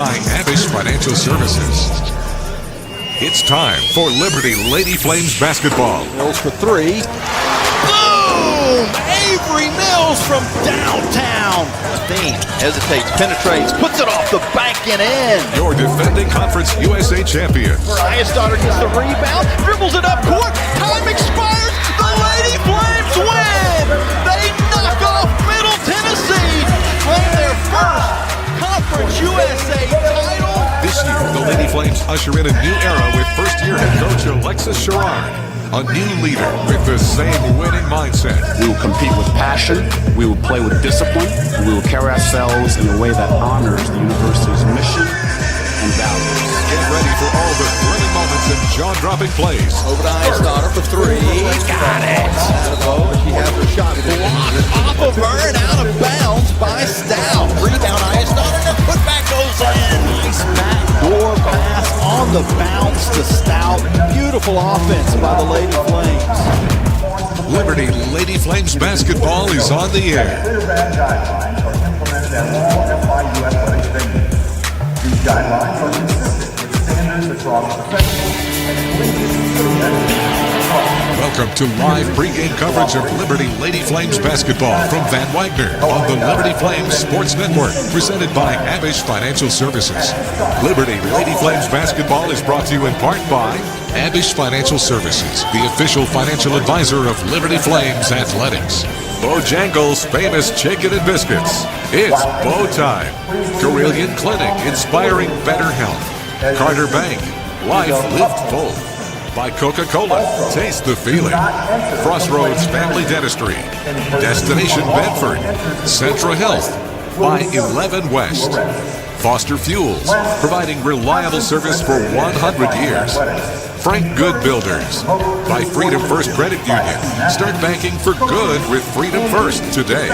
By Abish Financial Services. It's time for Liberty Lady Flames basketball. Mills for three. Boom! Avery Mills from downtown. Steen hesitates, penetrates, puts it off the bank and in. Your defending Conference USA champion. Daughter gets the rebound, dribbles it up court. Time expires. The Lady Flames win. They knock off Middle Tennessee. Claim their first Conference USA title. This year, the Lady Flames usher in a new era with first-year head coach Alexis Sherrard, a new leader with the same winning mindset. We will compete with passion, we will play with discipline, and we will carry ourselves in a way that honors the university's mission and values. Get ready for all the thrilling moments and jaw-dropping plays. Over to Daughter for three. Got it. She has her shot blocked off of her and out of bounds by Stout. Rebound, Daughter. Put back goes in. Nice backdoor pass on the bounce to Stout. Beautiful offense by the Lady Flames. Liberty Lady Flames basketball is on the air. These guidelines are consistent with standards across professional and collegiate. Welcome to live pregame coverage of Liberty Lady Flames basketball from Van Wagner on the Liberty Flames Sports Network, presented by Abish Financial Services. Liberty Lady Flames basketball is brought to you in part by Abish Financial Services, the official financial advisor of Liberty Flames Athletics. Bojangles' famous chicken and biscuits. It's bow time. Carillion Clinic, inspiring better health. Carter Bank, life lived full. By Coca-Cola, taste the feeling. Crossroads Family Dentistry. Destination Bedford. Centra Health. By 11 West. Foster Fuels, providing reliable service for 100 years. Frank Good Builders. By Freedom First Credit Union. Start banking for good with Freedom First today.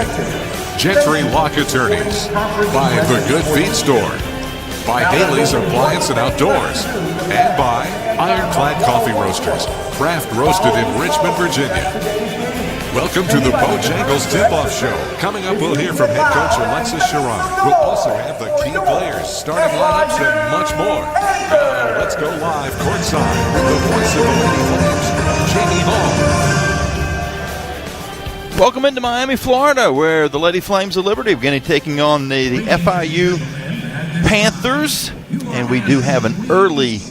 Gentry Lock Attorneys. By The Good Feed Store. By Haley's Appliance and Outdoors. And by Ironclad Coffee Roasters, craft roasted in Richmond, Virginia. Welcome to the Bojangles Tip-Off Show. Coming up, we'll hear from head coach Alexis Sherrard. We'll also have the key players, starting lineups, and much more. Now, let's go live courtside with the voice of the Lady Flames, Jamie Hall. Welcome into Miami, Florida, where the Lady Flames of Liberty are going to be taking on the FIU Panthers, and we do have an early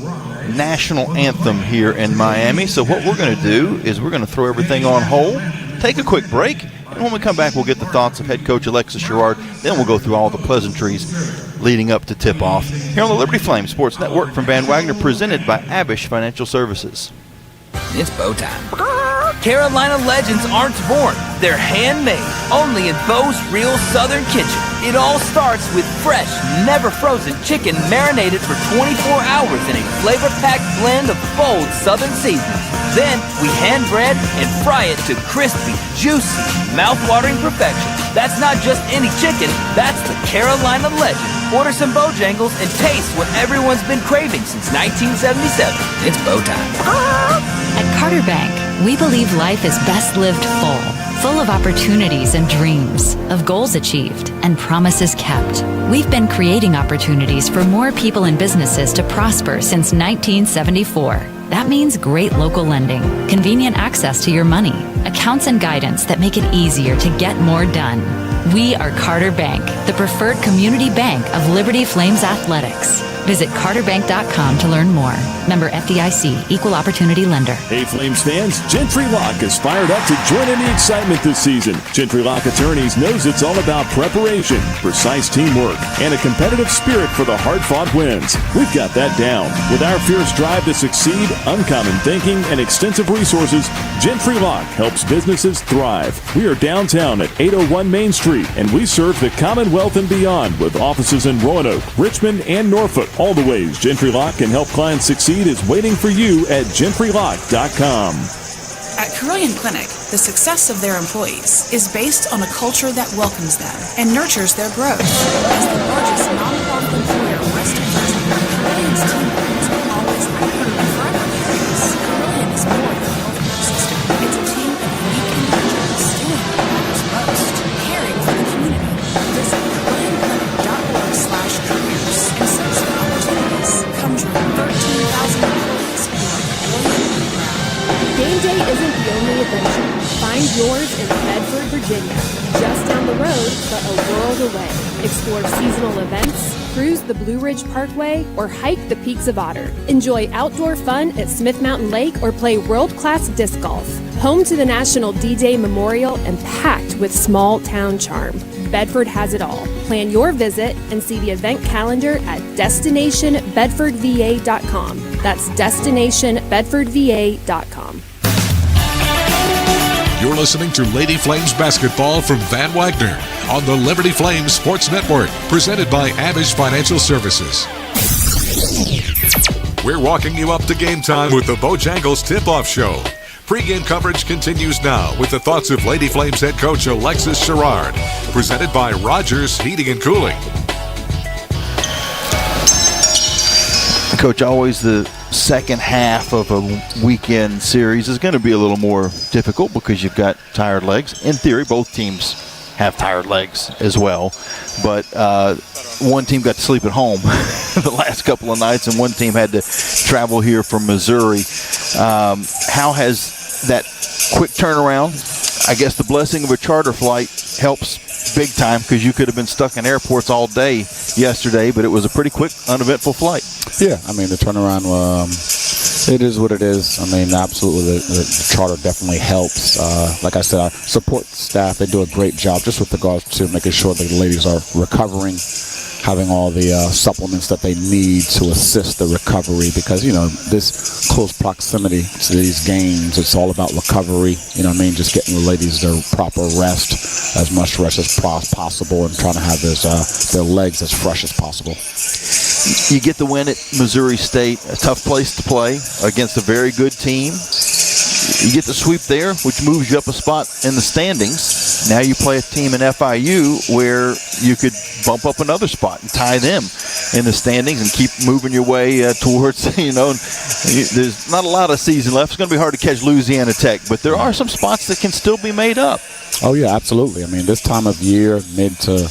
national anthem here in Miami. So what we're going to do is we're going to throw everything on hold, take a quick break, and when we come back, we'll get the thoughts of head coach Alexis Sherrard. Then we'll go through all the pleasantries leading up to tip-off here on the Liberty Flames Sports Network from Van Wagner, presented by Abish Financial Services. It's bow time. Carolina legends aren't born. They're handmade, only in Bo's Real Southern Kitchen. It all starts with fresh, never frozen chicken marinated for 24 hours in a flavor-packed blend of bold Southern seasonings. Then we hand bread and fry it to crispy, juicy, mouth-watering perfection. That's not just any chicken, that's the Carolina legend. Order some Bojangles and taste what everyone's been craving since 1977. It's bow time. At Carter Bank, we believe life is best lived full of opportunities and dreams, of goals achieved and promises kept. We've been creating opportunities for more people and businesses to prosper since 1974. That means great local lending, convenient access to your money, accounts and guidance that make it easier to get more done. We are Carter Bank, the preferred community bank of Liberty Flames Athletics. Visit carterbank.com to learn more. Member FDIC, Equal Opportunity Lender. Hey Flames fans, Gentry Lock is fired up to join in the excitement this season. Gentry Lock Attorneys knows it's all about preparation, precise teamwork, and a competitive spirit for the hard-fought wins. We've got that down. With our fierce drive to succeed, uncommon thinking, and extensive resources, Gentry Lock helps businesses thrive. We are downtown at 801 Main Street, and we serve the Commonwealth and beyond with offices in Roanoke, Richmond, and Norfolk. All the ways Gentry Lock can help clients succeed is waiting for you at gentrylock.com. At Carillion Clinic, the success of their employees is based on a culture that welcomes them and nurtures their growth. As the largest non-profit employer west of Virginia, Carillion's team members will always recruit forever careers. Carillion is more than a healthcare system. It's a team of unique individuals doing what matters most, caring for the community. Visit CarillionClinic.org/careers and search isn't the only adventure. Find yours in Bedford, Virginia. Just down the road, but a world away. Explore seasonal events, cruise the Blue Ridge Parkway, or hike the peaks of Otter. Enjoy outdoor fun at Smith Mountain Lake or play world-class disc golf. Home to the National D-Day Memorial and packed with small-town charm. Bedford has it all. Plan your visit and see the event calendar at destinationbedfordva.com. That's destinationbedfordva.com. You're listening to Lady Flames basketball from Van Wagner on the Liberty Flames Sports Network, presented by Abish Financial Services. We're walking you up to game time with the Bojangles Tip-Off Show. Pre-game coverage continues now with the thoughts of Lady Flames head coach Alexis Sherrard, presented by Rogers Heating and Cooling. Coach, always the second half of a weekend series is going to be a little more difficult because you've got tired legs. In theory, both teams have tired legs as well. But one team got to sleep at home the last couple of nights, and one team had to travel here from Missouri. How has that quick turnaround, I guess the blessing of a charter flight helps big time, because you could have been stuck in airports all day yesterday, but it was a pretty quick, uneventful flight. Yeah, I mean, the turnaround, it is what it is. I mean, absolutely, the charter definitely helps. Like I said, our support staff, they do a great job just with regards to making sure the ladies are recovering, having all the supplements that they need to assist the recovery, because, you know, this close proximity to these games, it's all about recovery, you know what I mean, just getting the ladies their proper rest, as much rest as possible, and trying to have their legs as fresh as possible. You get the win at Missouri State, a tough place to play against a very good team. You get the sweep there, which moves you up a spot in the standings. Now you play a team in FIU where you could bump up another spot and tie them in the standings and keep moving your way towards, you know, there's not a lot of season left. It's going to be hard to catch Louisiana Tech, but there are some spots that can still be made up. Oh, yeah, absolutely. I mean, this time of year, mid to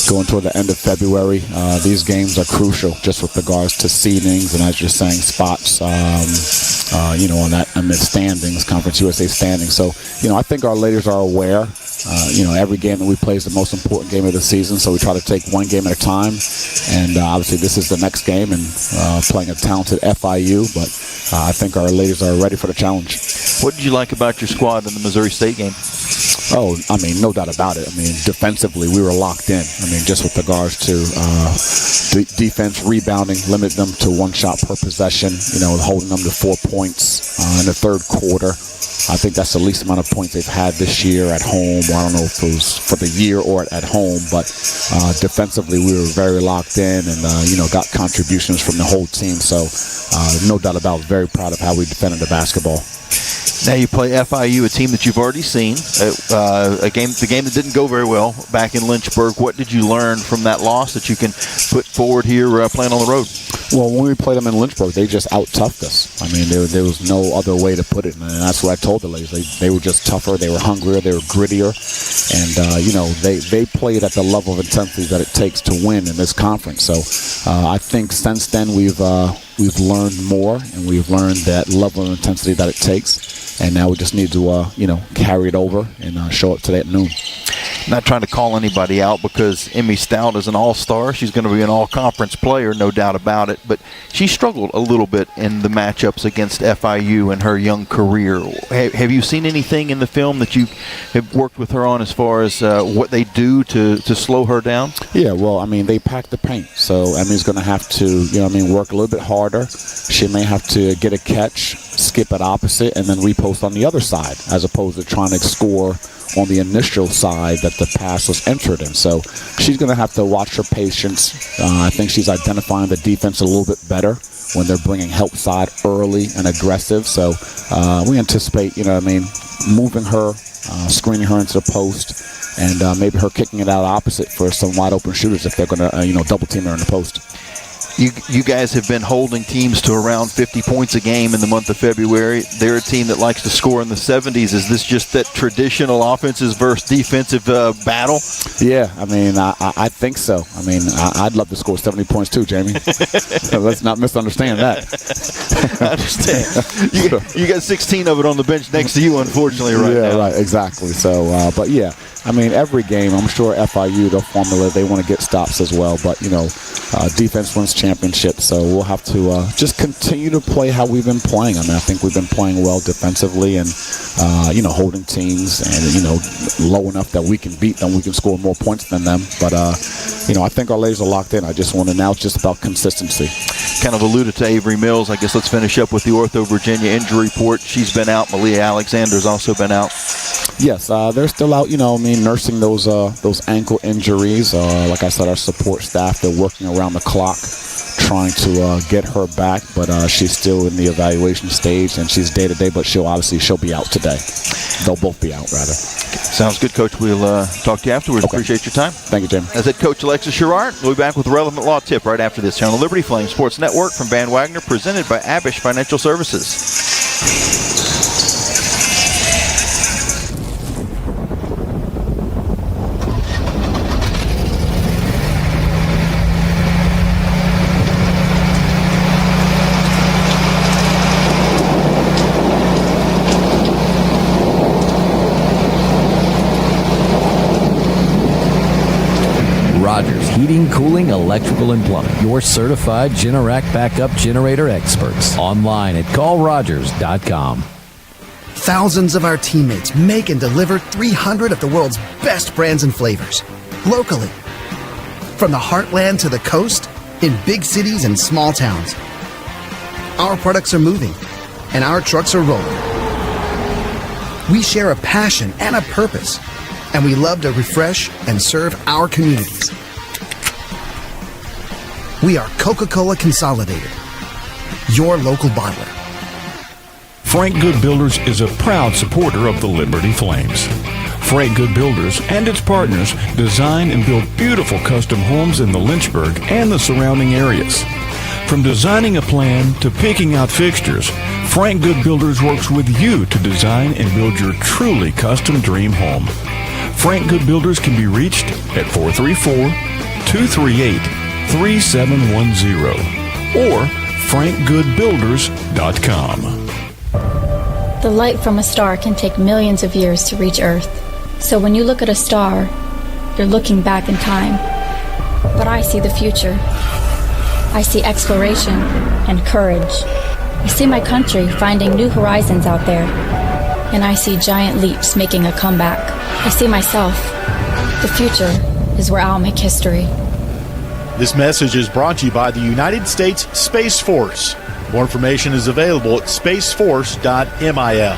going toward the end of February, these games are crucial just with regards to seedings and, as you're saying, spots, you know, on the standings, Conference USA standings. So, you know, I think our ladies are aware. You know, every game that we play is the most important game of the season, so we try to take one game at a time. And obviously this is the next game, and playing a talented FIU, but I think our ladies are ready for the challenge. What did you like about your squad in the Missouri State game? Oh, I mean, no doubt about it. I mean, defensively, we were locked in. I mean, just with regards to defense, rebounding, limit them to one shot per possession, you know, holding them to 4 points in the third quarter. I think that's the least amount of points they've had this year at home. Well, I don't know if it was for the year or at home, but defensively we were very locked in, and you know, got contributions from the whole team. So no doubt about it, very proud of how we defended the basketball. Now you play FIU, a team that you've already seen, the game that didn't go very well back in Lynchburg. What did you learn from that loss that you can put forward here playing on the road? Well, when we played them in Lynchburg, they just out-toughed us. I mean, there was no other way to put it, and that's what I told the ladies. They were just tougher, they were hungrier, they were grittier, and you know, they played at the level of intensity that it takes to win in this conference. So I think since then we've learned more, and we've learned that level of intensity that it takes, and now we just need to you know, carry it over and show up today at noon. Not trying to call anybody out, because Emmy Stout is an all-star. She's going to be an all-conference player, no doubt about it. But she struggled a little bit in the matchups against FIU in her young career. Have you seen anything in the film that you have worked with her on as far as what they do to slow her down? Yeah, well, I mean, they pack the paint. So Emmy's going to have to, you know what I mean, work a little bit harder. She may have to get a catch, skip it opposite, and then repost on the other side, as opposed to trying to score on the initial side that the pass was entered in. So she's going to have to watch her patience. I think she's identifying the defense a little bit better when they're bringing help side early and aggressive. So we anticipate, you know what I mean, moving her, screening her into the post, and maybe her kicking it out opposite for some wide open shooters if they're going to, you know, double team her in the post. You guys have been holding teams to around 50 points a game in the month of February. They're a team that likes to score in the 70s. Is this just that traditional offensive versus defensive battle? Yeah, I mean, I think so. I mean, I'd love to score 70 points too, Jamie. So let's not misunderstand that. I understand. You got 16 of it on the bench next to you, unfortunately, right now. Yeah, right, exactly. So, but yeah, I mean, every game, I'm sure FIU, the formula, they want to get stops as well. But, defense wins championships, so we'll have to just continue to play how we've been playing. I mean, I think we've been playing well defensively and, holding teams and, low enough that we can beat them. We can score more points than them. But, I think our ladies are locked in. I just want to now it's just about consistency. Kind of alluded to Avery Mills. I guess let's finish up with the Ortho Virginia injury report. She's been out. Malia Alexander's also been out. Yes, they're still out, nursing those ankle injuries. Like I said, our support staff, they're working around the clock trying to get her back, but she's still in the evaluation stage, and she's day-to-day, but she'll be out today. They'll both be out, rather. Sounds good, Coach. We'll talk to you afterwards. Okay. Appreciate your time. Thank you, Jim. As head coach Alexis Sherrard, we'll be back with a relevant law tip right after this here on the Liberty Flame Sports Network from Van Wagner, presented by Abish Financial Services. Rogers Heating, Cooling, Electrical, and Plumbing. Your certified Generac backup generator experts. Online at callrogers.com. Thousands of our teammates make and deliver 300 of the world's best brands and flavors. Locally. From the heartland to the coast, in big cities and small towns. Our products are moving, and our trucks are rolling. We share a passion and a purpose, and we love to refresh and serve our communities. We are Coca-Cola Consolidated, your local bottler. Frank Good Builders is a proud supporter of the Liberty Flames. Frank Good Builders and its partners design and build beautiful custom homes in the Lynchburg and the surrounding areas. From designing a plan to picking out fixtures, Frank Good Builders works with you to design and build your truly custom dream home. Frank Good Builders can be reached at 434-238-3710 or frankgoodbuilders.com. The light from a star can take millions of years to reach Earth. So when you look at a star, you're looking back in time. But I see the future. I see exploration and courage. I see my country finding new horizons out there. And I see giant leaps making a comeback. I see myself. The future is where I'll make history. This message is brought to you by the United States Space Force. More information is available at spaceforce.mil.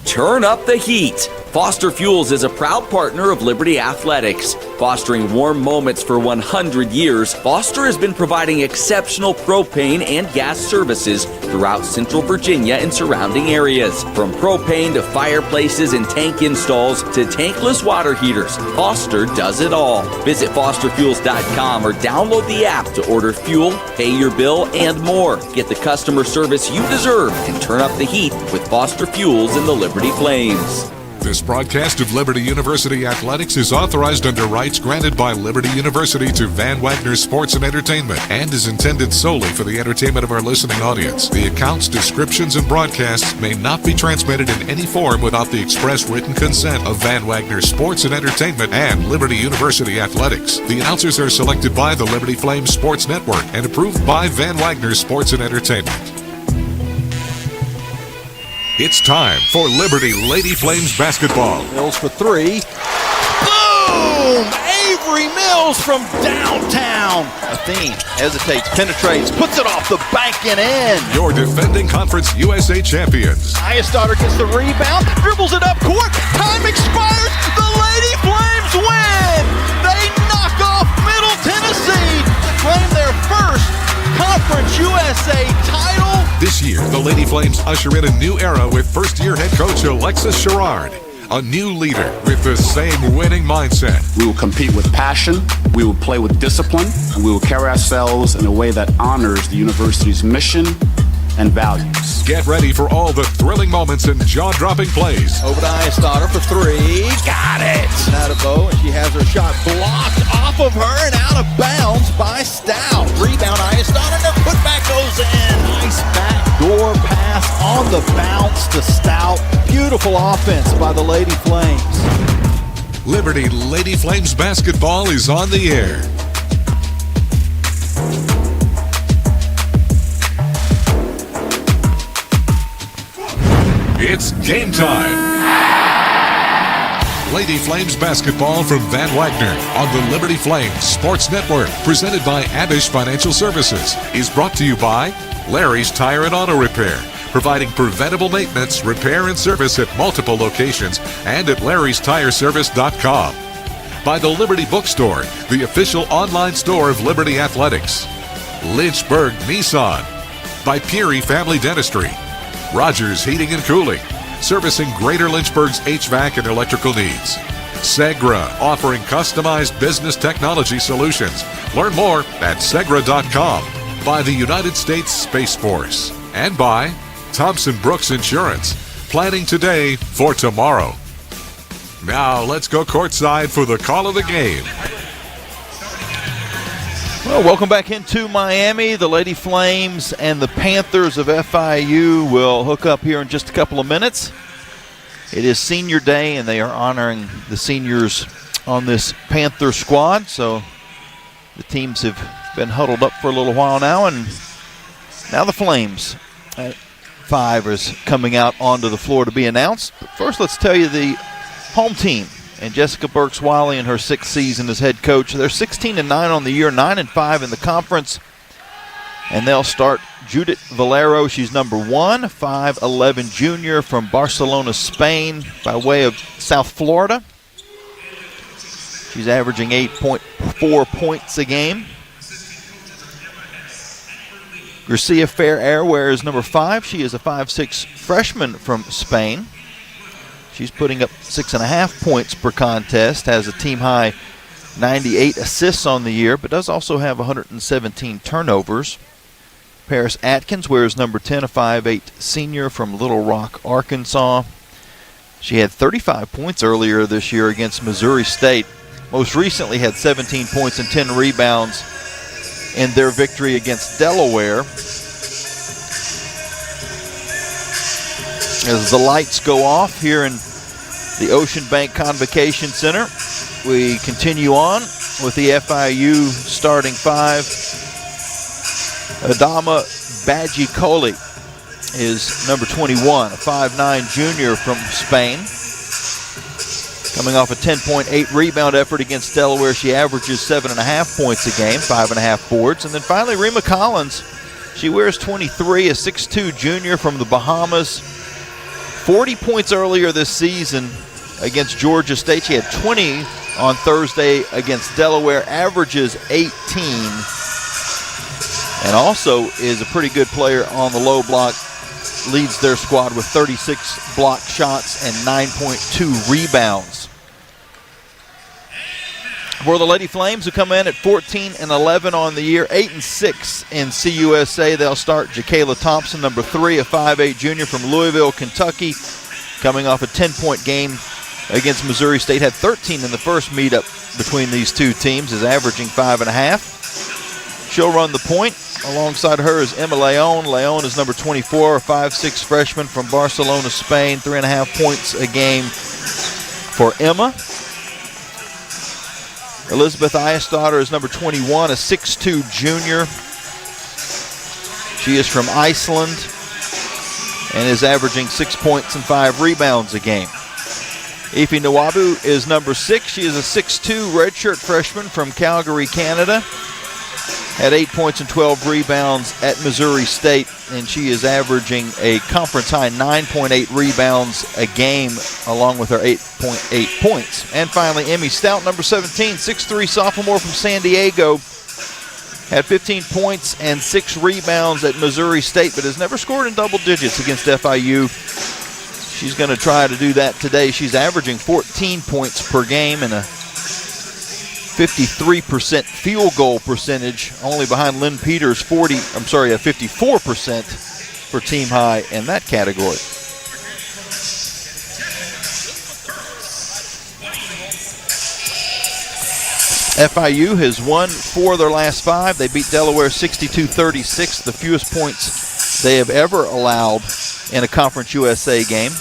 Turn up the heat. Foster Fuels is a proud partner of Liberty Athletics. Fostering warm moments for 100 years, Foster has been providing exceptional propane and gas services throughout Central Virginia and surrounding areas. From propane to fireplaces and tank installs to tankless water heaters, Foster does it all. Visit fosterfuels.com or download the app to order fuel, pay your bill, and more. Get the customer service you deserve and turn up the heat with Foster Fuels and the Liberty Flames. This broadcast of Liberty University Athletics is authorized under rights granted by Liberty University to Van Wagner Sports and Entertainment and is intended solely for the entertainment of our listening audience. The accounts, descriptions, and broadcasts may not be transmitted in any form without the express written consent of Van Wagner Sports and Entertainment and Liberty University Athletics. The announcers are selected by the Liberty Flames Sports Network and approved by Van Wagner Sports and Entertainment. It's time for Liberty Lady Flames basketball. Mills for three. Boom! Avery Mills from downtown. Athene hesitates, penetrates, puts it off the bank and in. Your defending Conference USA champions. Highest-Daughter gets the rebound, dribbles it up court. Time expires. The Lady Flames win. They knock off Middle Tennessee to claim their first Conference USA title. This year, the Lady Flames usher in a new era with first-year head coach Alexis Sherrard. a new leader with the same winning mindset. We will compete with passion, we will play with discipline, and we will carry ourselves in a way that honors the university's mission and values. Get ready for all the thrilling moments and jaw-dropping plays. Over to Eyestarter for three. Got it! Now to Bo, and she has her shot blocked off of her and out of bounds by Stout. Rebound, Eyestarter, and the putback goes in. Nice backdoor pass on the bounce to Stout. Beautiful offense by the Lady Flames. Liberty Lady Flames basketball is on the air. It's game time. Lady Flames basketball from Van Wagner on the Liberty Flames Sports Network, presented by Abish Financial Services, is brought to you by Larry's Tire and Auto Repair, providing preventable maintenance, repair, and service at multiple locations and at larrystireservice.com. By the Liberty Bookstore, the official online store of Liberty Athletics. Lynchburg Nissan. By Peary Family Dentistry. Rogers Heating and Cooling, servicing Greater Lynchburg's HVAC and electrical needs. Segra, offering customized business technology solutions. Learn more at segra.com. By the United States Space Force. And by Thompson Brooks Insurance, planning today for tomorrow. Now let's go courtside for the call of the game. Well, welcome back into Miami. The Lady Flames and the Panthers of FIU will hook up here in just a couple of minutes. It is senior day, and they are honoring the seniors on this Panther squad. So the teams have been huddled up for a little while now, and now the Flames at 5 is coming out onto the floor to be announced. But first, let's tell you the home team. And Jessica Burks-Wiley in her 6th season as head coach. They're 16-9 on the year, 9-5 in the conference. And they'll start Judith Valero. She's number 1, 5'11" junior from Barcelona, Spain, by way of South Florida. She's averaging 8.4 points a game. Garcia Fair-Airware is number 5. She is a 5'6" freshman from Spain. She's putting up 6.5 points per contest, has a team-high 98 assists on the year, but does also have 117 turnovers. Paris Atkins wears number 10, a 5'8" senior from Little Rock, Arkansas. She had 35 points earlier this year against Missouri State. Most recently had 17 points and 10 rebounds in their victory against Delaware. As the lights go off here in the Ocean Bank Convocation Center, we continue on with the FIU starting 5. Adama Bajikoli is number 21, a 5'9" junior from Spain. Coming off a 10.8 rebound effort against Delaware, she averages 7.5 points a game, 5.5 boards. And then finally, Rima Collins. She wears 23, a 6'2" junior from the Bahamas. 40 points earlier this season against Georgia State. She had 20 on Thursday against Delaware, averages 18, and also is a pretty good player on the low block. Leads their squad with 36 block shots and 9.2 rebounds. For the Lady Flames, who come in at 14-11 on the year, 8-6 in CUSA, they'll start Jakayla Thompson, number 3, a 5'8" junior from Louisville, Kentucky, coming off a 10-point game against Missouri State. Had 13 in the first meetup between these two teams, is averaging 5.5. She'll run the point. Alongside her is Emma Leon. Leon is number 24, a 5'6" freshman from Barcelona, Spain. 3.5 points a game for Emma. Elizabeth Eyestarter is number 21, a 6'2" junior. She is from Iceland and is averaging 6 points and 5 rebounds a game. Ife Nwabu is number 6. She is a 6'2" redshirt freshman from Calgary, Canada. Had 8 points and 12 rebounds at Missouri State, and she is averaging a conference-high 9.8 rebounds a game, along with her 8.8 points. And finally, Emmy Stout, number 17, 6'3" sophomore from San Diego. Had 15 points and 6 rebounds at Missouri State, but has never scored in double digits against FIU. She's going to try to do that today. She's averaging 14 points per game and a 53% field goal percentage, only behind Lynn Peters' 54% for team high in that category. FIU has won 4 of their last 5. They beat Delaware 62-36, the fewest points they have ever allowed in a Conference USA game.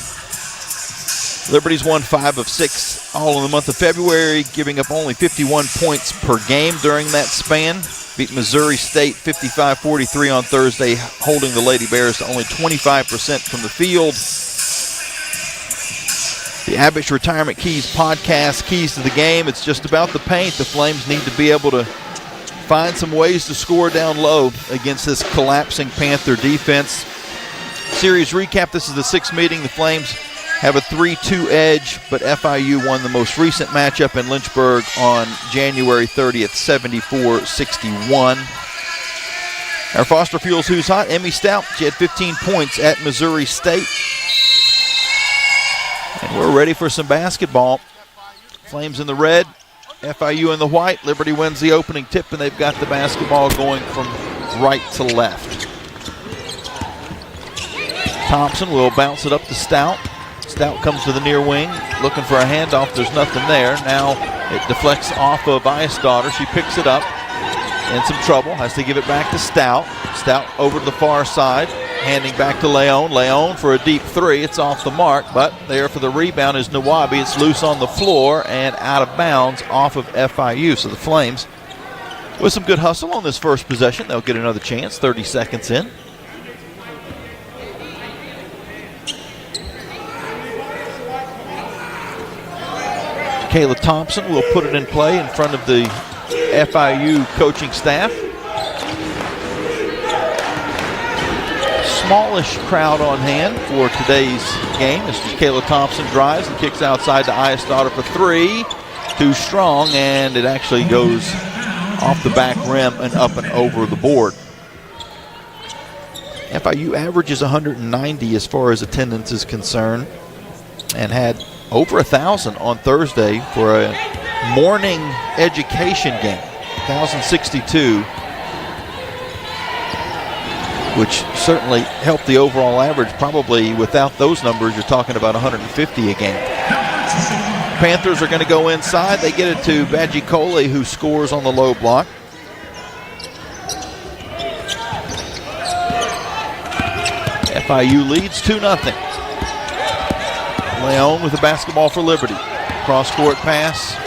Liberty's won 5 of 6 all in the month of February, giving up only 51 points per game during that span. Beat Missouri State 55-43 on Thursday, holding the Lady Bears to only 25% from the field. The Abish Retirement Keys podcast, Keys to the Game. It's just about the paint. The Flames need to be able to find some ways to score down low against this collapsing Panther defense. Series recap, this is the 6th meeting. The Flames have a 3-2 edge, but FIU won the most recent matchup in Lynchburg on January 30th, 74-61. Our Foster Fuels Who's Hot, Emmy Stout, she had 15 points at Missouri State. And we're ready for some basketball. Flames in the red, FIU in the white. Liberty wins the opening tip, and they've got the basketball going from right to left. Thompson will bounce it up to Stout. Stout comes to the near wing, looking for a handoff. There's nothing there. Now it deflects off of Ice-Daughter. She picks it up. In some trouble. Has to give it back to Stout. Stout over to the far side. Handing back to Leon. Leon for a deep 3. It's off the mark, but there for the rebound is Nawabi. It's loose on the floor and out of bounds off of FIU. So the Flames, with some good hustle on this first possession, they'll get another chance 30 seconds in. Kayla Thompson will put it in play in front of the FIU coaching staff. Smallish crowd on hand for today's game as Kayla Thompson drives and kicks outside to Ice-Daughter for 3. Too strong, and it actually goes off the back rim and up and over the board. FIU averages 190 as far as attendance is concerned and had over 1,000 on Thursday for a morning education game, 1,062, which certainly helped the overall average. Probably without those numbers, you're talking about 150 a game. Panthers are going to go inside. They get it to Badgie Coley, who scores on the low block. FIU leads 2-0. Leon with the basketball for Liberty. Cross-court pass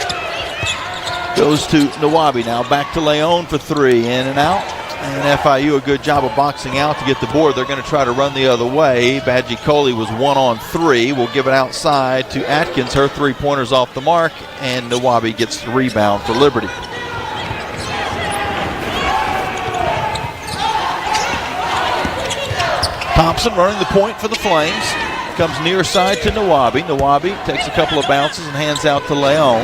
goes to Nawabi. Now back to Leon for 3. In and out. And FIU a good job of boxing out to get the board. They're going to try to run the other way. Badgie Coley was 1 on 3. We'll give it outside to Atkins. Her 3-pointer's off the mark. And Nawabi gets the rebound for Liberty. Thompson running the point for the Flames. Comes near side to Nawabi. Nawabi takes a couple of bounces and hands out to Leon.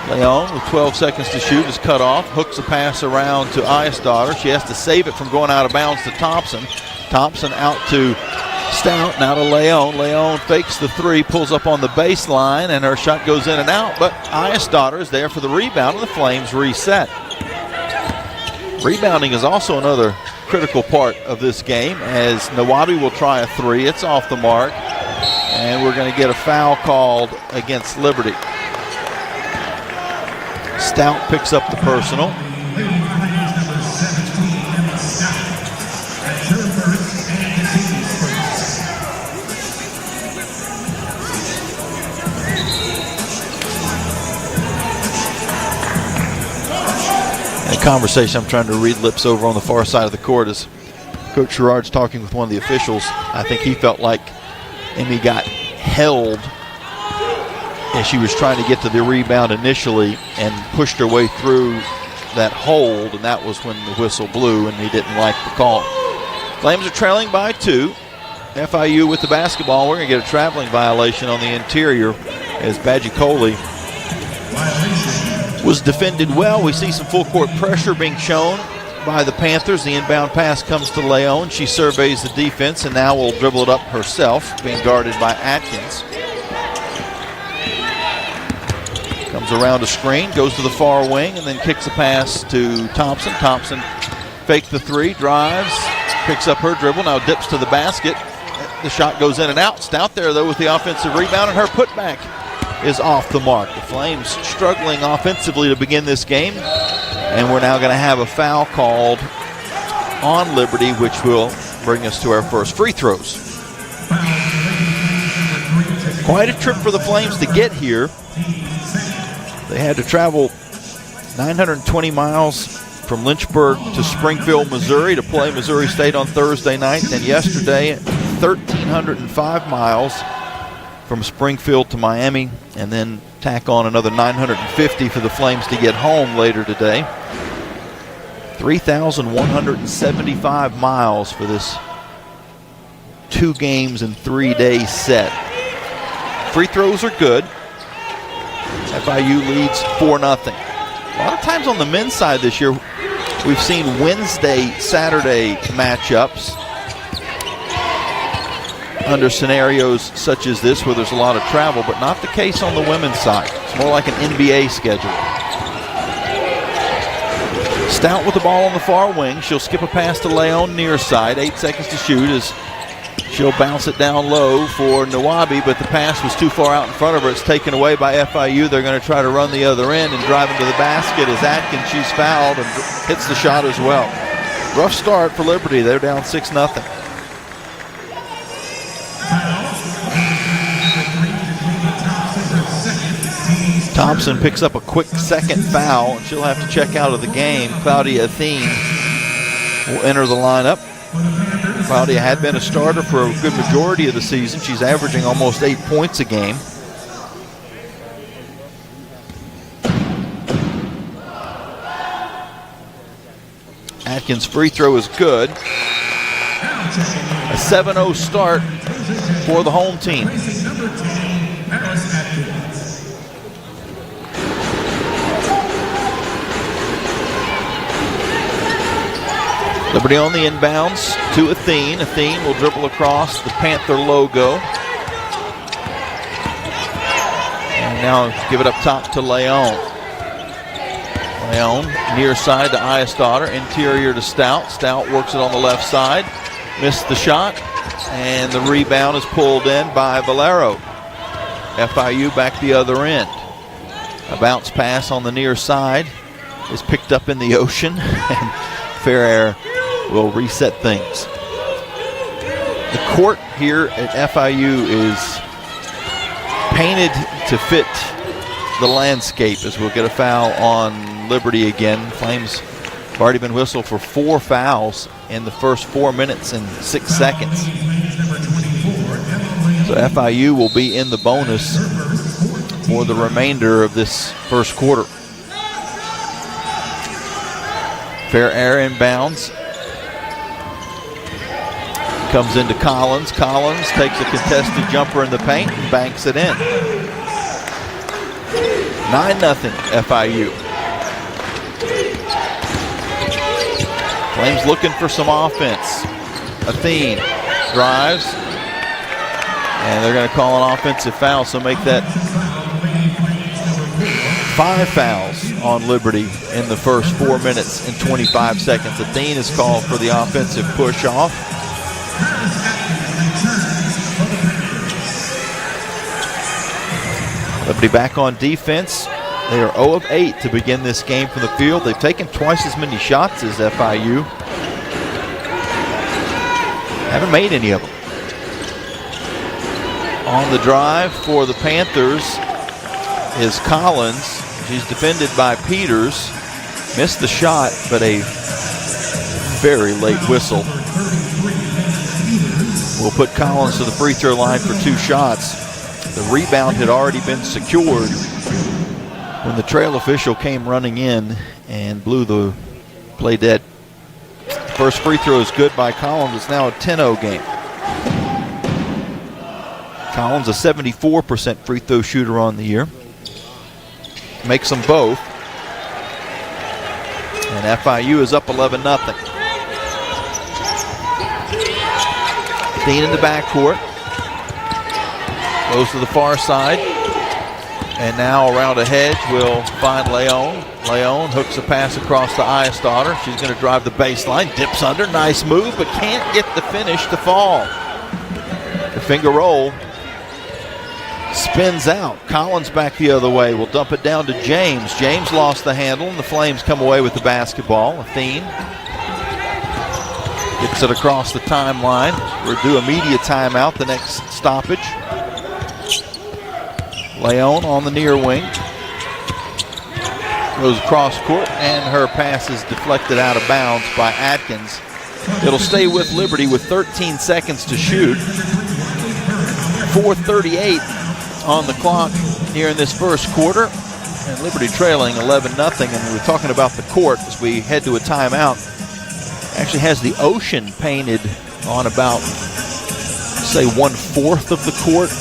Leon, with 12 seconds to shoot, is cut off. Hooks a pass around to Ice-Daughter. She has to save it from going out of bounds to Thompson. Thompson out to Stout, now to Leon. Leon fakes the 3, pulls up on the baseline, and her shot goes in and out. But Ice-Daughter is there for the rebound, and the Flames reset. Rebounding is also another critical part of this game, as Nawabi will try a 3. It's off the mark, and we're going to get a foul called against Liberty. Stout picks up the personal. In a conversation, I'm trying to read lips over on the far side of the court as Coach Sherrard's talking with one of the officials. I think he felt like Emmy got held and she was trying to get to the rebound initially and pushed her way through that hold, and that was when the whistle blew and he didn't like the call. Flames are trailing by 2. FIU with the basketball. We're going to get a traveling violation on the interior as Badgie Coley was defended well. We see some full court pressure being shown by the Panthers. The inbound pass comes to Leon. She surveys the defense and now will dribble it up herself, being guarded by Atkins. Comes around a screen, goes to the far wing, and then kicks a pass to Thompson. Thompson faked the three, drives, picks up her dribble, now dips to the basket. The shot goes in and out. Stout there, though, with the offensive rebound, and her putback is off the mark. The Flames struggling offensively to begin this game, and we're now going to have a foul called on Liberty, which will bring us to our first free throws. Quite a trip for the Flames to get here. They had to travel 920 miles from Lynchburg to Springfield, Missouri to play Missouri State on Thursday night. Then yesterday, 1,305 miles from Springfield to Miami, and then tack on another 950 for the Flames to get home later today. 3,175 miles for this 2 games and 3 day set. Free throws are good. FIU leads 4-0. A lot of times on the men's side this year, we've seen Wednesday, Saturday matchups under scenarios such as this where there's a lot of travel, but not the case on the women's side. It's more like an NBA schedule. Stout with the ball on the far wing. She'll skip a pass to Leon near side. 8 seconds to shoot as she'll bounce it down low for Nawabi, but the pass was too far out in front of her. It's taken away by FIU. They're going to try to run the other end and drive into the basket as Atkins, she's fouled and hits the shot as well. Rough start for Liberty. They're down 6-0. Thompson picks up a quick second foul, and she'll have to check out of the game. Claudia Athene will enter the lineup. Claudia had been a starter for a good majority of the season. She's averaging almost 8 points a game. Atkins' free throw is good. A 7-0 start for the home team. Liberty on the inbounds to Athene. Athene will dribble across the Panther logo. And now give it up top to Leon. Leon near side to Ayesdotter. Interior to Stout. Stout works it on the left side. Missed the shot. And the rebound is pulled in by Valero. FIU back the other end. A bounce pass on the near side is picked up in the ocean. And Fair Air will reset things. The court here at FIU is painted to fit the landscape as we'll get a foul on Liberty again. Flames have already been whistled for 4 fouls in the first 4 minutes and 6 seconds. So FIU will be in the bonus for the remainder of this first quarter. Fair Air inbounds. Comes into Collins. Collins takes a contested jumper in the paint and banks it in. 9-0 FIU. Flames looking for some offense. Athene drives. And they're going to call an offensive foul, so make that 5 fouls on Liberty in the first 4 minutes and 25 seconds. Athene is called for the offensive push-off. Liberty back on defense. They are 0 of 8 to begin this game from the field. They've taken twice as many shots as FIU. Haven't made any of them. On the drive for the Panthers is Collins. She's defended by Peters. Missed the shot, but a very late whistle will put Collins to the free throw line for 2 shots. The rebound had already been secured when the trail official came running in and blew the play dead. First free throw is good by Collins. It's now a 10-0 game. Collins, a 74% free throw shooter on the year. Makes them both. And FIU is up 11-0. Dean in the backcourt. Goes to the far side. And now around a hedge will find Leon. Leon hooks a pass across to Eyestaughter. She's going to drive the baseline. Dips under. Nice move, but can't get the finish to fall. The finger roll spins out. Collins back the other way. Will dump it down to James. James lost the handle, and the Flames come away with the basketball. Athene gets it across the timeline. We're due a media timeout, the next stoppage. Leon on the near wing. Goes across court, and her pass is deflected out of bounds by Atkins. It'll stay with Liberty with 13 seconds to shoot. 4:38 on the clock here in this first quarter. And Liberty trailing 11-0. And we were talking about the court as we head to a timeout. Actually has the ocean painted on about, say, 1/4 of the court.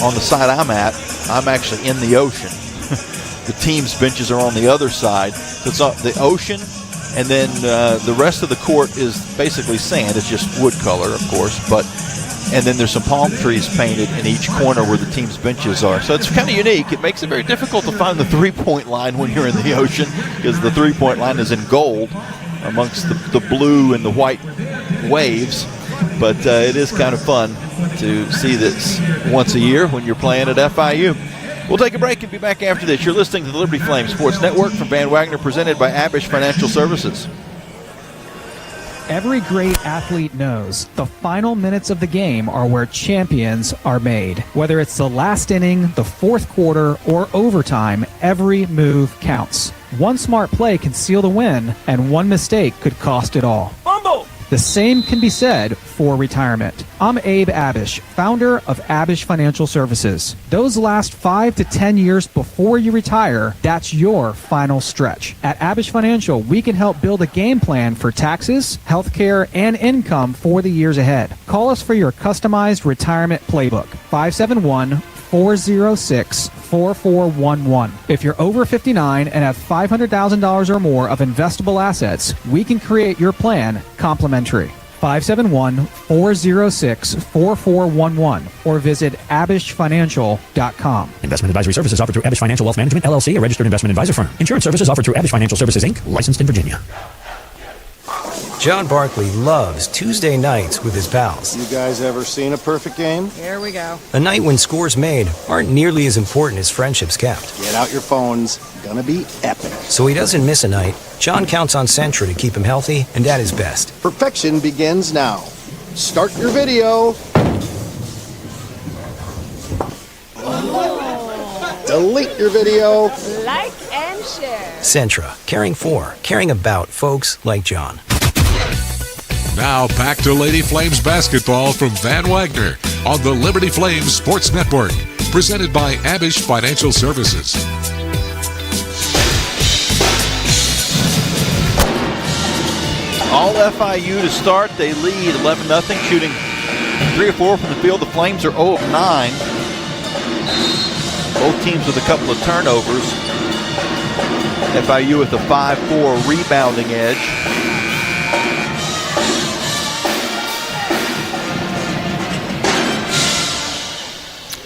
On the side I'm at, I'm actually in the ocean. The team's benches are on the other side. It's the ocean, and then the rest of the court is basically sand. It's just wood color, of course, and then there's some palm trees painted in each corner where the team's benches are. So it's kind of unique. It makes it very difficult to find the three-point line when you're in the ocean, because the three-point line is in gold amongst the blue and the white waves. But it is kind of fun to see this once a year when you're playing at FIU. We'll take a break and be back after this. You're listening to the Liberty Flames Sports Network from Van Wagner, presented by Abish Financial Services. Every great athlete knows the final minutes of the game are where champions are made. Whether it's the last inning, the fourth quarter, or overtime, every move counts. One smart play can seal the win, and one mistake could cost it all. Fumble! The same can be said for retirement. I'm Abe Abish, founder of Abish Financial Services. Those last 5 to 10 years before you retire, that's your final stretch. At Abish Financial, we can help build a game plan for taxes, healthcare, and income for the years ahead. Call us for your customized retirement playbook. 571-406-4411. If you're over 59 and have $500,000 or more of investable assets, we can create your plan complimentary. 571-406-4411 or visit abishfinancial.com. Investment advisory services offered through Abish Financial Wealth Management, LLC, a registered investment advisor firm. Insurance services offered through Abish Financial Services, Inc., licensed in Virginia. John Barkley loves Tuesday nights with his pals. You guys ever seen a perfect game? Here we go. A night when scores made aren't nearly as important as friendships kept. Get out your phones. Gonna be epic. So he doesn't miss a night. John counts on Sentra to keep him healthy and at his best. Perfection begins now. Start your video. Delete your video. Like and share. Sentra, caring for, caring about folks like John. Now back to Lady Flames basketball from Van Wagner on the Liberty Flames Sports Network, presented by Abish Financial Services. All FIU to start. They lead 11-0, shooting 3 or 4 from the field. The Flames are 0 of 9. Both teams with a couple of turnovers. FIU with a 5-4 rebounding edge.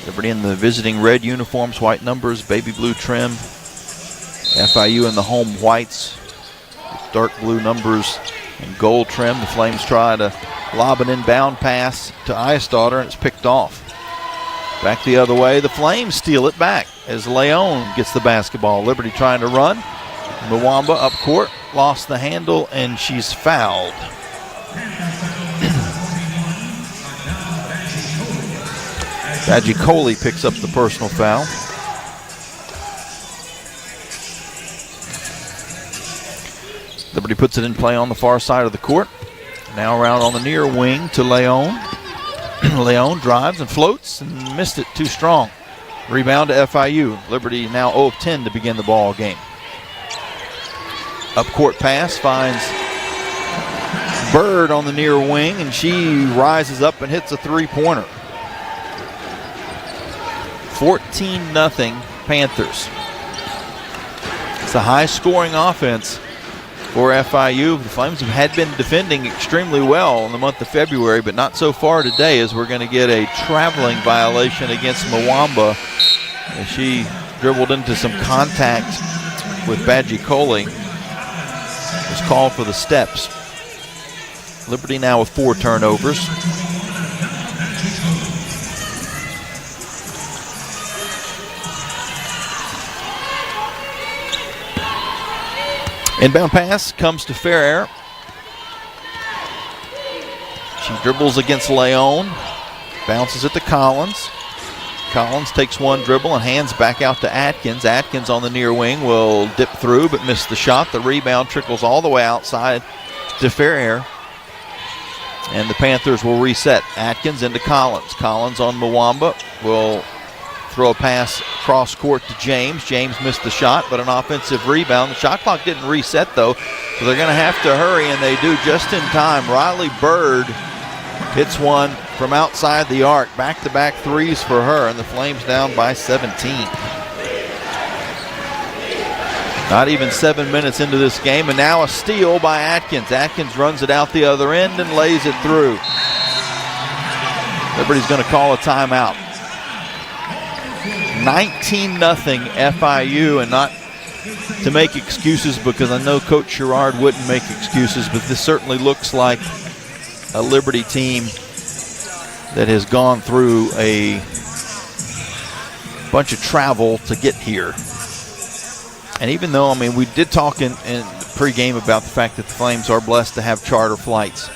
Liberty in the visiting red uniforms, white numbers, baby blue trim. FIU in the home whites, dark blue numbers and gold trim. The Flames try to lob an inbound pass to Eyestaughter, and it's picked off. Back the other way, the Flames steal it back as Leon gets the basketball. Liberty trying to run. Mwamba up court, lost the handle, and she's fouled. Badgie Coley picks up the personal foul. Liberty puts it in play on the far side of the court. Now around on the near wing to Leon. Leon drives and floats and missed it too strong. Rebound to FIU. Liberty now 0 of 10 to begin the ball game. Up court pass finds Bird on the near wing, and she rises up and hits a three-pointer. 14-0 Panthers. It's a high-scoring offense for FIU. The Flames had been defending extremely well in the month of February, but not so far today, as we're going to get a traveling violation against Mwamba as she dribbled into some contact with Badgie Coley. Was called for the steps. Liberty now with 4 turnovers. Inbound pass comes to Fair. She dribbles against Leon. Bounces it to Collins. Collins takes one dribble and hands back out to Atkins. Atkins on the near wing will dip through but miss the shot. The rebound trickles all the way outside to Fair. And the Panthers will reset. Atkins into Collins. Collins on Mwamba will throw a pass cross court to James. James missed the shot, but an offensive rebound. The shot clock didn't reset, though, so they're going to have to hurry, and they do just in time. Riley Bird hits one from outside the arc. Back-to-back threes for her, and the Flames down by 17. Not even 7 minutes into this game, and now a steal by Atkins. Atkins runs it out the other end and lays it through. Liberty's going to call a timeout. 19-0 FIU, and not to make excuses, because I know Coach Sherrard wouldn't make excuses, but this certainly looks like a Liberty team that has gone through a bunch of travel to get here. And even though, we did talk in pregame about the fact that the Flames are blessed to have charter flights,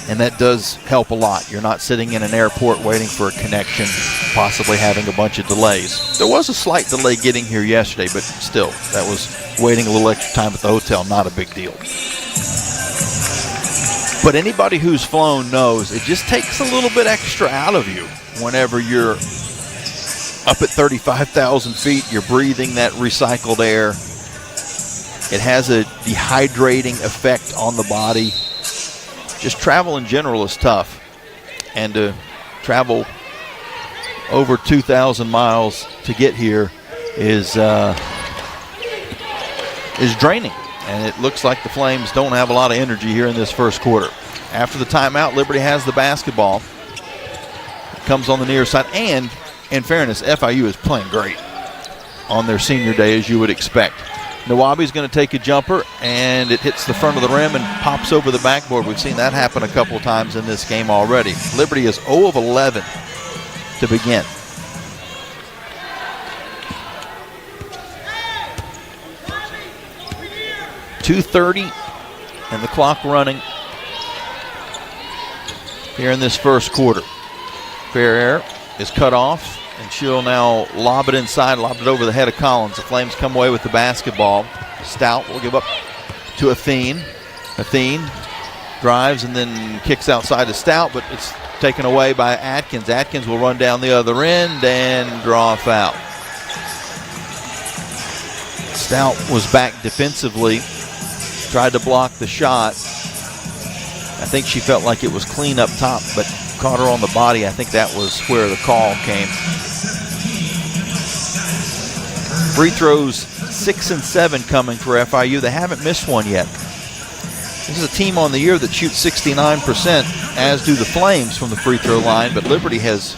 and that does help a lot. You're not sitting in an airport waiting for a connection, possibly having a bunch of delays. There was a slight delay getting here yesterday, but still, that was waiting a little extra time at the hotel, not a big deal. But anybody who's flown knows it just takes a little bit extra out of you whenever you're up at 35,000 feet, you're breathing that recycled air. It has a dehydrating effect on the body. Just travel in general is tough. And to travel over 2,000 miles to get here is draining. And it looks like the Flames don't have a lot of energy here in this first quarter. After the timeout, Liberty has the basketball. It comes on the near side, and in fairness, FIU is playing great on their senior day, as you would expect. Nawabi's going to take a jumper, and it hits the front of the rim and pops over the backboard. We've seen that happen a couple of times in this game already. Liberty is 0 of 11 to begin. .230 and the clock running here in this first quarter. Fair is cut off, and she'll now lob it inside, lob it over the head of Collins. The Flames come away with the basketball. Stout will give up to Athene. Athene drives and then kicks outside to Stout, but it's taken away by Atkins. Atkins will run down the other end and draw a foul. Stout was back defensively, tried to block the shot. I think she felt like it was clean up top, but caught her on the body. I think that was where the call came. Free throws 6 and 7 coming for FIU. They haven't missed one yet. This is a team on the year that shoots 69%, as do the Flames from the free throw line, but Liberty has,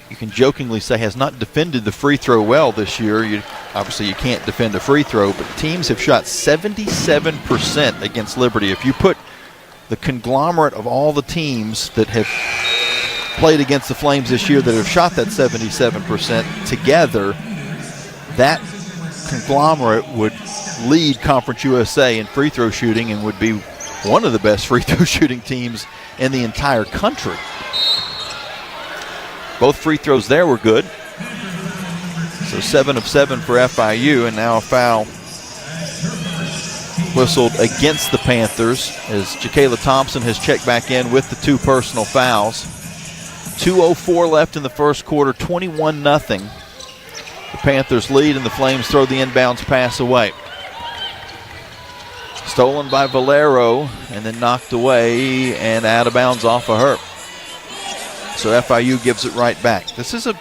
you can jokingly say, has not defended the free throw well this year. Obviously you can't defend a free throw, but teams have shot 77% against Liberty. If you put the conglomerate of all the teams that have played against the Flames this year that have shot that 77% together, that conglomerate would lead Conference USA in free throw shooting and would be one of the best free throw shooting teams in the entire country. Both free throws there were good. So 7 of 7 for FIU, and now a foul whistled against the Panthers as Jakayla Thompson has checked back in with the 2 personal fouls. 2:04 left in the first quarter, 21-0. The Panthers lead, and the Flames throw the inbounds pass away. Stolen by Valero and then knocked away and out of bounds off of her. So FIU gives it right back. This is a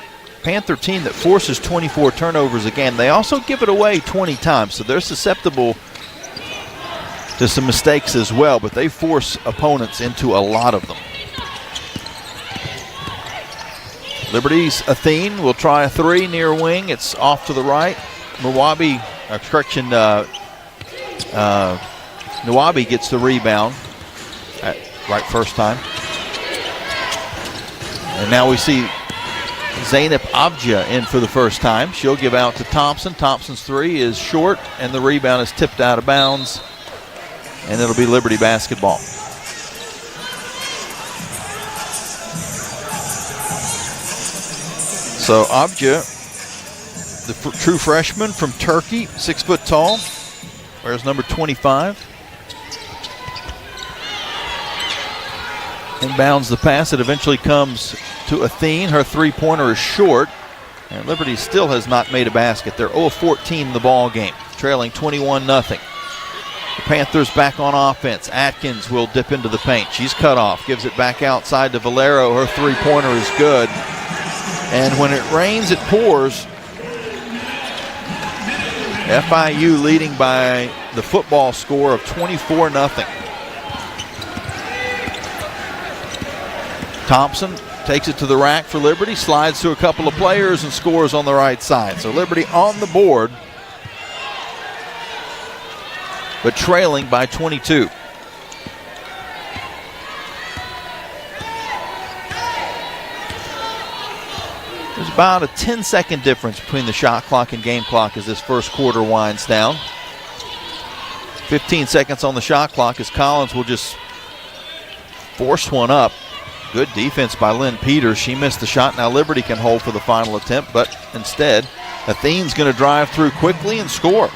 Panther team that forces 24 turnovers a game. They also give it away 20 times, so they're susceptible to some mistakes as well, but they force opponents into a lot of them. Liberty's Athene will try a three near wing. It's off to the right. Nawabi gets the rebound right first time. And now we see Zainab Abja in for the first time. She'll give out to Thompson. Thompson's three is short, and the rebound is tipped out of bounds. And it'll be Liberty basketball. So Abja, the true freshman from Turkey, 6 foot tall, wears number 25. Inbounds the pass. It eventually comes to Athene. Her three-pointer is short, and Liberty still has not made a basket. They're 0 of 14 in the ball game, trailing 21-0. The Panthers back on offense. Atkins will dip into the paint. She's cut off, gives it back outside to Valero. Her three-pointer is good. And when it rains, it pours. FIU leading by the football score of 24-0. Thompson takes it to the rack for Liberty, slides through a couple of players and scores on the right side. So Liberty on the board, but trailing by 22. There's about a 10-second difference between the shot clock and game clock as this first quarter winds down. 15 seconds on the shot clock as Collins will just force one up. Good defense by Lynn Peters. She missed the shot. Now Liberty can hold for the final attempt, but instead, Athene's going to drive through quickly and score.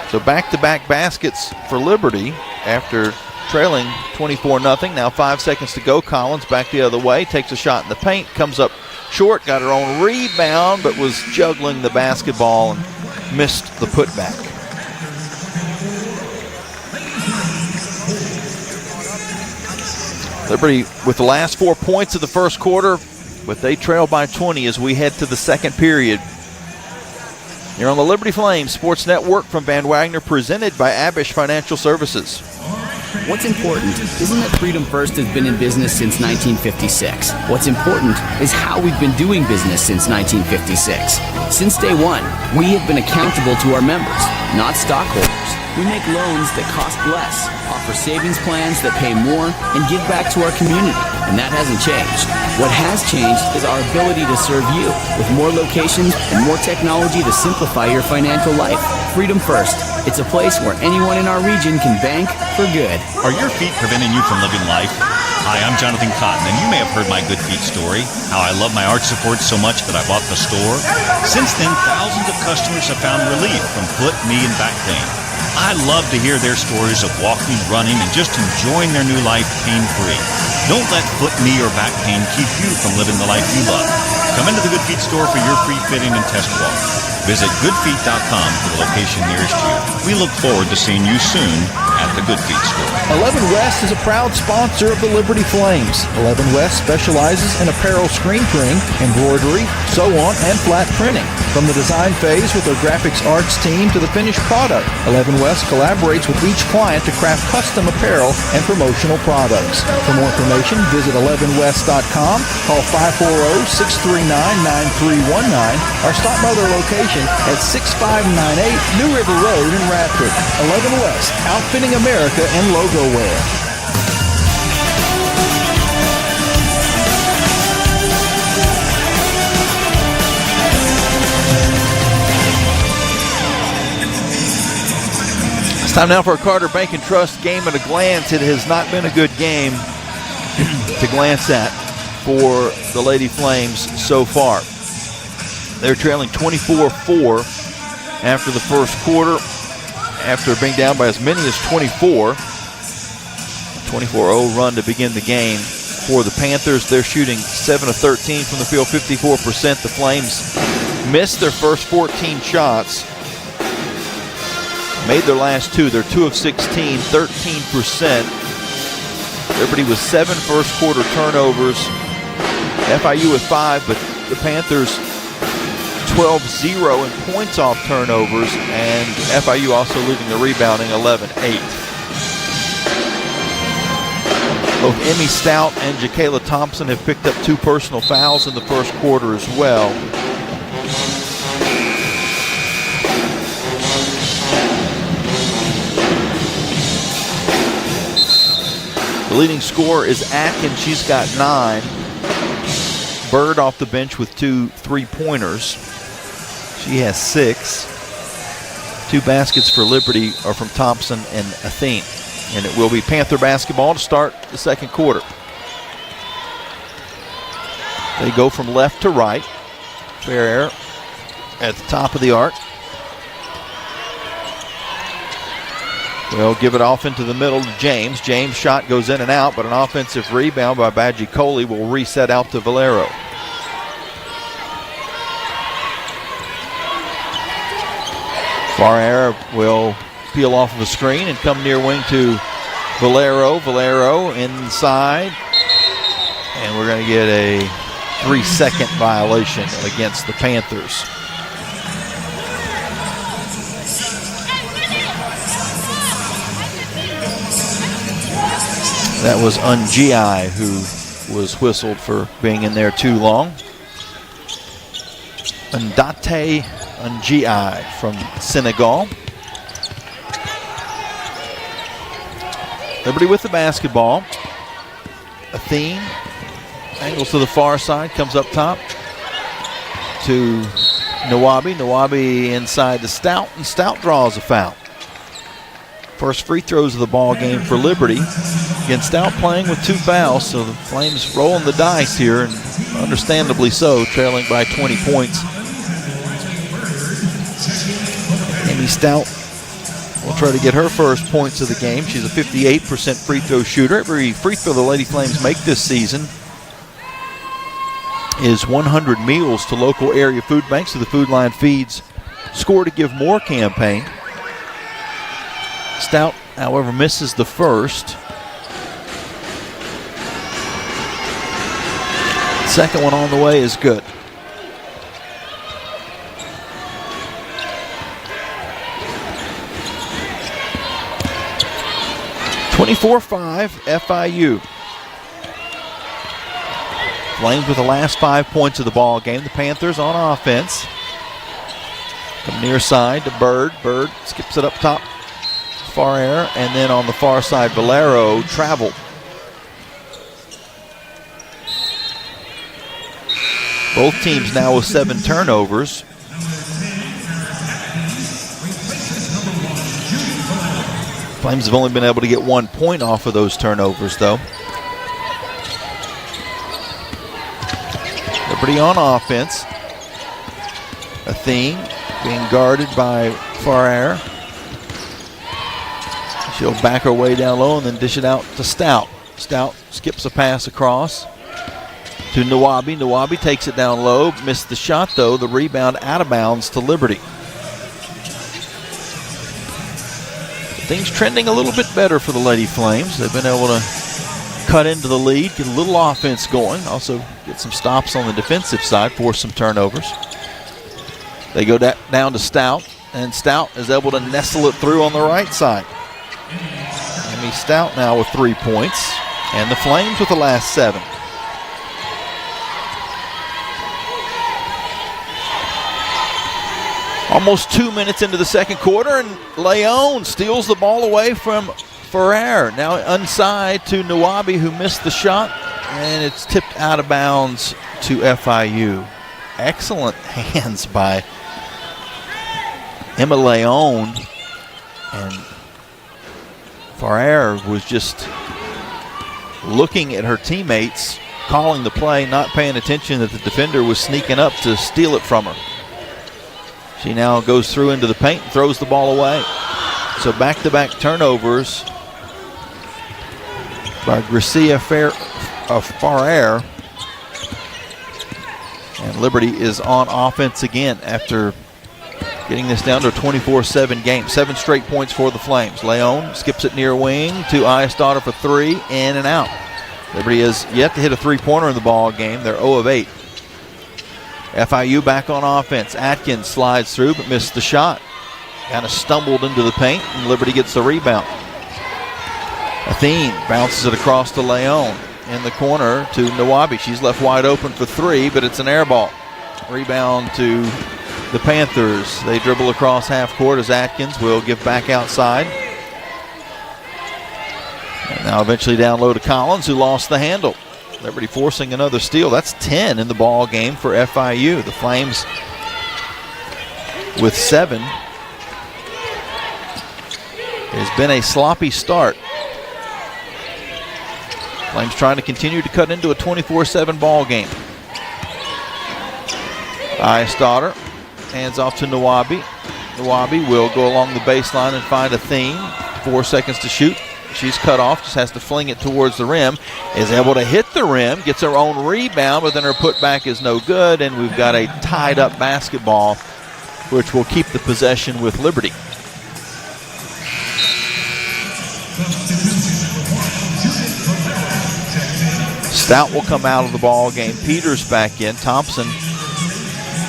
So back-to-back baskets for Liberty after trailing 24-0. Now 5 seconds to go. Collins back the other way, takes a shot in the paint, comes up short, got her own rebound, but was juggling the basketball and missed the putback. Liberty with the last 4 points of the first quarter, but they trail by 20 as we head to the second period. You're on the Liberty Flames Sports Network from Van Wagner, presented by Abish Financial Services. What's important isn't that Freedom First has been in business since 1956. What's important is how we've been doing business since 1956. Since day one, we have been accountable to our members, not stockholders. We make loans that cost less, offer savings plans that pay more, and give back to our community, and that hasn't changed. What has changed is our ability to serve you with more locations and more technology to simplify your financial life. Freedom First. It's a place where anyone in our region can bank for good. Are your feet preventing you from living life? Hi, I'm Jonathan Cotton, and you may have heard my Good Feet story, how I love my arch supports so much that I bought the store. Since then, thousands of customers have found relief from foot, knee, and back pain. I love to hear their stories of walking, running, and just enjoying their new life pain-free. Don't let foot, knee, or back pain keep you from living the life you love. Come into the Good Feet store for your free fitting and test walk. Visit goodfeet.com for the location nearest you. We look forward to seeing you soon at the Good Feet store. 11 West is a proud sponsor of the Liberty Flames. 11 West specializes in apparel screen printing, embroidery, sew-on, and flat printing. From the design phase with their graphics arts team to the finished product, 11 West collaborates with each client to craft custom apparel and promotional products. For more information, visit 11west.com, call 540-639-9319, or stop by their location at 6598 New River Road in Radford. 11 West, outfitting America in logo wear. It's time now for a Carter Bank & Trust game at a glance. It has not been a good game to glance at for the Lady Flames so far. They're trailing 24-4 after the first quarter, after being down by as many as 24. 24-0 run to begin the game for the Panthers. They're shooting 7 of 13 from the field, 54%. The Flames missed their first 14 shots, made their last two. They're 2 of 16, 13%. Liberty with 7 first quarter turnovers. FIU with 5, but the Panthers 12-0 in points off turnovers, and FIU also leading the rebounding 11-8. Both Emmy Stout and Jakayla Thompson have picked up 2 personal fouls in the first quarter as well. The leading scorer is Atkins. She's got 9. Bird off the bench with 2 3-pointers. She has 6. 2 baskets for Liberty are from Thompson and Athene. And it will be Panther basketball to start the second quarter. They go from left to right. Fair at the top of the arc. They'll give it off into the middle to James. James' shot goes in and out, but an offensive rebound by Badgie Coley will reset out to Valero. Farrer will peel off of a screen and come near wing to Valero. Valero inside. And we're going to get a 3-second violation against the Panthers. That was Ungi who was whistled for being in there too long. Ndate Ungi from Senegal. Liberty with the basketball. Athene angles to the far side, comes up top to Nawabi. Nawabi inside to Stout, and Stout draws a foul. First free throws of the ball game for Liberty. Again, Stout playing with 2 fouls, so the Flames rolling the dice here, and understandably so, trailing by 20 points. Amy Stout will try to get her first points of the game. She's a 58% free throw shooter. Every free throw the Lady Flames make this season is 100 meals to local area food banks. So the Food Line feeds Score to Give More campaign. Stout, however, misses the first. Second one on the way is good. (24-5) FIU. Flames with the last 5 points of the ball game. The Panthers on offense. Come near side to Bird. Bird skips it up top. Farrer, and then on the far side, Valero traveled. Both teams now with 7 turnovers. Flames have only been able to get 1 point off of those turnovers, though. Liberty on offense. Athene being guarded by Farrer. She'll back her way down low and then dish it out to Stout. Stout skips a pass across to Nawabi. Nawabi takes it down low. Missed the shot, though. The rebound out of bounds to Liberty. Things trending a little bit better for the Lady Flames. They've been able to cut into the lead, get a little offense going. Also get some stops on the defensive side, force some turnovers. They go down to Stout, and Stout is able to nestle it through on the right side. Amy Stout now with 3 points, and the Flames with the last 7. Almost 2 minutes into the second quarter, and Leon steals the ball away from Farrer. Now inside to Nawabi, who missed the shot, and it's tipped out of bounds to FIU. Excellent hands by Emma Leon, and Farrer was just looking at her teammates, calling the play, not paying attention that the defender was sneaking up to steal it from her. She now goes through into the paint and throws the ball away. So back-to-back turnovers by Gracia Farrer. And Liberty is on offense again after getting this down to a 24-7 game. 7 straight points for the Flames. Leon skips it near wing to Eyesdaughter for 3, in and out. Liberty has yet to hit a three-pointer in the ball game. They're 0 of 8. FIU back on offense. Atkins slides through but missed the shot. Kind of stumbled into the paint, and Liberty gets the rebound. Athene bounces it across to Leon. In the corner to Nawabi. She's left wide open for three, but it's an air ball. Rebound to the Panthers. They dribble across half court as Atkins will give back outside. And now eventually down low to Collins, who lost the handle. Liberty forcing another steal. That's 10 in the ball game for FIU. The Flames with 7. It has been a sloppy start. Flames trying to continue to cut into a 24-7 ball game. Eyestarter hands off to Nawabi. Nawabi will go along the baseline and find Athene. 4 seconds to shoot. She's cut off, just has to fling it towards the rim. Is able to hit the rim, gets her own rebound, but then her putback is no good, and we've got a tied-up basketball, which will keep the possession with Liberty. Stout will come out of the ball game. Peters back in. Thompson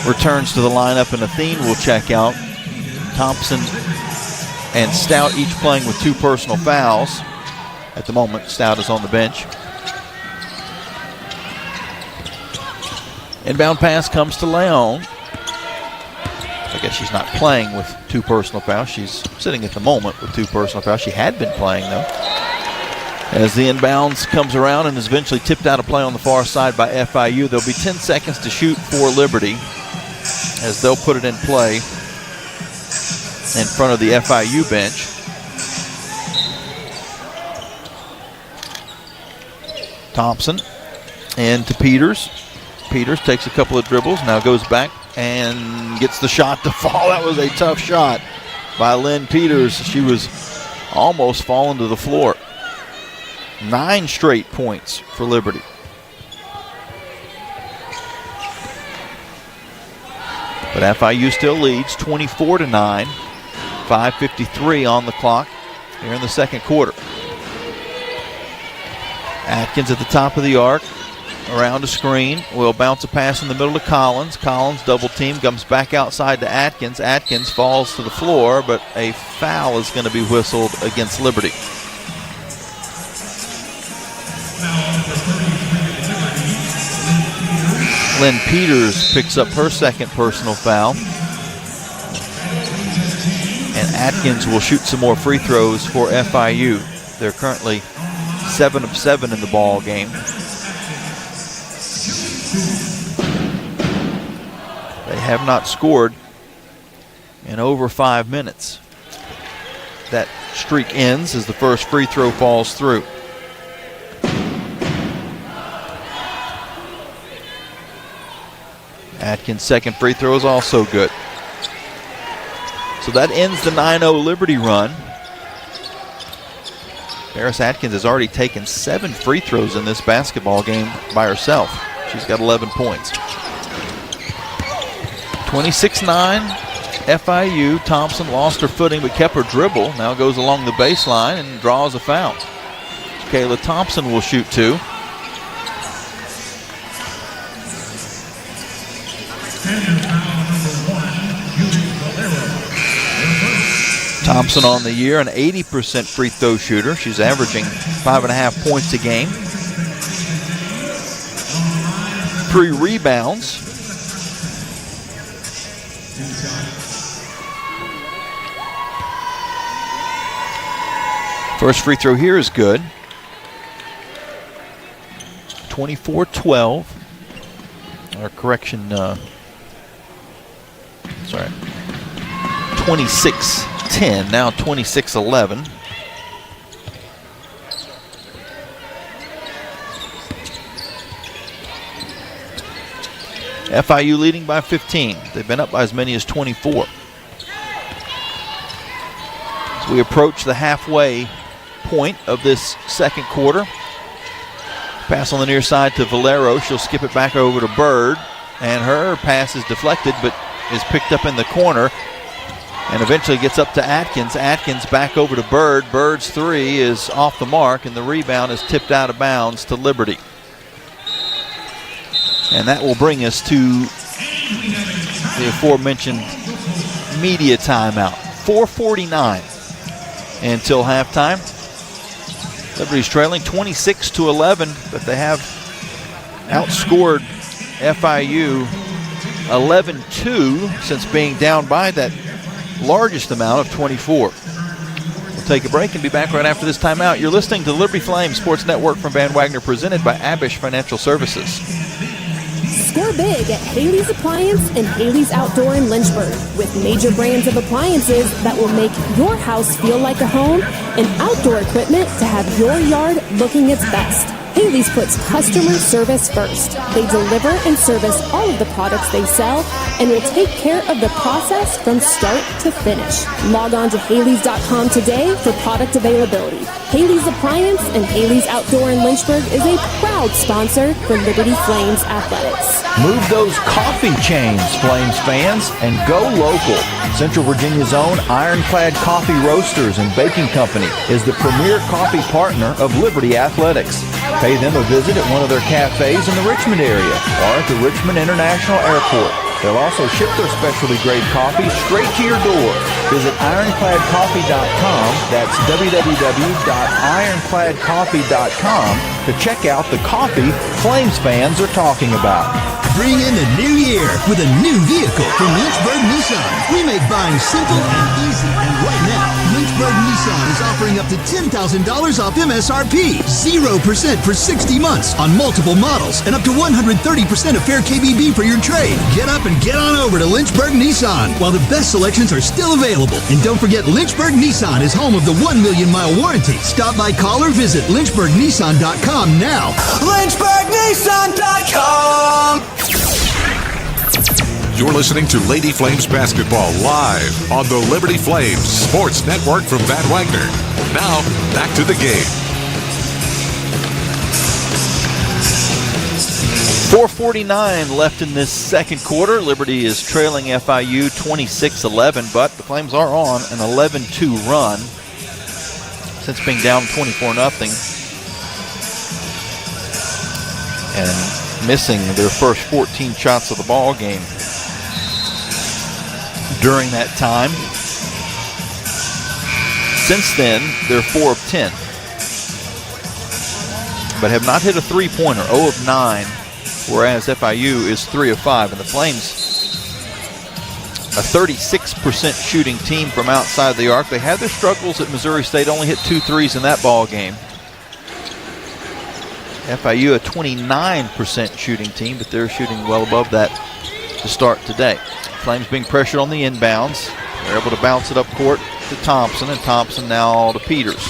returns to the lineup, and Athene will check out. Thompson and Stout each playing with 2 personal fouls. At the moment, Stout is on the bench. Inbound pass comes to Leon. I guess she's not playing with 2 personal fouls. She's sitting at the moment with 2 personal fouls. She had been playing, though. As the inbounds comes around and is eventually tipped out of play on the far side by FIU. There'll be 10 seconds to shoot for Liberty as they'll put it in play in front of the FIU bench. Thompson and to Peters. Peters takes a couple of dribbles, now goes back and gets the shot to fall. That was a tough shot by Lynn Peters. She was almost falling to the floor. 9 straight points for Liberty. But FIU still leads 24-9. 5:53 on the clock here in the second quarter. Atkins at the top of the arc. Around a screen. Will bounce a pass in the middle to Collins. Collins double team. Comes back outside to Atkins. Atkins falls to the floor, but a foul is going to be whistled against Liberty. Lynn Peters picks up her second personal foul. And Atkins will shoot some more free throws for FIU. They're currently 7 of 7 in the ball game. They have not scored in over 5 minutes. That streak ends as the first free throw falls through. Atkins' second free throw is also good. So that ends the 9-0 Liberty run. Paris Atkins has already taken 7 free throws in this basketball game by herself. She's got 11 points. 26-9 FIU. Thompson lost her footing but kept her dribble. Now goes along the baseline and draws a foul. Kayla Thompson will shoot 2. Thompson on the year, an 80% free throw shooter. She's averaging 5.5 points a game. 3 rebounds. First free throw here is good. 24-12. Or correction, 26-10, now 26-11. FIU leading by 15. They've been up by as many as 24. As we approach the halfway point of this second quarter. Pass on the near side to Valero. She'll skip it back over to Bird. And her pass is deflected but is picked up in the corner. and eventually gets up to Atkins. Atkins back over to Bird. Bird's three is off the mark, and the rebound is tipped out of bounds to Liberty. And that will bring us to the aforementioned media timeout. 4:49 until halftime. Liberty's trailing 26-11, but they have outscored FIU 11-2 since being down by that largest amount of 24. We'll take a break and be back right after this timeout. You're listening to the Liberty Flames Sports Network from Van Wagner, presented by Abish Financial Services. Score big at Haley's Appliance and Haley's Outdoor in Lynchburg, with major brands of appliances that will make your house feel like a home and outdoor equipment to have your yard looking its best. Haley's puts customer service first. They deliver and service all of the products they sell and will take care of the process from start to finish. Log on to Haley's.com today for product availability. Haley's Appliance and Haley's Outdoor in Lynchburg is a proud sponsor for Liberty Flames Athletics. Move those coffee chains, Flames fans, and go local. Central Virginia's own Ironclad Coffee Roasters and Baking Company is the premier coffee partner of Liberty Athletics. Pay them a visit at one of their cafes in the Richmond area or at the Richmond International Airport. They'll also ship their specialty grade coffee straight to your door. Visit ironcladcoffee.com. That's www.ironcladcoffee.com to check out the coffee Flames fans are talking about. Bring in the new year with a new vehicle from Lynchburg Nissan. We make buying simple and easy, and right now, Lynchburg Nissan is offering up to $10,000 off MSRP, 0% for 60 months on multiple models, and up to 130% of fair KBB for your trade. Get up and get on over to Lynchburg Nissan while the best selections are still available. And don't forget, Lynchburg Nissan is home of the 1 million mile warranty. Stop by, call, or visit LynchburgNissan.com now. LynchburgNissan.com. You're listening to Lady Flames basketball live on the Liberty Flames Sports Network from Van Wagner. Now, back to the game. 4:49 left in this second quarter. Liberty is trailing FIU 26-11, but the Flames are on an 11-2 run since being down 24-0 and missing their first 14 shots of the ball game during that time. Since then, they're 4 of 10, but have not hit a three-pointer, 0 of 9, whereas FIU is 3 of 5. And the Flames, a 36% shooting team from outside the arc. They had their struggles at Missouri State, only hit 2 threes in that ball game. FIU, a 29% shooting team, but they're shooting well above that to start today. Flames being pressured on the inbounds. They're able to bounce it up court to Thompson, and Thompson now to Peters.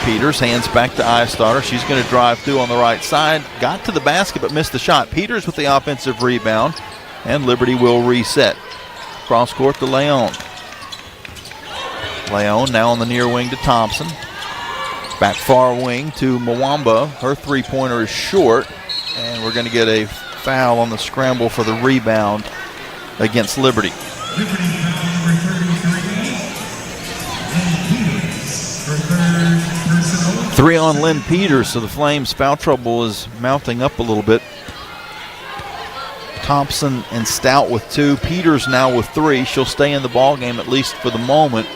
Peters hands back to Eyestarter. She's going to drive through on the right side. Got to the basket but missed the shot. Peters with the offensive rebound, and Liberty will reset. Cross court to Leon. Leon now on the near wing to Thompson. Back far wing to Mwamba. Her three-pointer is short, and we're going to get a foul on the scramble for the rebound against Liberty. Three on Lynn Peters, so the Flames' foul trouble is mounting up a little bit. Thompson and Stout with 2. Peters now with 3. She'll stay in the ball game at least for the moment.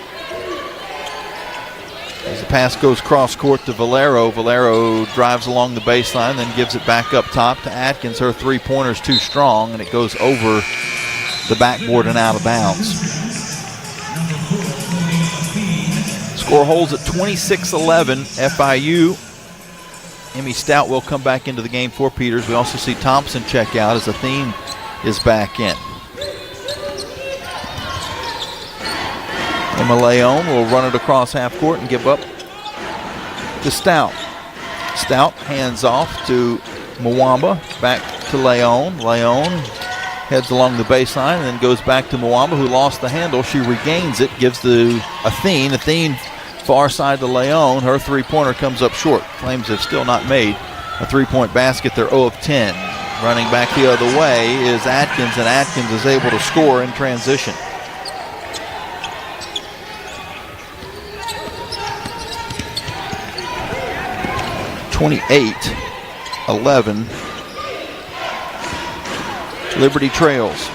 As the pass goes cross court to Valero. Valero drives along the baseline, then gives it back up top to Atkins. Her three-pointer's too strong, and it goes over the backboard and out of bounds. Score holds at 26-11. FIU. Emmy Stout will come back into the game for Peters. We also see Thompson check out as Athene is back in. Emma Leon will run it across half court and give up to Stout. Stout hands off to Mwamba, back to Leon. Leon heads along the baseline and then goes back to Mwamba, who lost the handle. She regains it, gives to Athene. Athene far side to Leon. Her three-pointer comes up short. Flames have still not made a three-point basket. They're 0 of 10. Running back the other way is Atkins, and Atkins is able to score in transition. 28-11. Liberty trails.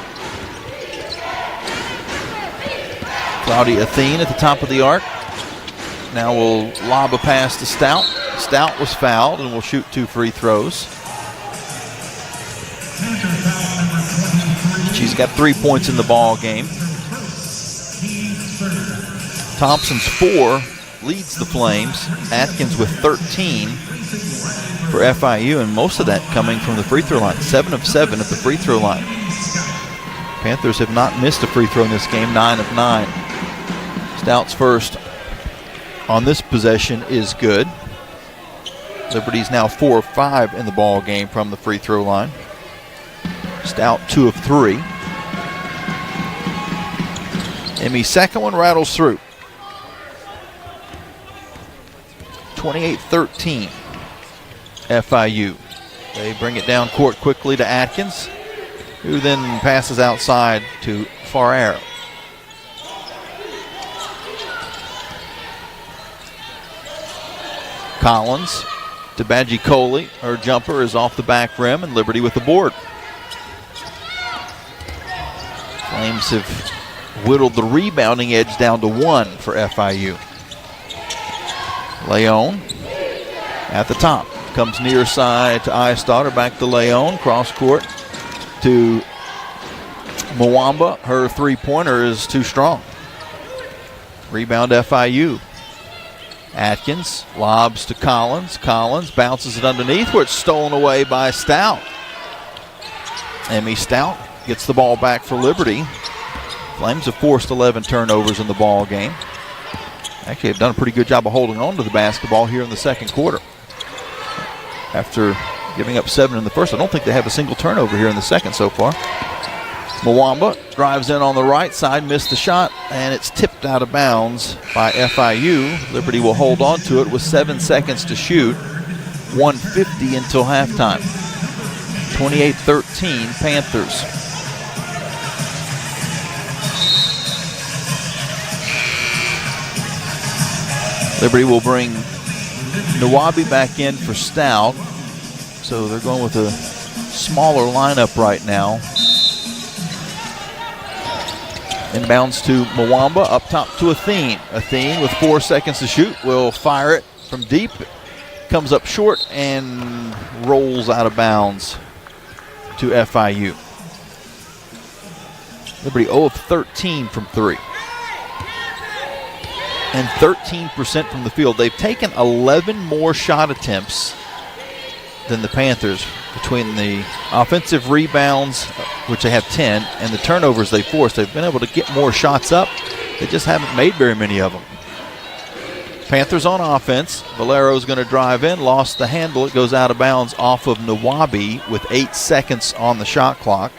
Cloudy Athene at the top of the arc. Now we'll lob a pass to Stout. Stout was fouled and will shoot 2 free throws. She's got 3 points in the ball game. Thompson's 4 leads the Flames. Atkins with 13 for FIU, and most of that coming from the free throw line. 7 of 7 at the free throw line. Panthers have not missed a free throw in this game, 9 of 9. Stout's first on this possession is good. Liberty's now 4 of 5 in the ball game from the free throw line. Stout 2 of 3. Emmy's second one rattles through. 28-13 FIU. They bring it down court quickly to Atkins, who then passes outside to Farrar. Collins to Badgie Coley. Her jumper is off the back rim, and Liberty with the board. Flames have whittled the rebounding edge down to 1 for FIU. Leon at the top. Comes near side to Eistatter. Back to Leon. Cross court to Mwamba. Her three-pointer is too strong. Rebound FIU. Atkins lobs to Collins. Collins bounces it underneath where it's stolen away by Stout. Emmy Stout gets the ball back for Liberty. Flames have forced 11 turnovers in the ball game. Actually have done a pretty good job of holding on to the basketball here in the second quarter. After giving up 7 in the first, I don't think they have a single turnover here in the second so far. Mwamba drives in on the right side, missed the shot, and it's tipped out of bounds by FIU. Liberty will hold on to it with 7 seconds to shoot. 1:50 until halftime. 28-13 Panthers. Liberty will bring Nawabi back in for Stout. So they're going with a smaller lineup right now. Inbounds to Mwamba, up top to Athene. Athene with 4 seconds to shoot will fire it from deep. Comes up short and rolls out of bounds to FIU. Liberty 0 of 13 from 3. And 13% from the field. They've taken 11 more shot attempts than the Panthers between the offensive rebounds, which they have 10, and the turnovers they forced. They've been able to get more shots up. They just haven't made very many of them. Panthers on offense. Valero's going to drive in, lost the handle. It goes out of bounds off of Nawabi with 8 seconds on the shot clock.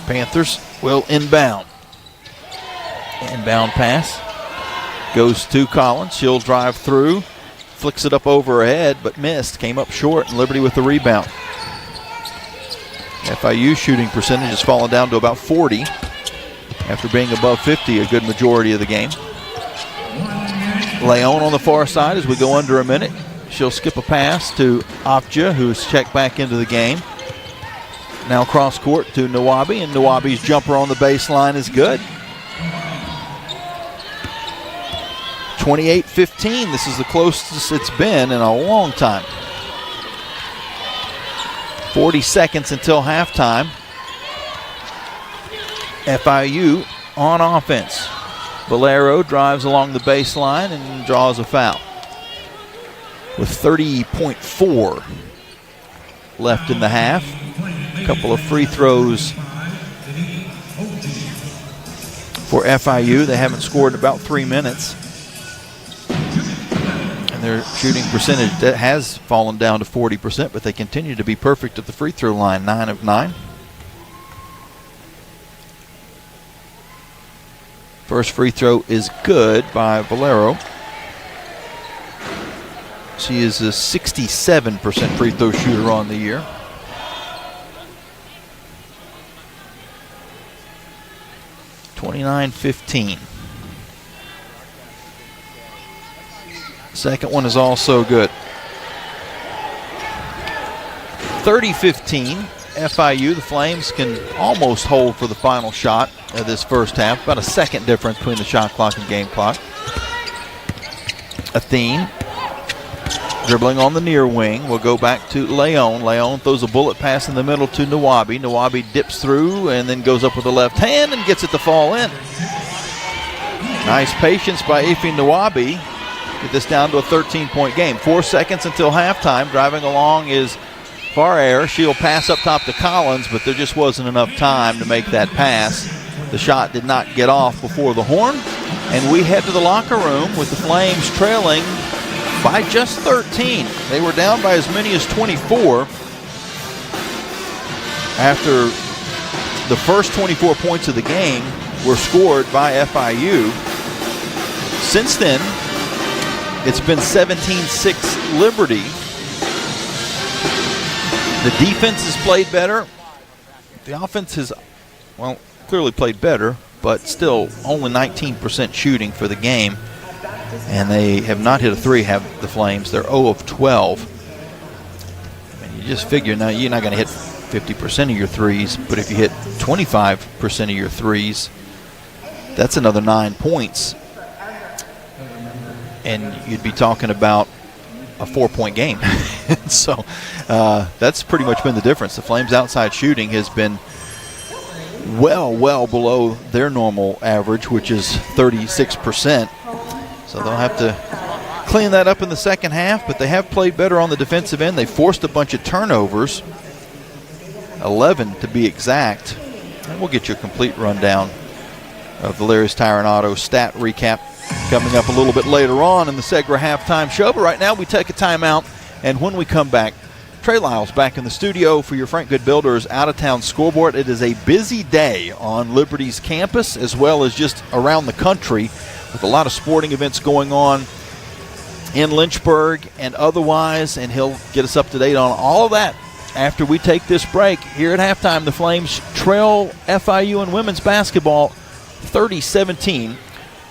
Panthers will inbound. Inbound pass goes to Collins. She'll drive through, flicks it up over her head, but missed. Came up short, and Liberty with the rebound. FIU shooting percentage has fallen down to about 40 after being above 50 a good majority of the game. Leon on the far side as we go under a minute. She'll skip a pass to Opja, who's checked back into the game. Now cross court to Nawabi, and Nawabi's jumper on the baseline is good. 28-15. This is the closest it's been in a long time. 40 seconds until halftime. FIU on offense. Valero drives along the baseline and draws a foul. With 30.4 left in the half. A couple of free throws for FIU. They haven't scored in about 3 minutes. And their shooting percentage that has fallen down to 40%, but they continue to be perfect at the free throw line, 9 of 9. First free throw is good by Valero. She is a 67% free throw shooter on the year. (29-15). Second one is also good. 30-15, FIU. The Flames can almost hold for the final shot of this first half. About a second difference between the shot clock and game clock. Athene dribbling on the near wing. We'll go back to Leon. Leon throws a bullet pass in the middle to Nawabi. Nawabi dips through and then goes up with the left hand and gets it to fall in. Nice patience by Ife Nawabi. Get this down to a 13-point game. 4 seconds until halftime. Driving along is Farrer. She'll pass up top to Collins, but there just wasn't enough time to make that pass. The shot did not get off before the horn. And we head to the locker room with the Flames trailing by just 13. They were down by as many as 24 after the first 24 points of the game were scored by FIU. Since then, it's been 17-6 Liberty. The defense has played better. The offense has, well, clearly played better, but still only 19% shooting for the game. And they have not hit a three, have the Flames. They're 0 of 12. And you just figure now you're not going to hit 50% of your threes, but if you hit 25% of your threes, that's another 9 points. And you'd be talking about a 4-point game. So that's pretty much been the difference. The Flames' outside shooting has been well below their normal average, which is 36%. So they'll have to clean that up in the second half, but they have played better on the defensive end. They forced a bunch of turnovers, 11 to be exact. And we'll get you a complete rundown of the Larry's Tire and Auto stat recap coming up a little bit later on in the Segra halftime show. But right now we take a timeout, and when we come back, Trey Lyles back in the studio for your Frank Good Builders out-of-town scoreboard. It is a busy day on Liberty's campus as well as just around the country with a lot of sporting events going on in Lynchburg and otherwise, and he'll get us up to date on all of that after we take this break. Here at halftime, the Flames trail FIU in women's basketball 30-17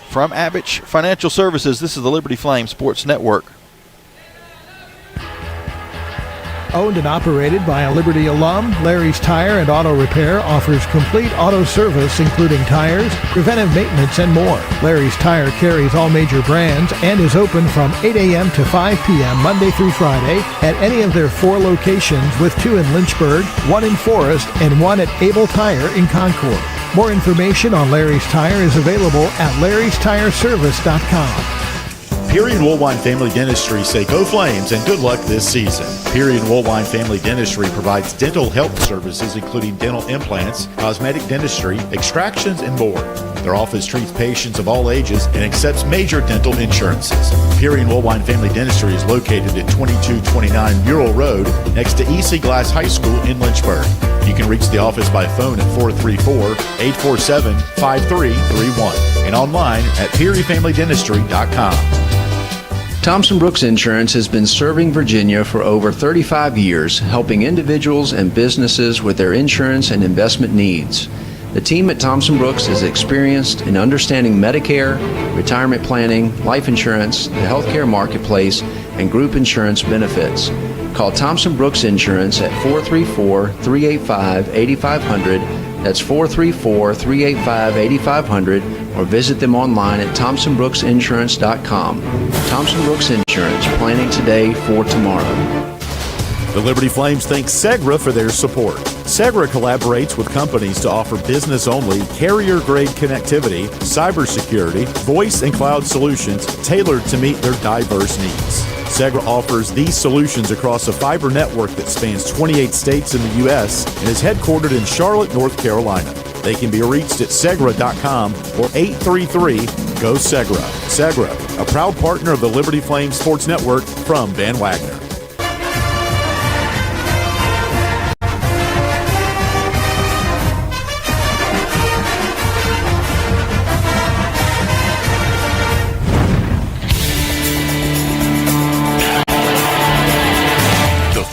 from Abish Financial Services. This is the Liberty Flames Sports Network. Owned and operated by a Liberty alum, Larry's Tire and Auto Repair offers complete auto service including tires, preventive maintenance, and more. Larry's Tire carries all major brands and is open from 8 a.m. to 5 p.m. Monday through Friday at any of their 4 locations, with 2 in Lynchburg, 1 in Forest, and 1 at Able Tire in Concord. More information on Larry's Tire is available at larrystireservice.com. Peary and Woolwine Family Dentistry say go Flames and good luck this season. Peary and Woolwine Family Dentistry provides dental health services including dental implants, cosmetic dentistry, extractions, and more. Their office treats patients of all ages and accepts major dental insurances. Peary and Woolwine Family Dentistry is located at 2229 Mural Road next to EC Glass High School in Lynchburg. You can reach the office by phone at 434-847-5331 and online at pearyfamilydentistry.com. Thompson Brooks Insurance has been serving Virginia for over 35 years, helping individuals and businesses with their insurance and investment needs. The team at Thompson Brooks is experienced in understanding Medicare, retirement planning, life insurance, the healthcare marketplace, and group insurance benefits. Call Thompson Brooks Insurance at 434-385-8500. That's 434-385-8500, or visit them online at thompsonbrooksinsurance.com. Thompson Brooks Insurance, planning today for tomorrow. The Liberty Flames thank Segra for their support. Segra collaborates with companies to offer business-only, carrier-grade connectivity, cybersecurity, voice and cloud solutions tailored to meet their diverse needs. Segra offers these solutions across a fiber network that spans 28 states in the U.S. and is headquartered in Charlotte, North Carolina. They can be reached at Segra.com or 833-GO-SEGRA. Segra, a proud partner of the Liberty Flames Sports Network from Van Wagner.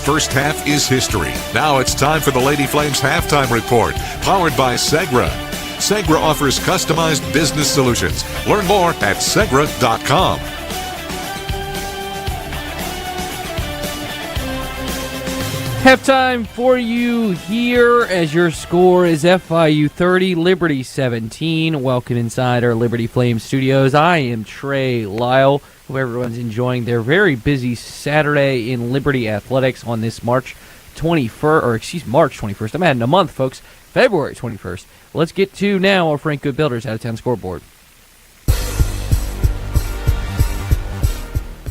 First half is history. Now it's time for the Lady Flames halftime report, powered by Segra. Segra offers customized business solutions. Learn more at Segra.com. Halftime for you here as your score is FIU 30, Liberty 17. Welcome inside our Liberty Flames studios. I am Trey Lyle. Hope everyone's enjoying their very busy Saturday in Liberty Athletics on this March 21st. I'm adding a month, folks. February 21st. Let's get to now our Frank Good Builders out-of-town scoreboard.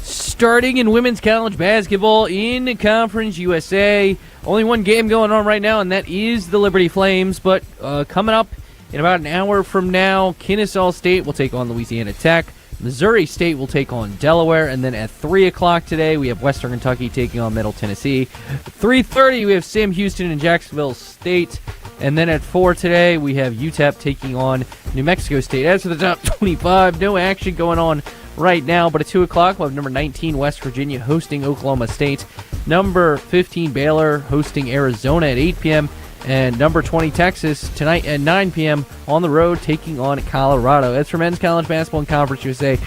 Starting in women's college basketball in Conference USA. Only one game going on right now, and that is the Liberty Flames. But coming up in about an hour from now, Kennesaw State will take on Louisiana Tech. Missouri State will take on Delaware. And then at 3 o'clock today, we have Western Kentucky taking on Middle Tennessee. At 3:30, we have Sam Houston and Jacksonville State. And then at 4 today, we have UTEP taking on New Mexico State. As for the top 25, no action going on right now, but at 2 o'clock, we'll have number 19 West Virginia hosting Oklahoma State, number 15 Baylor hosting Arizona at 8 p.m., and number 20 Texas tonight at 9 p.m. on the road taking on Colorado. As for men's college basketball in Conference USA,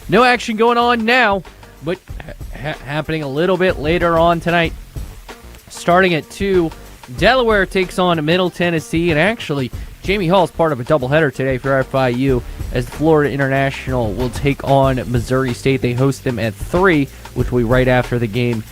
no action going on now, but happening a little bit later on tonight. Starting at 2, Delaware takes on Middle Tennessee, and actually Jamie Hall is part of a doubleheader today for FIU as the Florida International will take on Missouri State. They host them at 3, which will be right after the game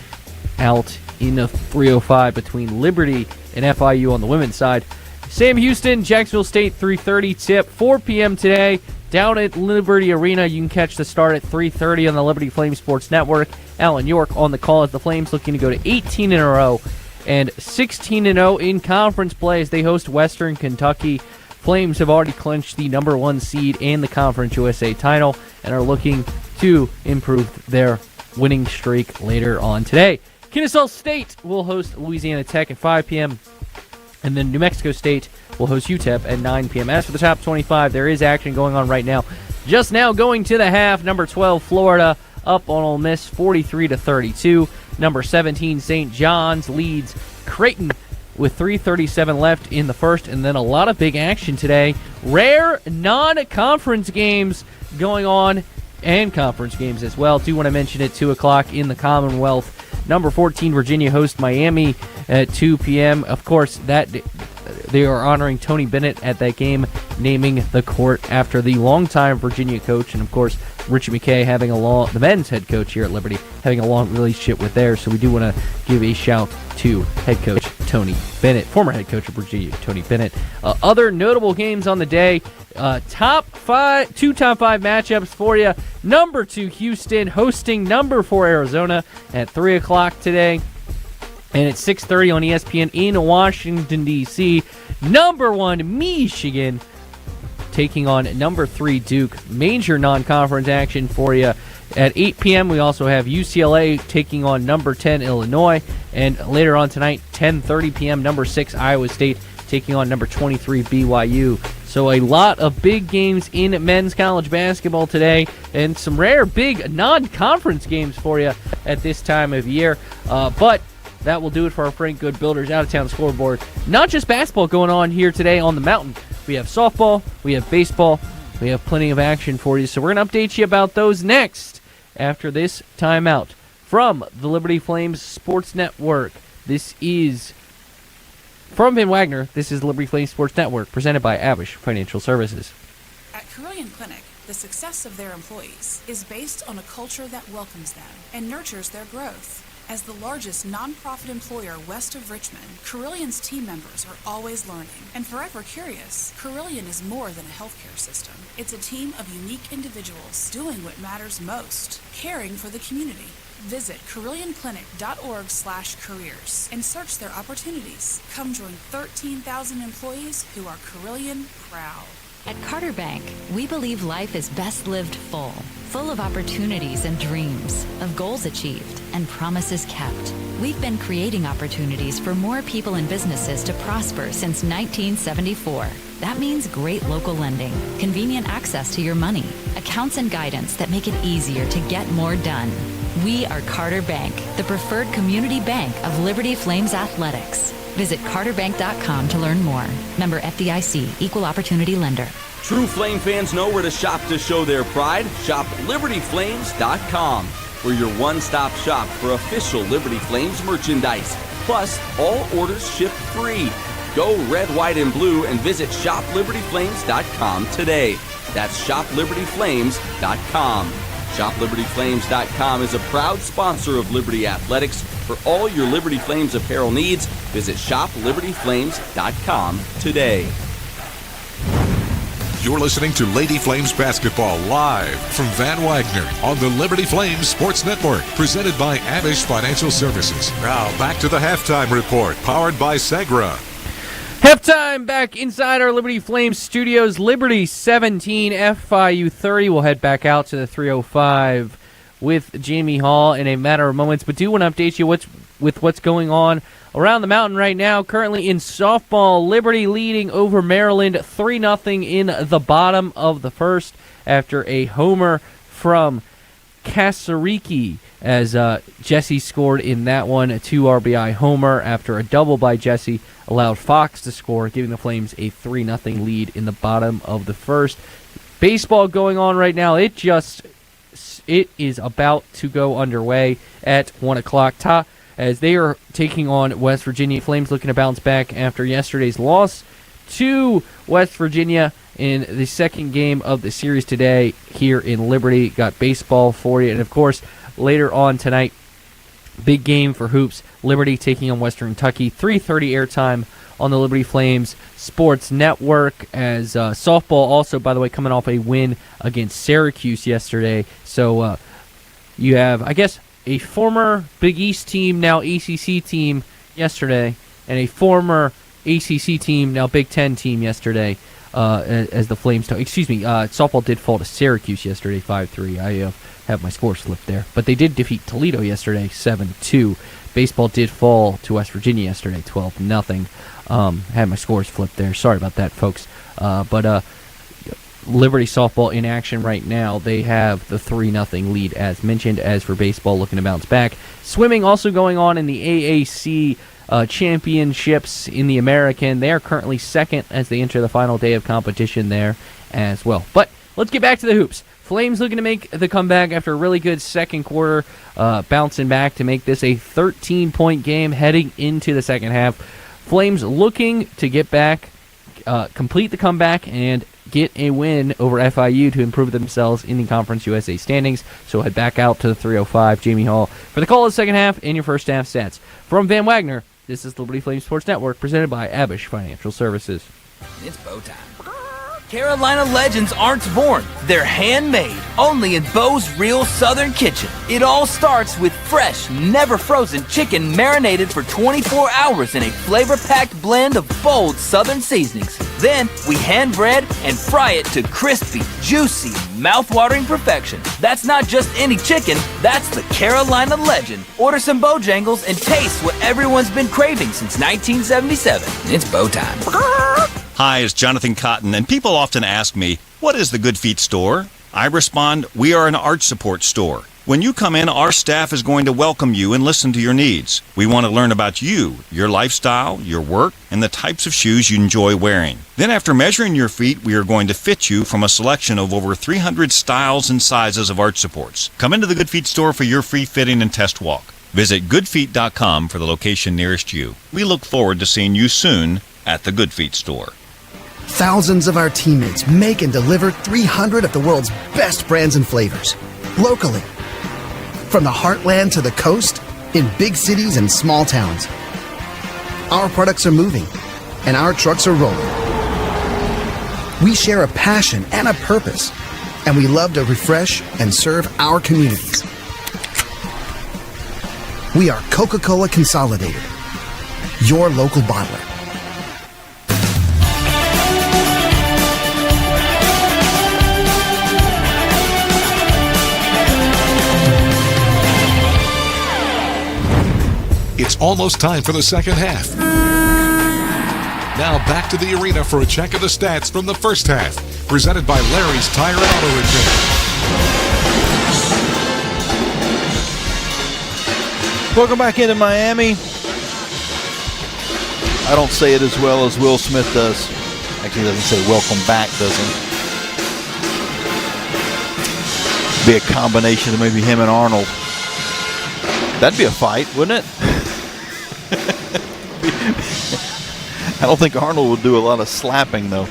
out in the 3:05 between Liberty and FIU on the women's side. Sam Houston, Jacksonville State, 3:30 tip, 4 p.m. today down at Liberty Arena. You can catch the start at 3:30 on the Liberty Flames Sports Network. Alan York on the call as the Flames looking to go to 18 in a row and 16-0 in conference play as they host Western Kentucky. Flames have already clinched the number 1 seed and the Conference USA title and are looking to improve their winning streak later on today. Kennesaw State will host Louisiana Tech at 5 p.m., and then New Mexico State will host UTEP at 9 p.m. As for the top 25, there is action going on right now. Just now going to the half, number 12 Florida up on Ole Miss 43-32. Number 17 St. John's leads Creighton with 3:37 left in the first, and then a lot of big action today. Rare non-conference games going on, and conference games as well. Do want to mention at 2 o'clock in the Commonwealth. Number 14 Virginia hosts Miami at 2 p.m. Of course, that they are honoring Tony Bennett at that game, naming the court after the longtime Virginia coach, and of course Richie McKay the men's head coach here at Liberty, having a long relationship with theirs. So we do want to give a shout to head coach Tony Bennett, former head coach of Virginia, Tony Bennett. Other notable games on the day, top 5 matchups for you. Number 2 Houston hosting number 4 Arizona at 3 o'clock today. And at 6:30 on ESPN in Washington, D.C., number 1 Michigan taking on number 3 Duke. Major non-conference action for you. At 8 p.m., we also have UCLA taking on number 10 Illinois. And later on tonight, 10:30 p.m., number 6 Iowa State taking on number 23 BYU. So a lot of big games in men's college basketball today, and some rare big non-conference games for you at this time of year. But that will do it for our Frank Good Builders out-of-town scoreboard. Not just basketball going on here today on the mountain. We have softball, we have baseball, we have plenty of action for you. So we're going to update you about those next after this timeout. From the Liberty Flames Sports Network, this is from Ben Wagner. This is Liberty Flames Sports Network, presented by Abish Financial Services. At Carillion Clinic, the success of their employees is based on a culture that welcomes them and nurtures their growth. As the largest nonprofit employer west of Richmond, Carillion's team members are always learning and forever curious. Carillion is more than a healthcare system. It's a team of unique individuals doing what matters most, caring for the community. Visit CarillionClinic.org/careers and search their opportunities. Come join 13,000 employees who are Carillion proud. At Carter Bank, we believe life is best lived full of opportunities and dreams, of goals achieved and promises kept. We've been creating opportunities for more people and businesses to prosper since 1974. That means great local lending, convenient access to your money, accounts and guidance that make it easier to get more done. We are Carter Bank, the preferred community bank of Liberty Flames Athletics. Visit carterbank.com to learn more. Member FDIC, Equal Opportunity Lender. True Flame fans know where to shop to show their pride. Shop LibertyFlames.com. We're your one-stop shop for official Liberty Flames merchandise. Plus, all orders ship free. Go red, white, and blue and visit shoplibertyflames.com today. That's shoplibertyflames.com. ShopLibertyFlames.com is a proud sponsor of Liberty Athletics. For all your Liberty Flames apparel needs, visit ShopLibertyFlames.com today. You're listening to Lady Flames Basketball live from Van Wagner on the Liberty Flames Sports Network, presented by Abish Financial Services. Now back to the halftime report, powered by Segra. Halftime back inside our Liberty Flames studios. Liberty 17, FIU 30. We'll head back out to the 305 with Jamie Hall in a matter of moments, but do want to update you with what's going on around the mountain right now. Currently in softball, Liberty leading over Maryland 3-0 in the bottom of the first after a homer from Kasariki, as Jesse scored in that one, a 2 RBI homer after a double by Jesse allowed Fox to score, giving the Flames a 3-0 lead in the bottom of the first. Baseball going on right now. It is about to go underway at 1 o'clock. As they are taking on West Virginia. Flames looking to bounce back after yesterday's loss to West Virginia in the second game of the series today here in Liberty. Got baseball for you. And, of course, later on tonight, big game for hoops. Liberty taking on Western Kentucky. 3:30 airtime on the Liberty Flames Sports Network. As softball also, by the way, coming off a win against Syracuse yesterday. So you have, I guess, a former Big East team, now ACC team yesterday, and a former ACC team, now Big Ten team yesterday, as the Flames. Softball did fall to Syracuse yesterday, 5-3. I have my scores flipped there. But they did defeat Toledo yesterday, 7-2. Baseball did fall to West Virginia yesterday, 12-0. Had my scores flipped there. Sorry about that, folks. But Liberty softball in action right now. They have the 3-0 lead, as mentioned. As for baseball, looking to bounce back. Swimming also going on in the AAC championships in the American. They are currently second as they enter the final day of competition there as well. But let's get back to the hoops. Flames looking to make the comeback after a really good second quarter, bouncing back to make this a 13-point game heading into the second half. Flames looking to get back, complete the comeback, and get a win over FIU to improve themselves in the Conference USA standings. So head back out to the 305, Jamie Hall, for the call of the second half and your first half stats. From Van Wagner, this is Liberty Flames Sports Network, presented by Abish Financial Services. It's bow time. Carolina legends aren't born. They're handmade, only in Bo's Real Southern Kitchen. It all starts with fresh, never frozen chicken marinated for 24 hours in a flavor-packed blend of bold Southern seasonings. Then we hand bread and fry it to crispy, juicy, mouth-watering perfection. That's not just any chicken, that's the Carolina legend. Order some Bojangles and taste what everyone's been craving since 1977. It's bow time. Hi, it's Jonathan Cotton, and people often ask me, what is the Good Feet store? I respond, we are an arch support store. When you come in, our staff is going to welcome you and listen to your needs. We want to learn about you, your lifestyle, your work, and the types of shoes you enjoy wearing. Then after measuring your feet, we are going to fit you from a selection of over 300 styles and sizes of arch supports. Come into the Good Feet store for your free fitting and test walk. Visit goodfeet.com for the location nearest you. We look forward to seeing you soon at the Good Feet store. Thousands of our teammates make and deliver 300 of the world's best brands and flavors, locally. From the heartland to the coast, in big cities and small towns. Our products are moving, and our trucks are rolling. We share a passion and a purpose, and we love to refresh and serve our communities. We are Coca-Cola Consolidated, your local bottler. It's almost time for the second half. Now back to the arena for a check of the stats from the first half. Presented by Larry's Tire and Auto Repair. Welcome back into Miami. I don't say it as well as Will Smith does. Actually, he doesn't say welcome back, does he? Be a combination of maybe him and Arnold. That'd be a fight, wouldn't it? I don't think Arnold will do a lot of slapping, though.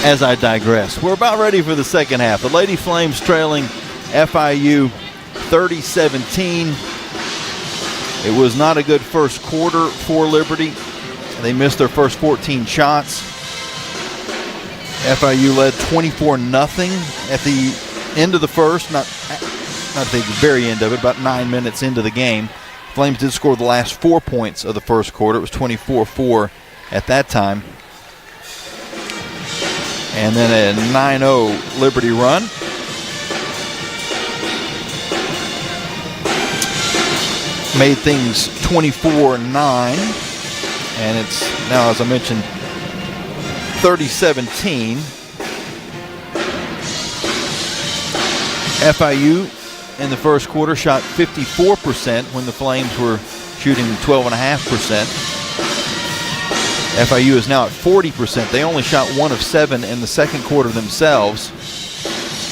As I digress, we're about ready for the second half. The Lady Flames trailing FIU 30-17. It was not a good first quarter for Liberty. They missed their first 14 shots. FIU led 24-0 at the end of the first, not the very end of it, about 9 minutes into the game. Flames did score the last 4 points of the first quarter. It was 24-4 at that time. And then a 9-0 Liberty run. Made things 24-9. And it's now, as I mentioned, 30-17. FIU in the first quarter shot 54% when the Flames were shooting 12.5%. FIU is now at 40%. They only shot 1 of 7 in the second quarter themselves.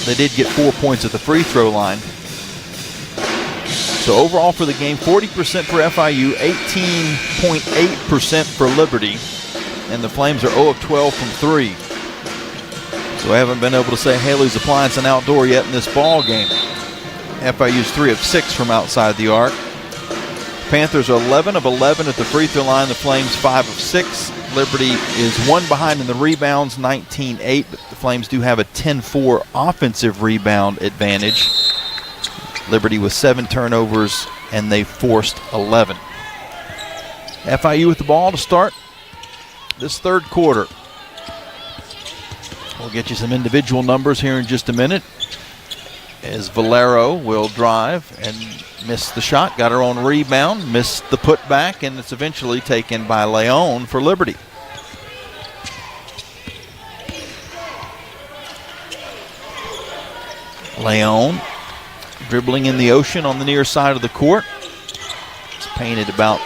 They did get 4 points at the free throw line. So overall for the game, 40% for FIU, 18.8% for Liberty. And the Flames are 0 of 12 from 3. So we haven't been able to say Haley's Appliance and Outdoor yet in this ball game. FIU's 3 of 6 from outside the arc. Panthers are 11 of 11 at the free throw line. The Flames 5 of 6. Liberty is 1 behind in the rebounds, 19-8. But the Flames do have a 10-4 offensive rebound advantage. Liberty with 7 turnovers, and they forced 11. FIU with the ball to start this third quarter. We'll get you some individual numbers here in just a minute, as Valero will drive and miss the shot, got her own rebound, missed the putback, and it's eventually taken by Leon for Liberty. Leon dribbling in the ocean on the near side of the court. It's painted probably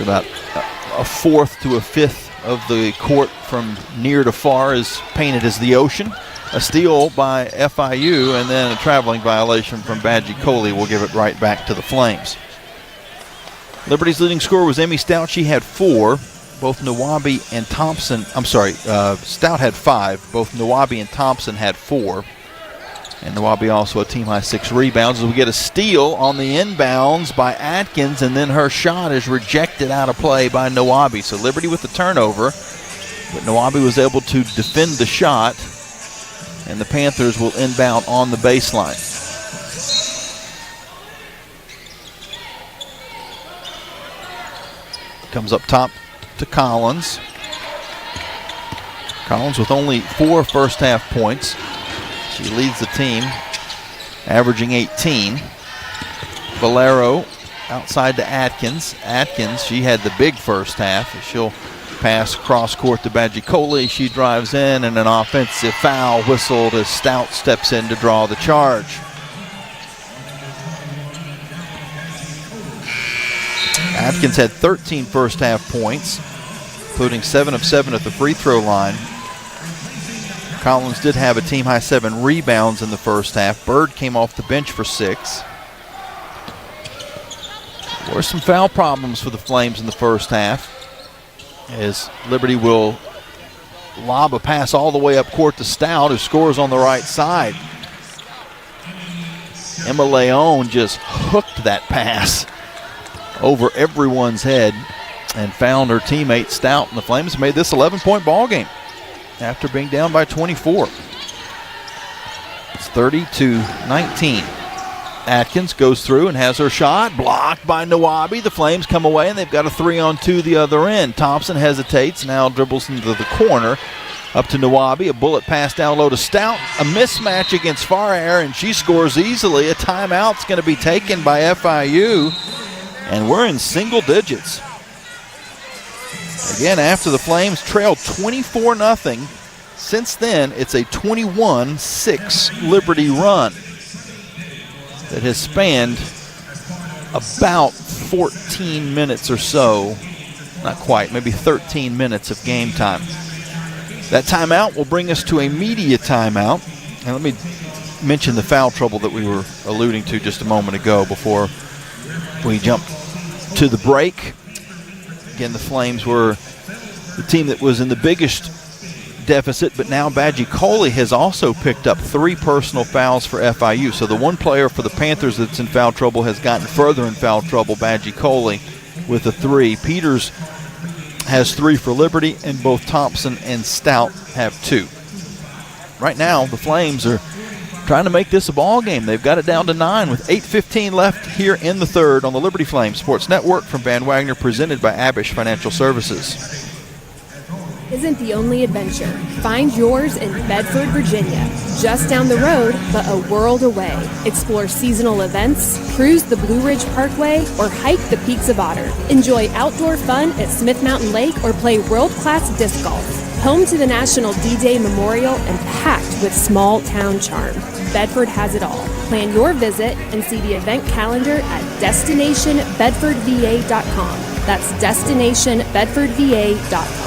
about a fourth to a fifth of the court from near to far is painted as the ocean. A steal by FIU, and then a traveling violation from Badgie Coley will give it right back to the Flames. Liberty's leading scorer was Emmy Stout. She had 4. Both Nawabi and Thompson, Stout had 5. Both Nawabi and Thompson had 4. And Nawabi also a team-high 6 rebounds. As we get a steal on the inbounds by Atkins, and then her shot is rejected out of play by Nawabi. So Liberty with the turnover, but Nawabi was able to defend the shot, and the Panthers will inbound on the baseline. Comes up top to Collins. Collins with only 4 first-half points. She leads the team, averaging 18. Valero outside to Atkins. Atkins, she had the big first half. She'll pass cross court to Badgie Coley. She drives in, and an offensive foul whistled as Stout steps in to draw the charge. Atkins had 13 first half points, including 7 of 7 at the free throw line. Collins did have a team-high 7 rebounds in the first half. Bird came off the bench for 6. There were some foul problems for the Flames in the first half, as Liberty will lob a pass all the way up court to Stout, who scores on the right side. Emma Leon just hooked that pass over everyone's head and found her teammate Stout, and the Flames made this 11-point ball game after being down by 24. It's 30-19. Atkins goes through and has her shot blocked by Nawabi. The Flames come away, and they've got a 3-on-2 the other end. Thompson hesitates, now dribbles into the corner. Up to Nawabi, a bullet pass down low to Stout. A mismatch against Farrer, and she scores easily. A timeout's going to be taken by FIU, and we're in single digits. Again, after the Flames trailed 24-0, since then it's a 21-6 Liberty run that has spanned about 14 minutes or so. Not quite, maybe 13 minutes of game time. That timeout will bring us to a media timeout. And let me mention the foul trouble that we were alluding to just a moment ago before we jump to the break. Again, the Flames were the team that was in the biggest deficit, but now Badgie Coley has also picked up 3 personal fouls for FIU. So the one player for the Panthers that's in foul trouble has gotten further in foul trouble, Badgie Coley, with a 3. Peters has 3 for Liberty, and both Thompson and Stout have 2. Right now, the Flames are trying to make this a ball game. They've got it down to 9 with 8:15 left here in the third on the Liberty Flames Sports Network from Van Wagner, presented by Abish Financial Services. Isn't the only adventure. Find yours in Bedford, Virginia. Just down the road, but a world away. Explore seasonal events, cruise the Blue Ridge Parkway, or hike the peaks of Otter. Enjoy outdoor fun at Smith Mountain Lake or play world-class disc golf. Home to the National D-Day Memorial and packed with small-town charm. Bedford has it all. Plan your visit and see the event calendar at destinationbedfordva.com. That's destinationbedfordva.com.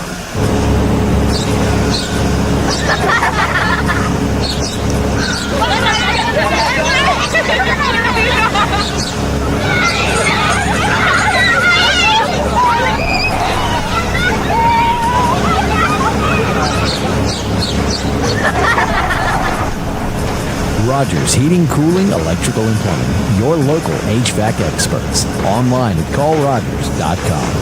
Rogers Heating, Cooling, Electrical, and Plumbing. Your local HVAC experts. Online at callrogers.com.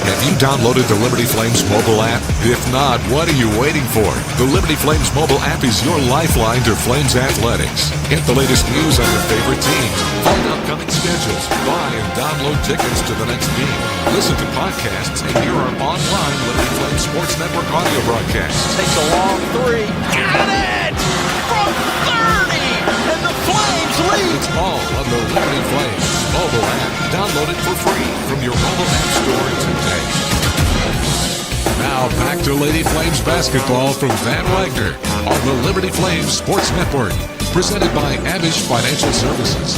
Have you downloaded the Liberty Flames mobile app? If not, what are you waiting for? The Liberty Flames mobile app is your lifeline to Flames athletics. Get the latest news on your favorite teams, find upcoming schedules, buy and download tickets to the next game, listen to podcasts, and hear our online Liberty Flames Sports Network audio broadcasts. Takes a long 3. Got it! From 30! And the Flames lead! It's all on the Liberty Flames mobile app. Download it for free from your mobile app store today. Now back to Lady Flames basketball from Van Wagner on the Liberty Flames Sports Network, presented by Abish Financial Services.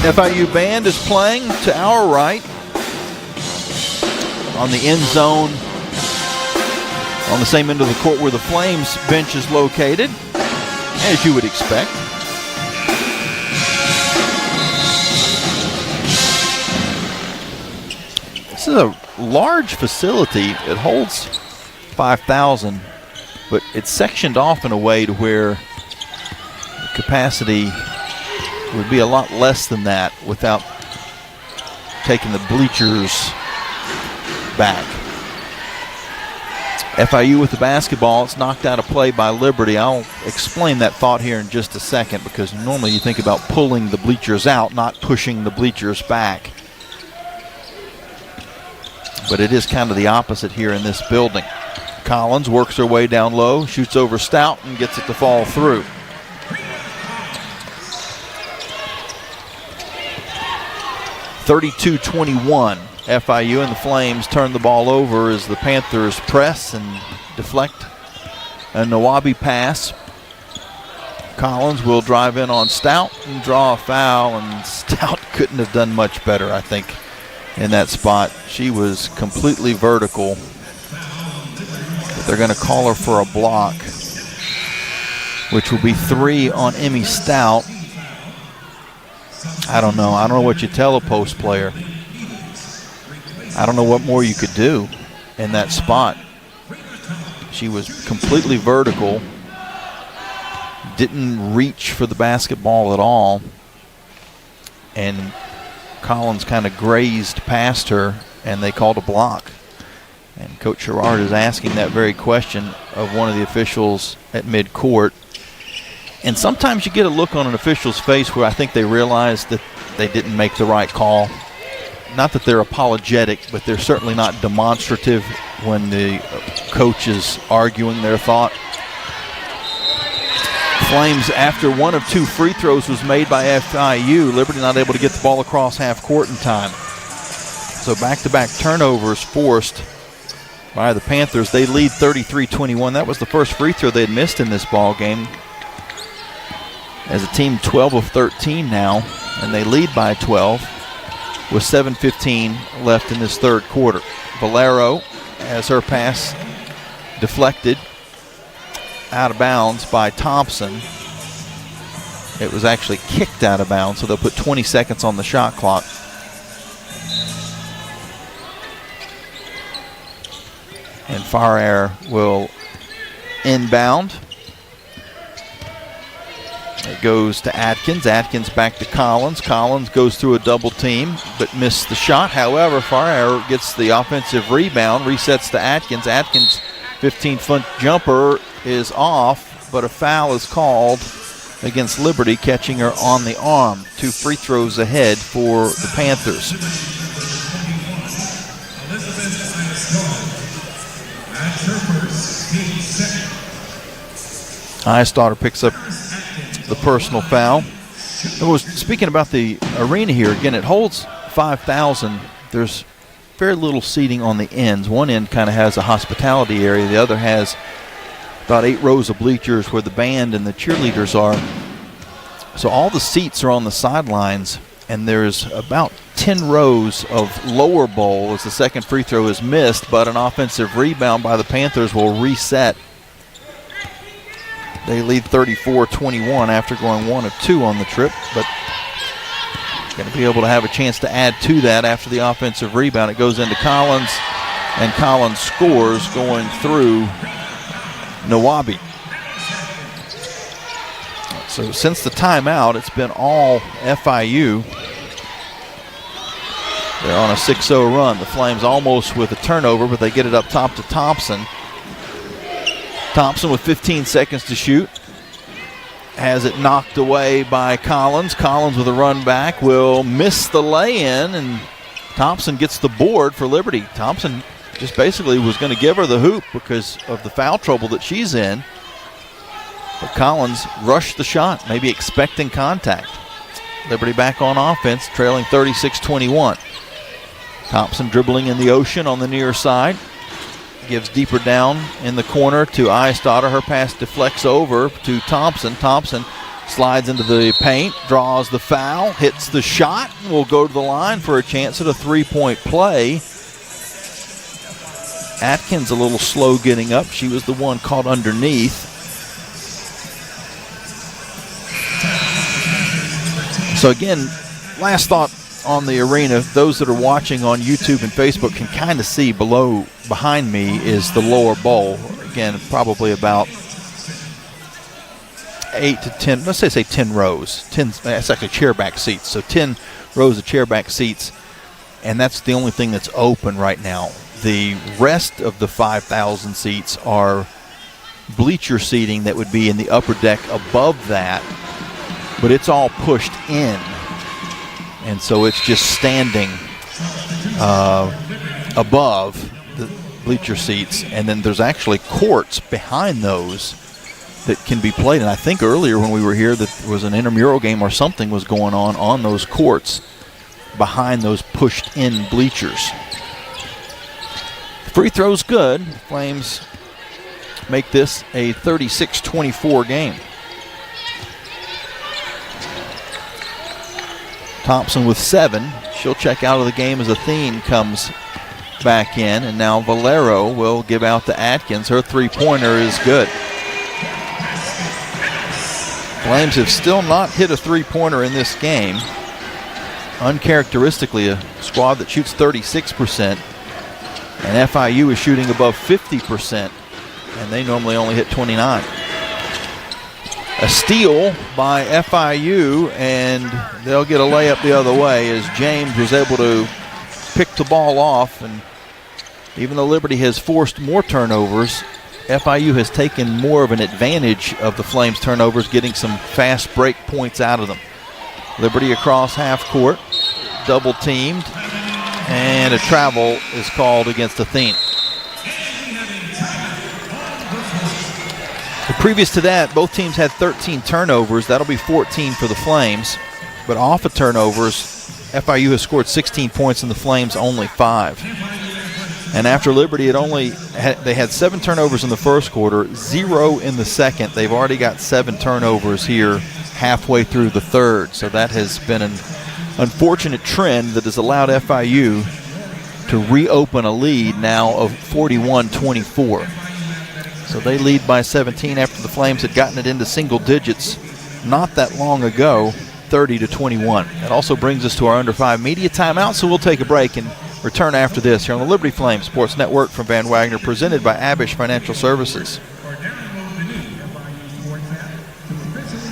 FIU band is playing to our right on the end zone, on the same end of the court where the Flames bench is located, as you would expect. This is a large facility. It holds 5,000, but it's sectioned off in a way to where the capacity would be a lot less than that without taking the bleachers back. FIU with the basketball. It's knocked out of play by Liberty. I'll explain that thought here in just a second, because normally you think about pulling the bleachers out, not pushing the bleachers back. But it is kind of the opposite here in this building. Collins works her way down low, shoots over Stout, and gets it to fall through. (32-21). FIU and the Flames turn the ball over as the Panthers press and deflect a Nawabi pass. Collins will drive in on Stout and draw a foul, and Stout couldn't have done much better, I think, in that spot. She was completely vertical. But they're going to call her for a block, which will be 3 on Emmy Stout. I don't know. I don't know what you tell a post player. I don't know what more you could do in that spot. She was completely vertical, didn't reach for the basketball at all, and Collins kind of grazed past her, and they called a block. And Coach Sherrard is asking that very question of one of the officials at midcourt. And sometimes you get a look on an official's face where I think they realize that they didn't make the right call. Not that they're apologetic, but they're certainly not demonstrative when the coach is arguing their thought. Flames, after one of 2 free throws was made by FIU, Liberty not able to get the ball across half court in time. So back-to-back turnovers forced by the Panthers. They lead 33-21. That was the first free throw they had missed in this ball game. As a team, 12 of 13 now, and they lead by 12 with 7:15 left in this third quarter. Valero has her pass deflected out of bounds by Thompson. It was actually kicked out of bounds, so they'll put 20 seconds on the shot clock. And Fire Air will inbound. It goes to Atkins. Atkins back to Collins. Collins goes through a double team but missed the shot. However, Fire Air gets the offensive rebound, resets to Atkins. Atkins' 15-foot jumper is off, but a foul is called against Liberty, catching her on the arm. 2 free throws ahead for the Panthers. Eyestarter picks up the personal foul. Speaking about the arena here, again, it holds 5,000. There's very little seating on the ends. One end kind of has a hospitality area. The other has about 8 rows of bleachers where the band and the cheerleaders are. So all the seats are on the sidelines, and there's about 10 rows of lower bowl as the second free throw is missed, but an offensive rebound by the Panthers will reset. They lead 34-21 after going 1 of 2 on the trip, but going to be able to have a chance to add to that after the offensive rebound. It goes into Collins, and Collins scores going through Nawabi. So since the timeout, it's been all FIU. They're on a 6-0 run. The Flames almost with a turnover, but they get it up top to Thompson. Thompson with 15 seconds to shoot. Has it knocked away by Collins. Collins with a run back will miss the lay-in, and Thompson gets the board for Liberty. Thompson just basically was going to give her the hoop because of the foul trouble that she's in. But Collins rushed the shot, maybe expecting contact. Liberty back on offense, trailing 36-21. Thompson dribbling in the ocean on the near side. Gives deeper down in the corner to Eyestarter. Her pass deflects over to Thompson. Thompson slides into the paint, draws the foul, hits the shot, and will go to the line for a chance at a 3-point play. Atkins a little slow getting up. She was the one caught underneath. So again, last thought on the arena. Those that are watching on YouTube and Facebook can kind of see behind me is the lower bowl. Again, probably about 8 to 10, let's say 10 rows. 10, that's actually chairback seats. So 10 rows of chairback seats, and that's the only thing that's open right now. The rest of the 5,000 seats are bleacher seating that would be in the upper deck above that, but it's all pushed in. And so it's just standing above the bleacher seats. And then there's actually courts behind those that can be played. And I think earlier when we were here that there was an intramural game or something was going on those courts behind those pushed-in bleachers. The free throw's good. Flames make this a 36-24 game. Thompson with 7. She'll check out of the game as Athene comes back in. And now Valero will give out to Atkins. Her 3-pointer is good. Flames have still not hit a 3-pointer in this game. Uncharacteristically, a squad that shoots 36%. And FIU is shooting above 50%. And they normally only hit 29. A steal by FIU, and they'll get a layup the other way as James was able to pick the ball off. And even though Liberty has forced more turnovers, FIU has taken more of an advantage of the Flames' turnovers, getting some fast break points out of them. Liberty across half court, double teamed, and a travel is called against Athene. Previous to that, both teams had 13 turnovers. That'll be 14 for the Flames. But off of turnovers, FIU has scored 16 points and the Flames only 5. And after Liberty, they had 7 turnovers in the first quarter, 0 in the second. They've already got 7 turnovers here halfway through the third. So that has been an unfortunate trend that has allowed FIU to reopen a lead now of 41-24. So they lead by 17 after the Flames had gotten it into single digits not that long ago, 30-21. That also brings us to our Under 5 media timeout, so we'll take a break and return after this here on the Liberty Flames Sports Network from Van Wagner, presented by Abish Financial Services.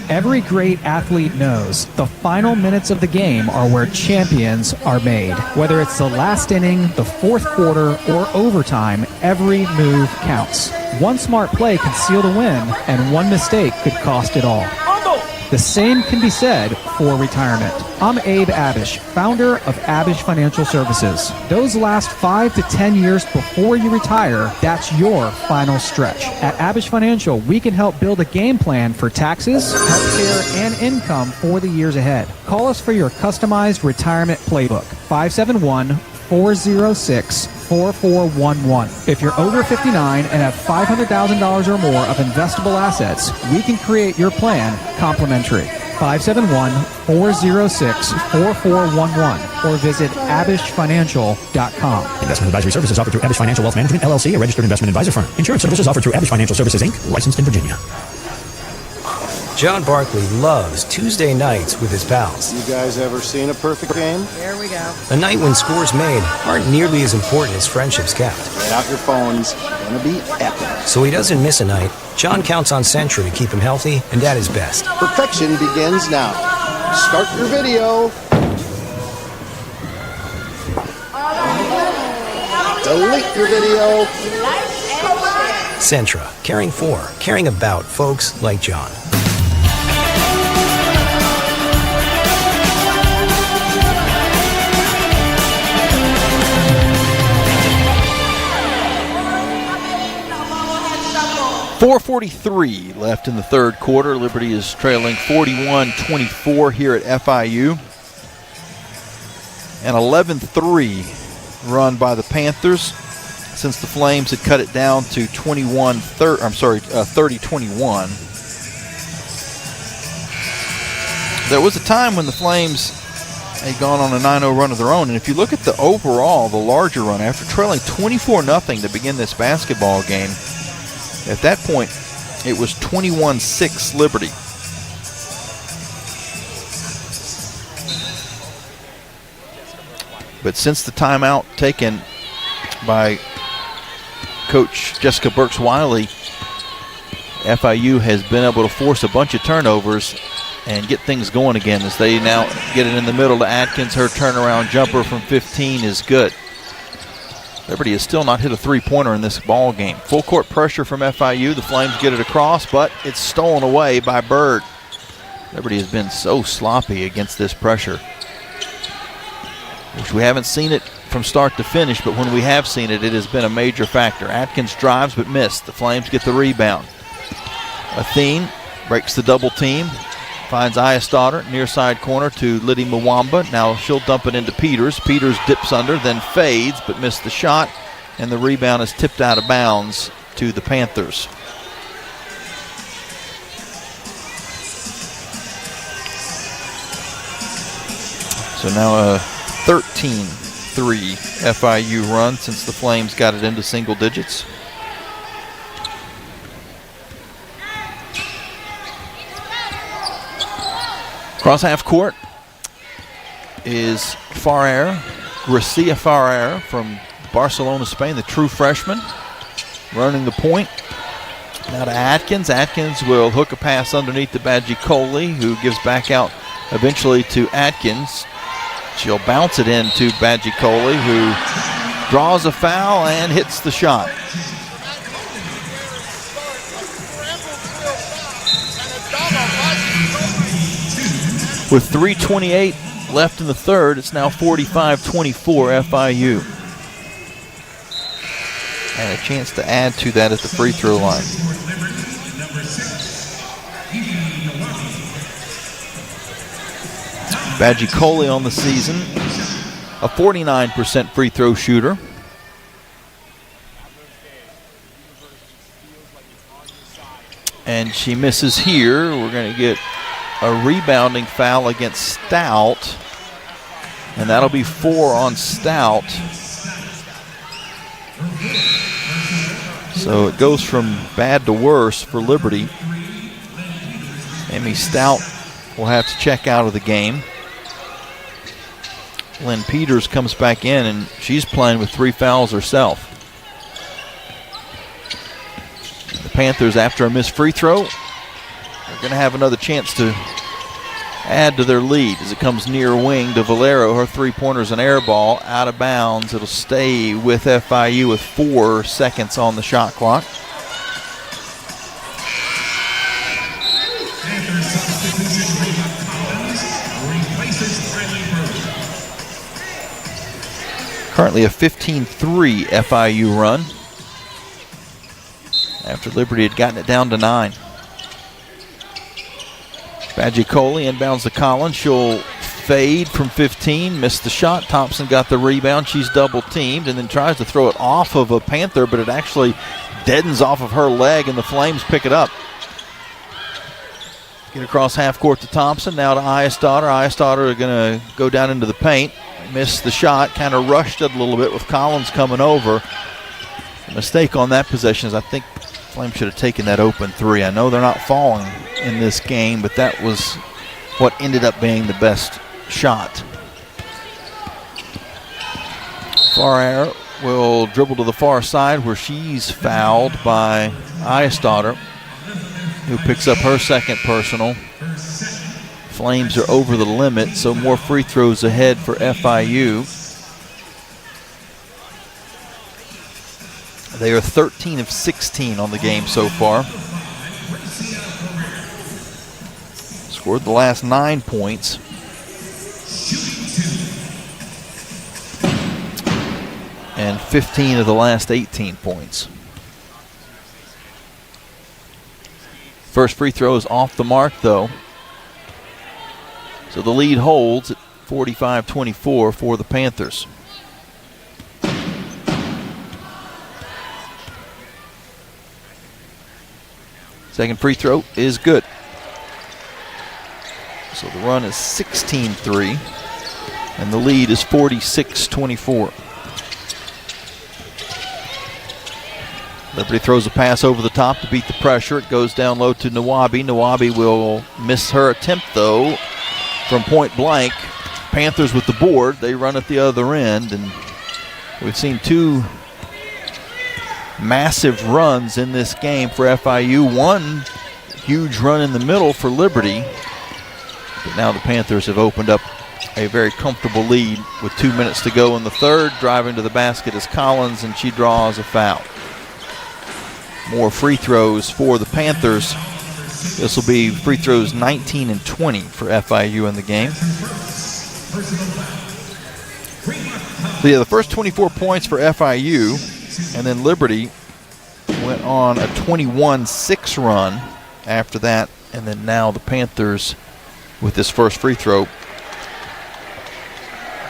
Every great athlete knows the final minutes of the game are where champions are made. Whether it's the last inning, the fourth quarter, or overtime, every move counts. One smart play could seal the win, and one mistake could cost it all. The same can be said for retirement. I'm Abe Abish, founder of Abish Financial Services. Those last 5 to 10 years before you retire, that's your final stretch. At Abish Financial, we can help build a game plan for taxes, healthcare, and income for the years ahead. Call us for your customized retirement playbook, 571-406-4411. If you're over 59 and have $500,000 or more of investable assets, we can create your plan complimentary. 571-406-4411 or visit abishfinancial.com. Investment advisory services offered through Abish Financial Wealth Management, LLC, a registered investment advisor firm. Insurance services offered through Abish Financial Services, Inc., licensed in Virginia. John Barkley loves Tuesday nights with his pals. You guys ever seen a perfect game? Here we go. A night when scores made aren't nearly as important as friendships kept. Get out your phones. It's gonna be epic. So he doesn't miss a night. John counts on Centra to keep him healthy and at his best. Perfection begins now. Start your video. Delete your video. Centra, caring for, caring about folks like John. .443 left in the third quarter. Liberty is trailing 41-24 here at FIU. An 11-3 run by the Panthers since the Flames had cut it down to 30-21. There was a time when the Flames had gone on a 9-0 run of their own, and if you look at the overall, the larger run, after trailing 24-0 to begin this basketball game, at that point, it was 21-6 Liberty. But since the timeout taken by Coach Jessica Burks-Wiley, FIU has been able to force a bunch of turnovers and get things going again as they now get it in the middle to Atkins. Her turnaround jumper from 15 is good. Liberty has still not hit a three-pointer in this ball game. Full court pressure from FIU. The Flames get it across, but it's stolen away by Bird. Liberty has been so sloppy against this pressure, which we haven't seen it from start to finish, but when we have seen it, it has been a major factor. Atkins drives but missed. The Flames get the rebound. Athene breaks the double team, finds Ayastadter, near side corner to Liddy Mwamba. Now she'll dump it into Peters. Peters dips under, then fades, but missed the shot, and the rebound is tipped out of bounds to the Panthers. So now a 13-3 FIU run since the Flames got it into single digits. Across half court is Gracia Farrer from Barcelona, Spain, the true freshman, running the point. Now to Atkins. Atkins will hook a pass underneath to Badji-Coley, who gives back out eventually to Atkins. She'll bounce it into Badji-Coley, who draws a foul and hits the shot. With 3:28 left in the third, it's now 45-24 FIU. And a chance to add to that at the free throw line. Badji-Coley on the season, a 49% free throw shooter. And she misses here. We're going to get a rebounding foul against Stout, and that'll be 4 on Stout. So it goes from bad to worse for Liberty. They Amy Stout will have to check out of the game. Lynn Peters comes back in, and she's playing with 3 fouls herself. The Panthers, after a missed free throw, are going to have another chance to add to their lead as it comes near wing to Valero. Her three-pointer's an air ball, out of bounds. It'll stay with FIU with 4 seconds on the shot clock. Currently a 15-3 FIU run after Liberty had gotten it down to 9. Baggiacoli inbounds to Collins. She'll fade from 15, missed the shot. Thompson got the rebound. She's double teamed and then tries to throw it off of a Panther, but it actually deadens off of her leg and the Flames pick it up. Get across half court to Thompson. Now to Eyestadter. Eyestadter are going to go down into the paint. Missed the shot, kind of rushed it a little bit with Collins coming over. The mistake on that possession is I think Flames should have taken that open 3. I know they're not falling in this game, but that was what ended up being the best shot. Farrar will dribble to the far side where she's fouled by Eyestadter, who picks up her second personal. Flames are over the limit, so more free throws ahead for FIU. They are 13 of 16 on the game so far. Scored the last 9 points. And 15 of the last 18 points. First free throw is off the mark, though. So the lead holds at 45-24 for the Panthers. Second free throw is good. So the run is 16-3, and the lead is 46-24. Liberty throws a pass over the top to beat the pressure. It goes down low to Nawabi. Nawabi will miss her attempt, though, from point blank. Panthers with the board. They run at the other end, and we've seen 2 massive runs in this game for FIU. One huge run in the middle for Liberty, but now the Panthers have opened up a very comfortable lead with 2 minutes to go in the third. Driving to the basket is Collins, and she draws a foul. More free throws for the Panthers. This will be free throws 19 and 20 for FIU in the game. So yeah, the first 24 points for FIU, and then Liberty went on a 21-6 run after that, and then now the Panthers, with this first free throw,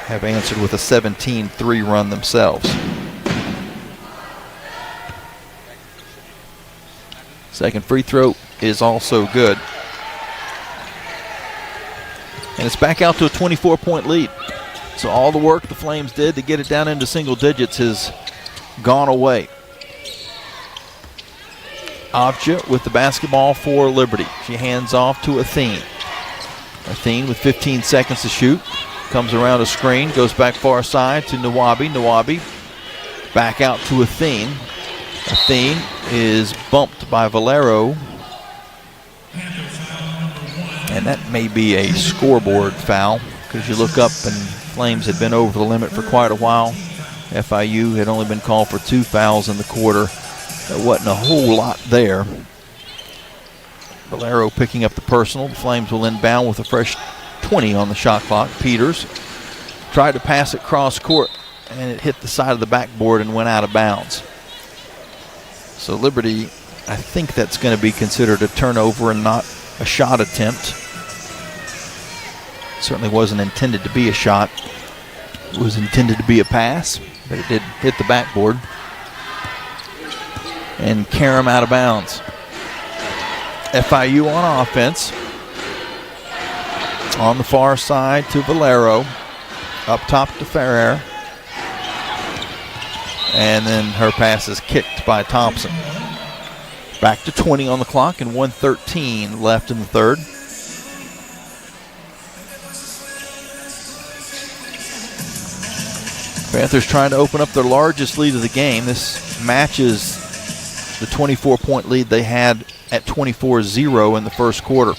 have answered with a 17-3 run themselves. Second free throw is also good. And it's back out to a 24-point lead. So all the work the Flames did to get it down into single digits has gone away. Avcı with the basketball for Liberty. She hands off to Athene. Athene with 15 seconds to shoot. Comes around a screen, goes back far side to Nawabi. Nawabi back out to Athene. Athene is bumped by Valero. And that may be a scoreboard foul, because you look up and Flames had been over the limit for quite a while. FIU had only been called for 2 fouls in the quarter. There wasn't a whole lot there. Valero picking up the personal. The Flames will inbound with a fresh 20 on the shot clock. Peters tried to pass it cross court, and it hit the side of the backboard and went out of bounds. So Liberty, I think that's going to be considered a turnover and not a shot attempt. Certainly wasn't intended to be a shot. It was intended to be a pass, but it did hit the backboard and carry him out of bounds. FIU on offense. On the far side to Valero. Up top to Ferrer. And then her pass is kicked by Thompson. Back to 20 on the clock and 1:13 left in the third. Panthers trying to open up their largest lead of the game. This matches the 24-point lead they had at 24-0 in the first quarter.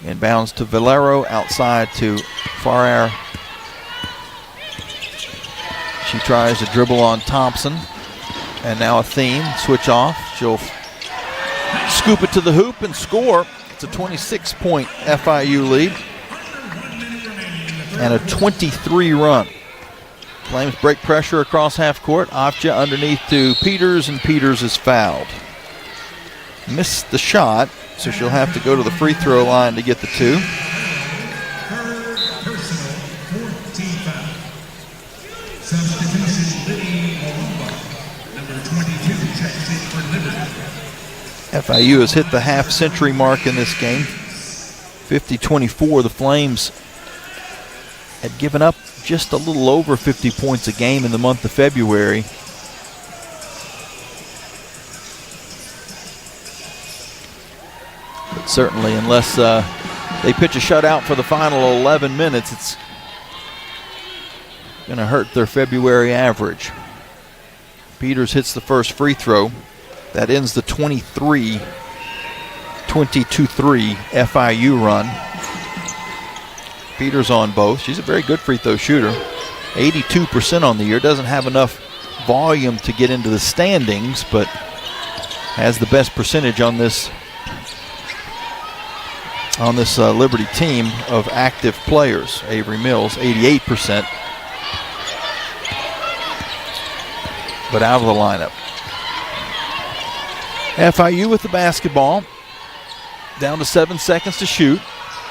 Inbounds to Valero, outside to Farrar. She tries to dribble on Thompson. And now a theme, switch off. She'll scoop it to the hoop and score. It's a 26-point FIU lead and a 23 run. Flames break pressure across half court. Afja underneath to Peters, and Peters is fouled. Missed the shot, so she'll have to go to the free throw line to get the two. FIU has hit the half-century mark in this game. 50-24, the Flames had given up just a little over 50 points a game in the month of February. But certainly, unless they pitch a shutout for the final 11 minutes, it's going to hurt their February average. Peters hits the first free throw. That ends the 22-3 FIU run. Peters on both. She's a very good free throw shooter. 82% on the year. Doesn't have enough volume to get into the standings, but has the best percentage on this Liberty team of active players. Avery Mills, 88%, but out of the lineup. FIU with the basketball. Down to 7 seconds to shoot.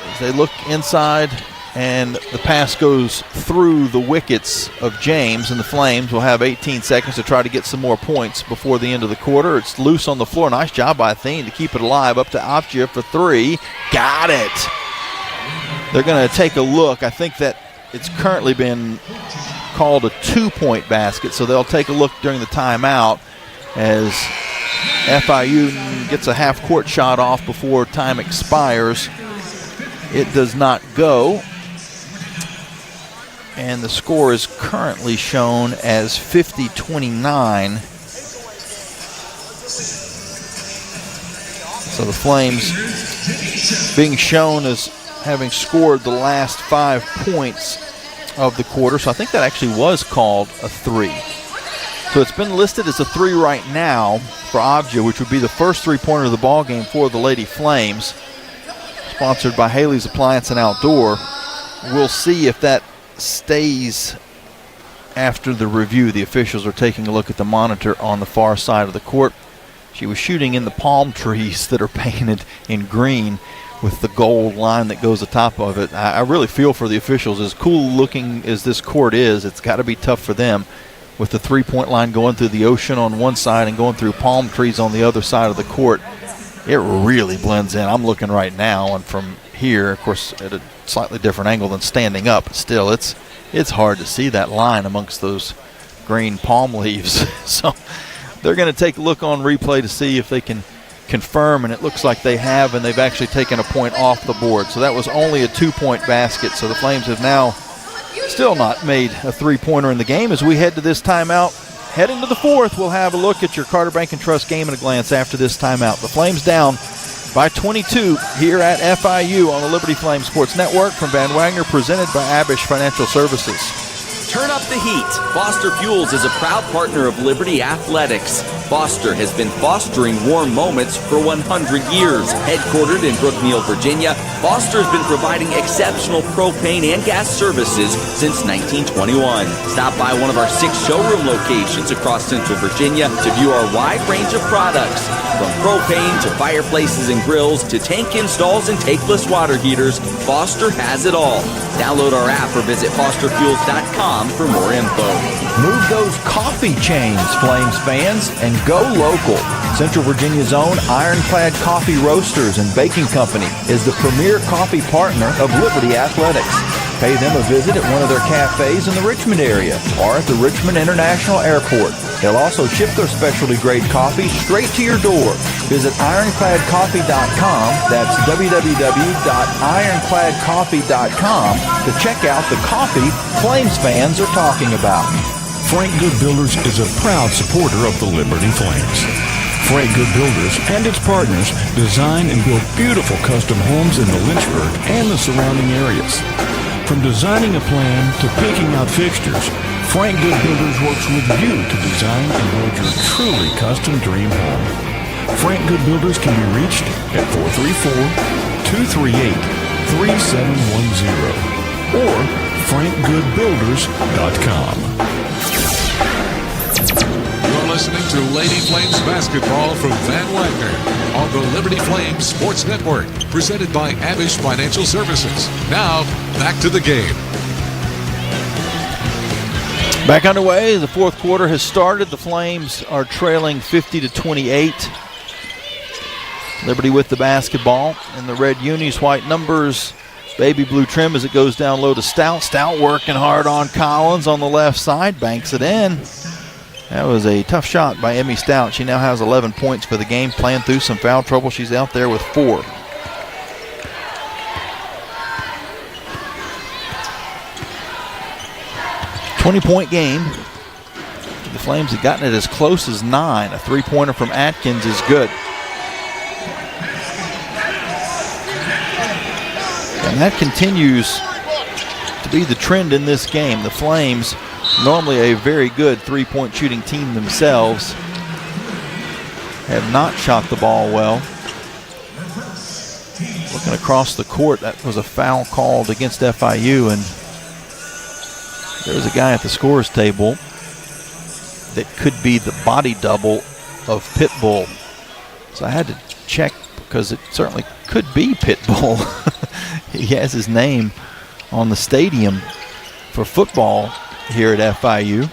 As they look inside, and the pass goes through the wickets of James, and the Flames will have 18 seconds to try to get some more points before the end of the quarter. It's loose on the floor. Nice job by Athene to keep it alive. Up to Afja for three. Got it. They're going to take a look. I think that it's currently been called a 2-point basket, so they'll take a look during the timeout as FIU gets a half-court shot off before time expires. It does not go. And the score is currently shown as 50-29. So the Flames being shown as having scored the last 5 points of the quarter. So I think that actually was called a 3. So it's been listed as a 3 right now for Afja, which would be the first 3-pointer of the ball game for the Lady Flames. Sponsored by Haley's Appliance and Outdoor. We'll see if that stays after the review. The officials are taking a look at the monitor on the far side of the court. She was shooting in the palm trees that are painted in green with the gold line that goes atop of it. I really feel for the officials. As cool looking as this court is, it's got to be tough for them with the 3-point line going through the ocean on one side and going through palm trees on the other side of the court. It really blends in. I'm looking right now, and from here, of course, at a slightly different angle than standing up, but still, it's hard to see that line amongst those green palm leaves. So they're going to take a look on replay to see if they can confirm, and it looks like they have, and they've actually taken a point off the board. So that was only a 2-point basket. So the Flames have now still not made a 3-pointer in the game. As we head to this timeout, head into the fourth, we'll have a look at your Carter Bank & Trust game at a glance after this timeout. The Flames down by 22 here at FIU on the Liberty Flames Sports Network. From Van Wagner, presented by Abish Financial Services. Turn up the heat. Foster Fuels is a proud partner of Liberty Athletics. Foster has been fostering warm moments for 100 years. Headquartered in Brookneal, Virginia, Foster has been providing exceptional propane and gas services since 1921. Stop by one of our 6 showroom locations across Central Virginia to view our wide range of products. From propane to fireplaces and grills to tank installs and tankless water heaters, Foster has it all. Download our app or visit fosterfuels.com for more info. Move those coffee chains, Flames fans, and go local. Central Virginia's own Ironclad Coffee Roasters and Baking Company is the premier coffee partner of Liberty Athletics. Pay them a visit at one of their cafes in the Richmond area or at the Richmond International Airport. They'll also ship their specialty grade coffee straight to your door. Visit ironcladcoffee.com. That's www.ironcladcoffee.com to check out the coffee Flames fans are talking about. Frank Good Builders is a proud supporter of the Liberty Flames. Frank Good Builders and its partners design and build beautiful custom homes in the Lynchburg and the surrounding areas. From designing a plan to picking out fixtures, Frank Good Builders works with you to design and build your truly custom dream home. Frank Good Builders can be reached at 434-238-3710 or frankgoodbuilders.com. You're listening to Lady Flames basketball from Van Wagner on the Liberty Flames Sports Network, presented by Abish Financial Services. Now, back to the game. Back underway. The fourth quarter has started. The Flames are trailing 50-28. Liberty with the basketball in the red unis, white numbers, baby blue trim as it goes down low to Stout. Stout working hard on Collins on the left side, banks it in. That was a tough shot by Emmy Stout. She now has 11 points for the game, playing through some foul trouble. She's out there with 4. $20-point game. The Flames have gotten it as close as 9. A three-pointer from Atkins is good. And that continues to be the trend in this game. The Flames, normally a very good three-point shooting team themselves, have not shot the ball well. Looking across the court, that was a foul called against FIU, and there's a guy at the scorer's table that could be the body double of Pitbull. So I had to check because it certainly could be Pitbull. He has his name on the stadium for football here at FIU.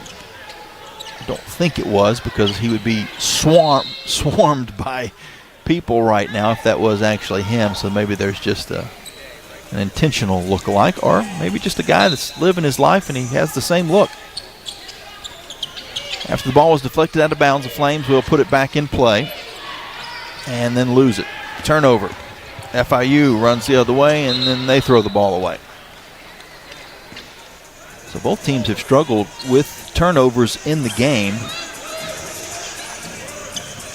I don't think it was, because he would be swarmed by people right now if that was actually him. So maybe there's just an intentional look-alike, or maybe just a guy that's living his life and he has the same look. After the ball was deflected out of bounds, the Flames will put it back in play and then lose it. Turnover. FIU runs the other way, and then they throw the ball away. So both teams have struggled with turnovers in the game.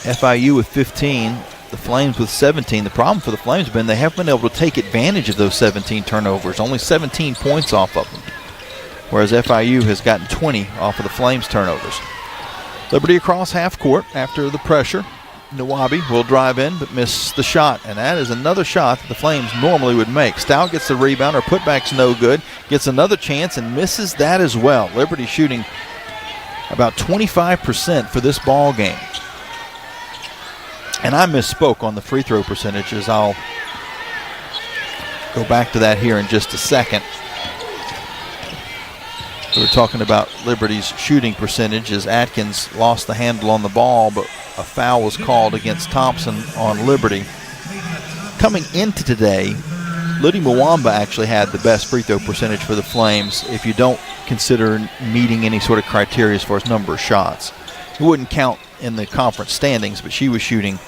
FIU with 15, the Flames with 17. The problem for the Flames has been they haven't been able to take advantage of those 17 turnovers. Only 17 points off of them, whereas FIU has gotten 20 off of the Flames turnovers. Liberty across half court after the pressure. Nawabi will drive in but miss the shot, and that is another shot that the Flames normally would make. Stout gets the rebound. Her putback's no good. Gets another chance and misses that as well. Liberty shooting about 25% for this ball game. And I misspoke on the free throw percentages. I'll go back to that here in just a second. We were talking about Liberty's shooting percentage as Atkins lost the handle on the ball, but a foul was called against Thompson on Liberty. Coming into today, Ludi Mwamba actually had the best free throw percentage for the Flames if you don't consider meeting any sort of criteria as far as number of shots. It wouldn't count in the conference standings, but she was shooting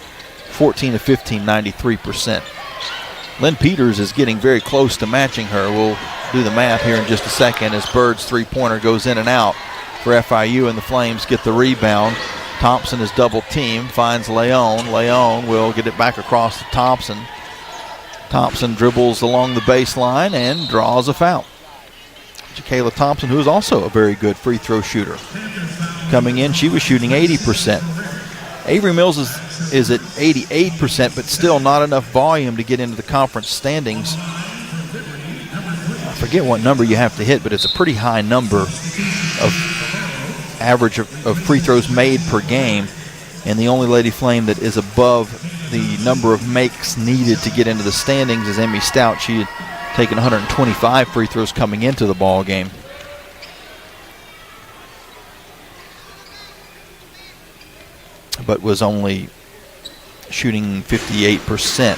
14 of 15, 93%. Lynn Peters is getting very close to matching her. We'll do the math here in just a second as Bird's three-pointer goes in and out for FIU, and the Flames get the rebound. Thompson is double-teamed, finds Leon. Leon will get it back across to Thompson. Thompson dribbles along the baseline and draws a foul. Jacayla Thompson, who is also a very good free throw shooter. Coming in, she was shooting 80%. Avery Mills is at 88%, but still not enough volume to get into the conference standings. I forget what number you have to hit, but it's a pretty high number of average of free throws made per game. And the only Lady Flame that is above the number of makes needed to get into the standings is Emmy Stout. She had taken 125 free throws coming into the ball game. But was only shooting 58%.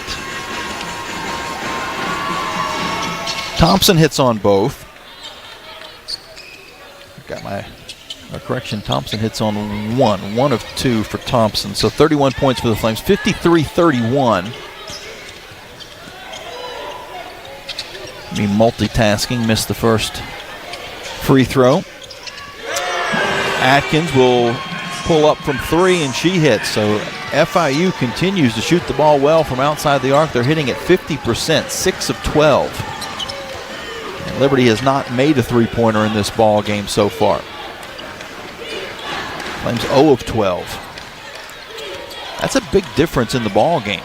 Thompson hits on both. Got my correction. Thompson hits on one of two for Thompson. So 31 points for the Flames, 53-31. Multitasking, missed the first free throw. Atkins will pull up from three, and she hits. So FIU continues to shoot the ball well from outside the arc. They're hitting at 50%, 6 of 12. And Liberty has not made a three-pointer in this ball game so far. Flames 0 of 12. That's a big difference in the ball game.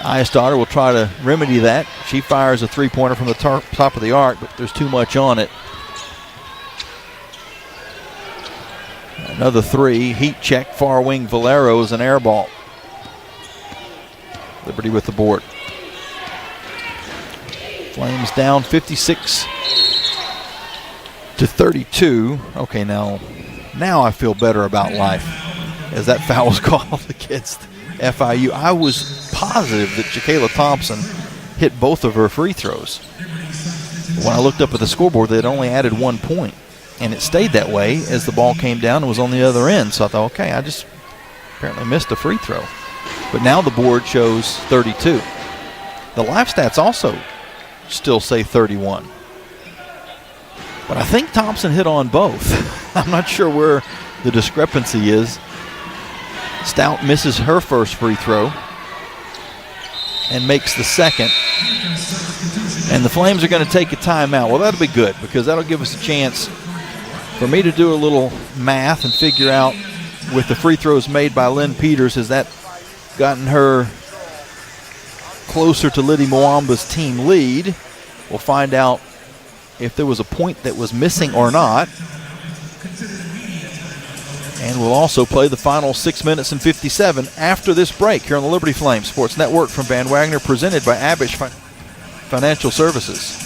Eyestarter will try to remedy that. She fires a three-pointer from the top of the arc, but there's too much on it. Another three. Heat check. Far wing Valero is an air ball. Liberty with the board. Flames down 56-32. Okay, now I feel better about life as that foul was called against FIU. I was positive that Jacayla Thompson hit both of her free throws. When I looked up at the scoreboard, they'd only added 1 point, and it stayed that way as the ball came down and was on the other end. So I thought, okay, I just apparently missed a free throw. But now the board shows 32. The live stats also still say 31. But I think Thompson hit on both. I'm not sure where the discrepancy is. Stout misses her first free throw and makes the second. And the Flames are going to take a timeout. Well, that'll be good because that'll give us a chance for me to do a little math and figure out with the free throws made by Lynn Peters, has that gotten her closer to Liddy Mwamba's team lead? We'll find out if there was a point that was missing or not. And we'll also play the final 6 minutes and 57 after this break here on the Liberty Flames Sports Network from Van Wagner, presented by Abish Financial Services.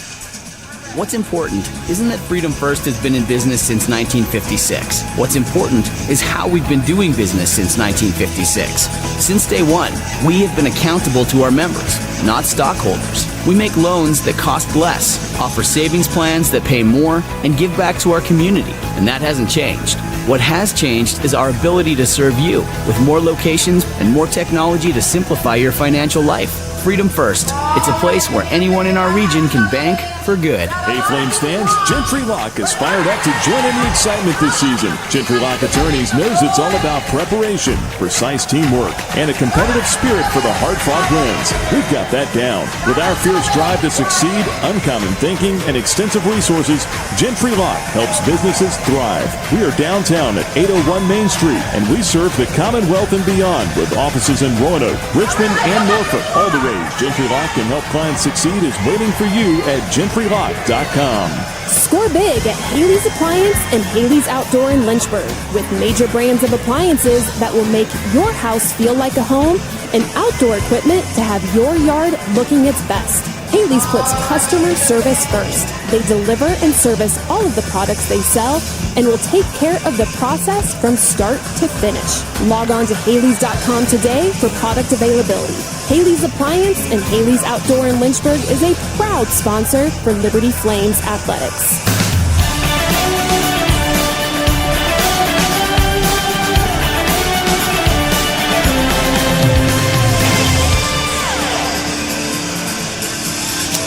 What's important isn't that Freedom First has been in business since 1956. What's important is how we've been doing business since 1956. Since day one, we have been accountable to our members, not stockholders. We make loans that cost less, offer savings plans that pay more, and give back to our community, and that hasn't changed. What has changed is our ability to serve you with more locations and more technology to simplify your financial life. Freedom First. It's a place where anyone in our region can bank for good. Hey, Flames fans, Gentry Lock is fired up to join in the excitement this season. Gentry Lock Attorneys knows it's all about preparation, precise teamwork, and a competitive spirit for the hard-fought wins. We've got that down. With our fierce drive to succeed, uncommon thinking, and extensive resources, Gentry Lock helps businesses thrive. We are downtown at 801 Main Street, and we serve the Commonwealth and beyond with offices in Roanoke, Richmond, and Norfolk. All the way Gentry Lock can help clients succeed is waiting for you at GentryLock.com. Score big at Haley's Appliance and Haley's Outdoor in Lynchburg with major brands of appliances that will make your house feel like a home and outdoor equipment to have your yard looking its best. Haley's puts customer service first. They deliver and service all of the products they sell and will take care of the process from start to finish. Log on to Haleys.com today for product availability. Haley's Appliance and Haley's Outdoor in Lynchburg is a proud sponsor for Liberty Flames Athletics.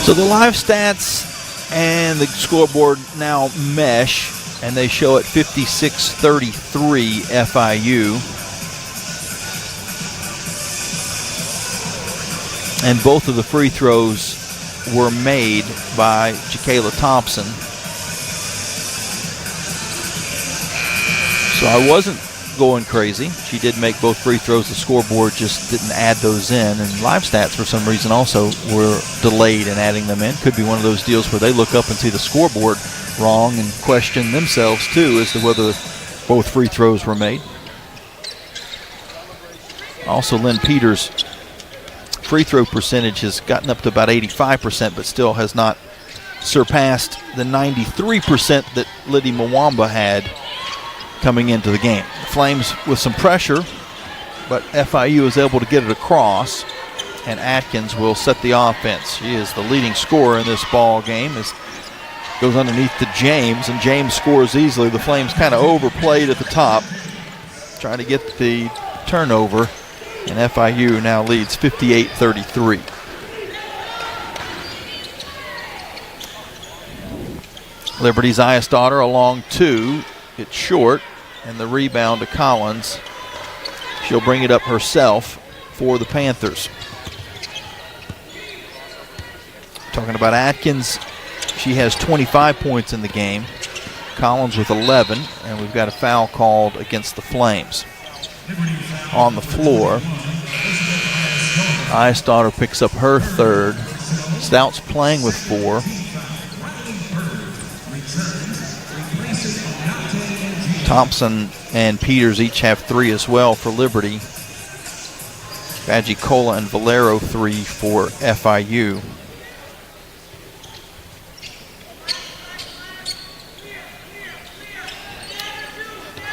So the live stats and the scoreboard now mesh, and they show it 56-33 FIU. And both of the free throws were made by Jacayla Thompson. So I wasn't going crazy. She did make both free throws. The scoreboard just didn't add those in. And live stats, for some reason, also were delayed in adding them in. Could be one of those deals where they look up and see the scoreboard wrong and question themselves, too, as to whether both free throws were made. Also, Lynn Peters' free throw percentage has gotten up to about 85%, but still has not surpassed the 93% that Liddy Mwamba had coming into the game. The Flames with some pressure, but FIU is able to get it across. and Atkins will set the offense. She is the leading scorer in this ball game. Goes underneath to James, and James scores easily. The Flames kind of overplayed at the top, trying to get the turnover, and FIU now leads 58-33. Liberty's Eyesdaughter along 2. It's short, and the rebound to Collins. She'll bring it up herself for the Panthers. Talking about Atkins, she has 25 points in the game. Collins with 11, and we've got a foul called against the Flames. On the floor, Eyesdaughter picks up her third. Stout's playing with 4. Thompson and Peters each have 3 as well for Liberty. Bagicola and Valero 3 for FIU.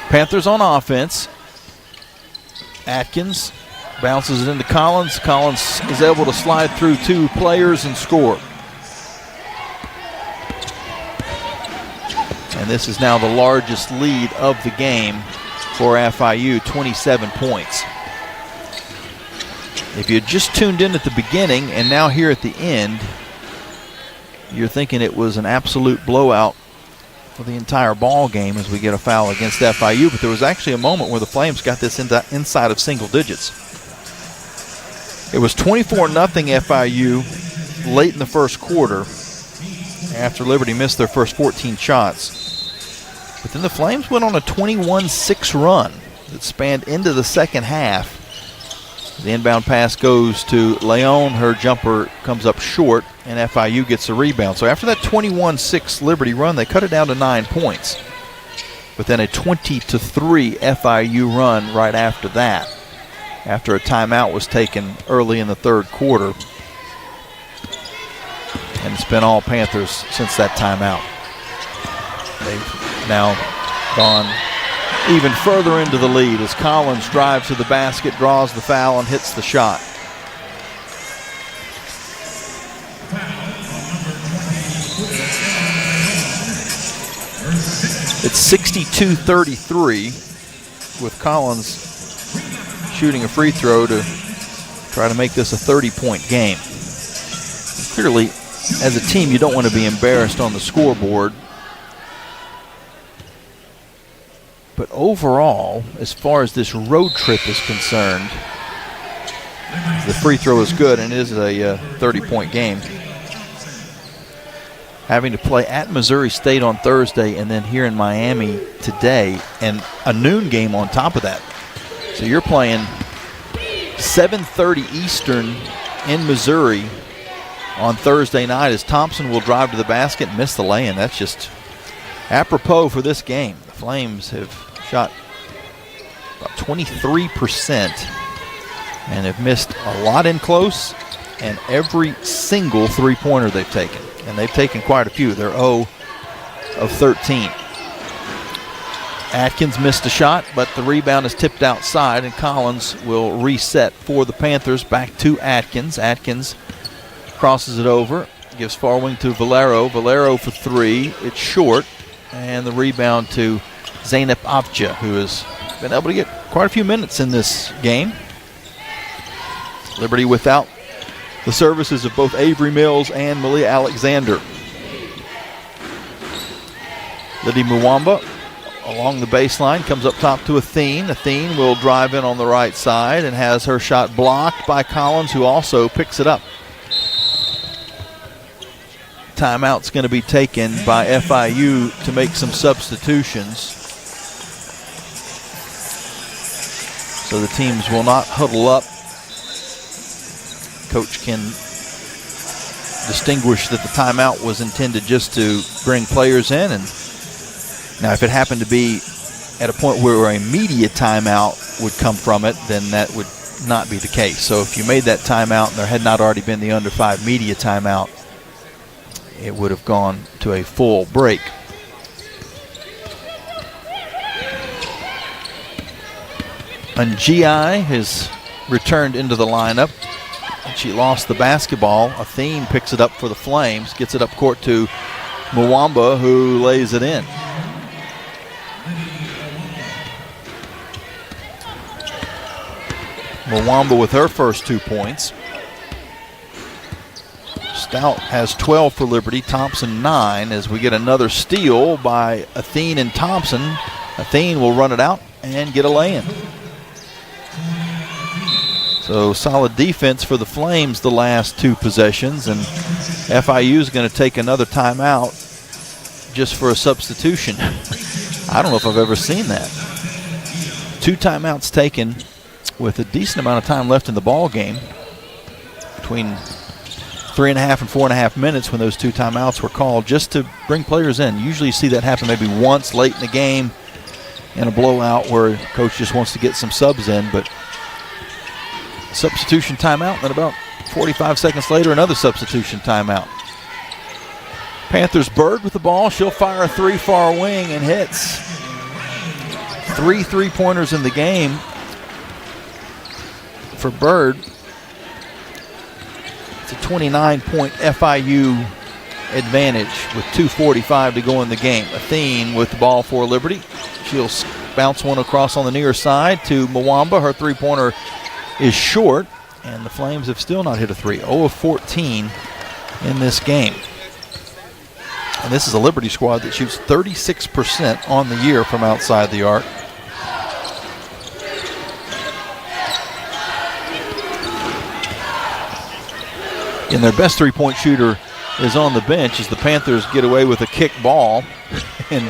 Panthers on offense. Atkins bounces it into Collins. Collins is able to slide through 2 players and score. And this is now the largest lead of the game for FIU, 27 points. If you just tuned in at the beginning and now here at the end, you're thinking it was an absolute blowout for the entire ball game as we get a foul against FIU, but there was actually a moment where the Flames got this inside of single digits. It was 24-0 FIU late in the first quarter after Liberty missed their first 14 shots. But then the Flames went on a 21-6 run that spanned into the second half. The inbound pass goes to Leon. Her jumper comes up short, and FIU gets a rebound. So after that 21-6 Liberty run, they cut it down to 9 points. But then a 20-3 FIU run right after that, after a timeout was taken early in the third quarter. And it's been all Panthers since that timeout. They've now gone even further into the lead as Collins drives to the basket, draws the foul, and hits the shot. It's 62-33 with Collins shooting a free throw to try to make this a 30-point game. Clearly, as a team, you don't want to be embarrassed on the scoreboard. But overall, as far as this road trip is concerned, the free throw is good, and it is a 30-point game. Having to play at Missouri State on Thursday and then here in Miami today, and a noon game on top of that. So you're playing 7:30 Eastern in Missouri on Thursday night as Thompson will drive to the basket and miss the lay-in. That's just apropos for this game. The Flames have shot about 23% and have missed a lot in close and every single three-pointer they've taken. And they've taken quite a few. They're 0 of 13. Atkins missed a shot, but the rebound is tipped outside, and Collins will reset for the Panthers. Back to Atkins. Atkins crosses it over, gives far wing to Valero. Valero for 3. It's short, and the rebound to Zeynep Abja, who has been able to get quite a few minutes in this game. Liberty without the services of both Avery Mills and Malia Alexander. Liddy Mwamba along the baseline, comes up top to Athene. Athene will drive in on the right side and has her shot blocked by Collins, who also picks it up. Timeout's going to be taken by FIU to make some substitutions. So the teams will not huddle up. Coach can distinguish that the timeout was intended just to bring players in. And now if it happened to be at a point where a media timeout would come from it, then that would not be the case. So if you made that timeout and there had not already been the under 5 media timeout, it would have gone to a full break. And GI has returned into the lineup. She lost the basketball. Athene picks it up for the Flames, gets it up court to Mwamba, who lays it in. Mwamba with her first 2 points. Stout has 12 for Liberty, Thompson 9, as we get another steal by Athene and Thompson. Athene will run it out and get a lay-in. So solid defense for the Flames the last 2 possessions, and FIU is going to take another timeout just for a substitution. I don't know if I've ever seen that. 2 timeouts taken with a decent amount of time left in the ball game, between 3.5 and 4.5 minutes when those 2 timeouts were called, just to bring players in. Usually you see that happen maybe once late in the game in a blowout where coach just wants to get some subs in, but substitution timeout, and then about 45 seconds later, another substitution timeout. Panthers Bird with the ball. She'll fire a 3 far wing and hits. 3 3-pointers in the game for Bird. It's a 29-point FIU advantage with 2:45 to go in the game. Athene with the ball for Liberty. She'll bounce one across on the near side to Mwamba. Her 3-pointer is short, and the Flames have still not hit a 3. 0 of 14 in this game. And this is a Liberty squad that shoots 36% on the year from outside the arc. And their best 3-point shooter is on the bench as the Panthers get away with a kick ball and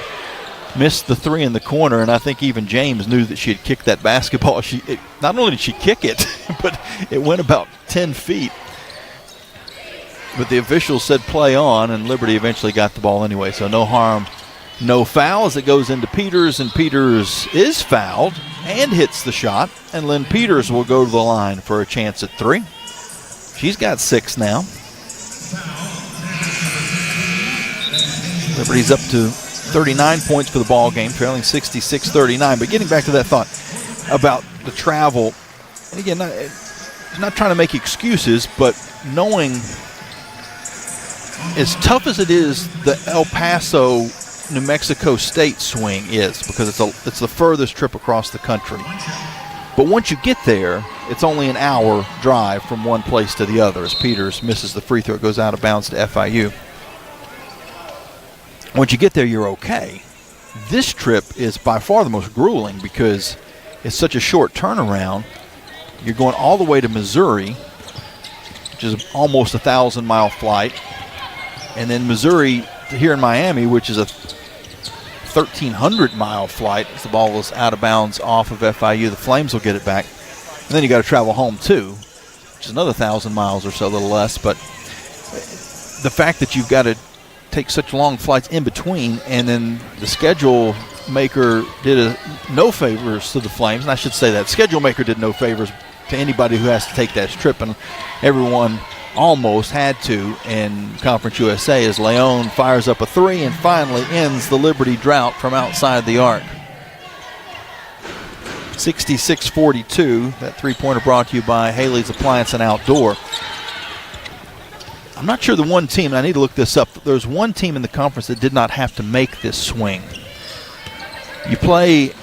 missed the 3 in the corner. And I think even James knew that she had kicked that basketball. Not only did she kick it, but it went about 10 feet. But the officials said play on, and Liberty eventually got the ball anyway. So no harm, no foul as it goes into Peters, and Peters is fouled and hits the shot. And Lynn Peters will go to the line for a chance at 3. She's got 6 now. Liberty's up to 39 points for the ball game, trailing 66-39. But getting back to that thought about the travel, and again, not trying to make excuses, but knowing as tough as it is, the El Paso, New Mexico State swing is, because it's the furthest trip across the country. But once you get there, it's only an hour drive from one place to the other as Peters misses the free throw. It goes out of bounds to FIU. Once you get there, you're okay. This trip is by far the most grueling because it's such a short turnaround. You're going all the way to Missouri, which is almost a 1,000-mile flight. And then Missouri to here in Miami, which is a 1,300-mile flight. As the ball is out of bounds off of FIU, the Flames will get it back. And then you got to travel home too, which is another 1,000 miles or so, a little less. But the fact that you've got to take such long flights in between, and then the schedule maker did no favors to the Flames. And I should say that schedule maker did no favors to anybody who has to take that trip, and everyone almost had to in Conference USA as Leon fires up a 3 and finally ends the Liberty drought from outside the arc. 66-42. That 3-pointer brought to you by Haley's Appliance and Outdoor. I'm not sure the one team, and I need to look this up, there's one team in the conference that did not have to make this swing. You play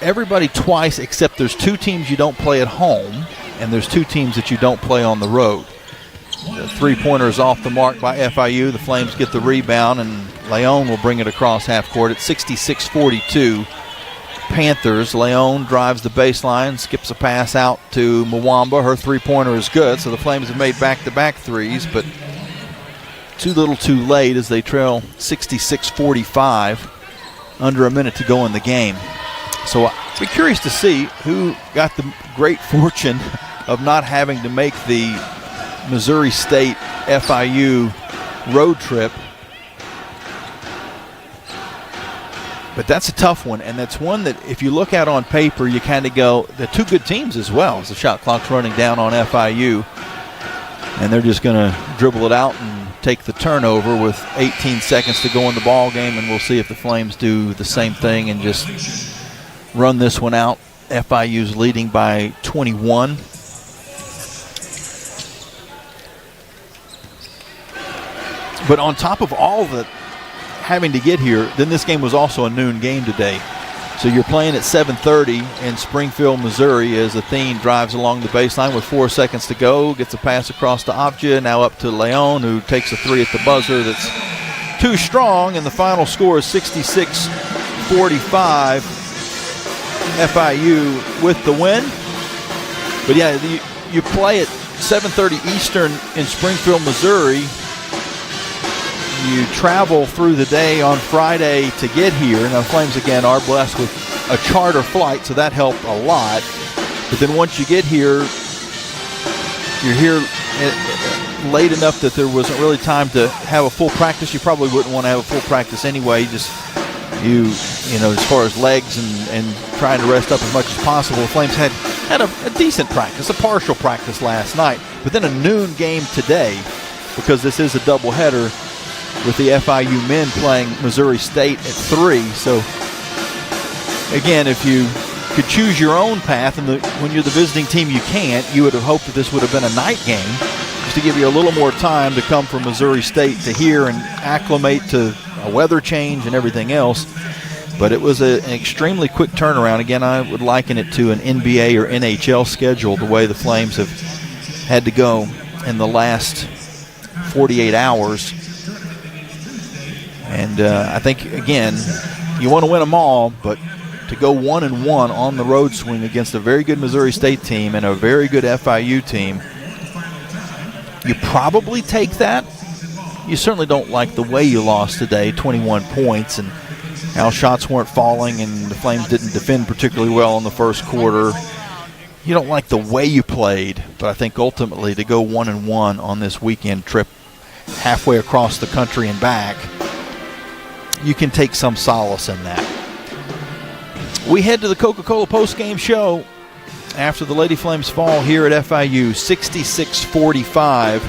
everybody twice, except there's 2 teams you don't play at home, and there's 2 teams that you don't play on the road. The 3-pointer is off the mark by FIU. The Flames get the rebound, and Leon will bring it across half court at 66-42. Panthers. Leon drives the baseline, skips a pass out to Mwamba. Her 3-pointer is good, so the Flames have made back-to-back threes, but too little too late as they trail 66-45, under a minute to go in the game. So I'd be curious to see who got the great fortune of not having to make the Missouri State FIU road trip. But that's a tough one, and that's one that if you look at on paper, you kind of go, they're 2 good teams as well, as the shot clock's running down on FIU, and they're just going to dribble it out and take the turnover with 18 seconds to go in the ball game, and we'll see if the Flames do the same thing and just run this one out. FIU's leading by 21. But on top of all that having to get here, then this game was also a noon game today. So you're playing at 7:30 in Springfield, Missouri, as Athene drives along the baseline with 4 seconds to go, gets a pass across to Avdia, now up to Leon, who takes a three at the buzzer that's too strong, and the final score is 66-45. FIU with the win. But yeah, you play at 7:30 Eastern in Springfield, Missouri. You travel through the day on Friday to get here. Now, Flames, again, are blessed with a charter flight, so that helped a lot. But then once you get here, you're here late enough that there wasn't really time to have a full practice. You probably wouldn't want to have a full practice anyway. You know, as far as legs and trying to rest up as much as possible. The Flames had a decent practice, a partial practice last night. But then a noon game today, because this is a doubleheader, with the FIU men playing Missouri State at 3. So, again, if you could choose your own path, and when you're the visiting team you can't, you would have hoped that this would have been a night game, just to give you a little more time to come from Missouri State to here and acclimate to a weather change and everything else. But it was an extremely quick turnaround. Again, I would liken it to an NBA or NHL schedule, the way the Flames have had to go in the last 48 hours. And I think, again, you want to win them all, but to go 1-1 on the road swing against a very good Missouri State team and a very good FIU team, you probably take that. You certainly don't like the way you lost today, 21 points, and how shots weren't falling and the Flames didn't defend particularly well in the first quarter. You don't like the way you played, but I think ultimately to go 1-1 on this weekend trip halfway across the country and back, you can take some solace in that. We head to the Coca-Cola postgame show after the Lady Flames fall here at FIU, 66-45.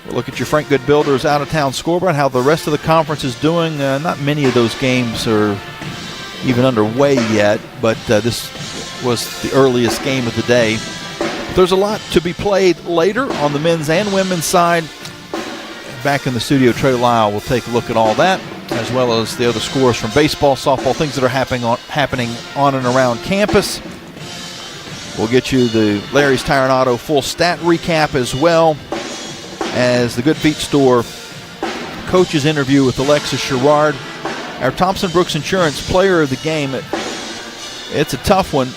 We'll look at your Frank Good Builders out-of-town scoreboard, how the rest of the conference is doing. Not many of those games are even underway yet, but this was the earliest game of the day. There's a lot to be played later on the men's and women's side. Back in the studio, Trey Lyle will take a look at all that, as well as the other scores from baseball, softball, things that are happening on and around campus. We'll get you the Larry's Tire and Auto full stat recap, as well as the Good Feet Store coach's interview with Alexis Sherrard. Our Thompson Brooks Insurance player of the game. It's a tough one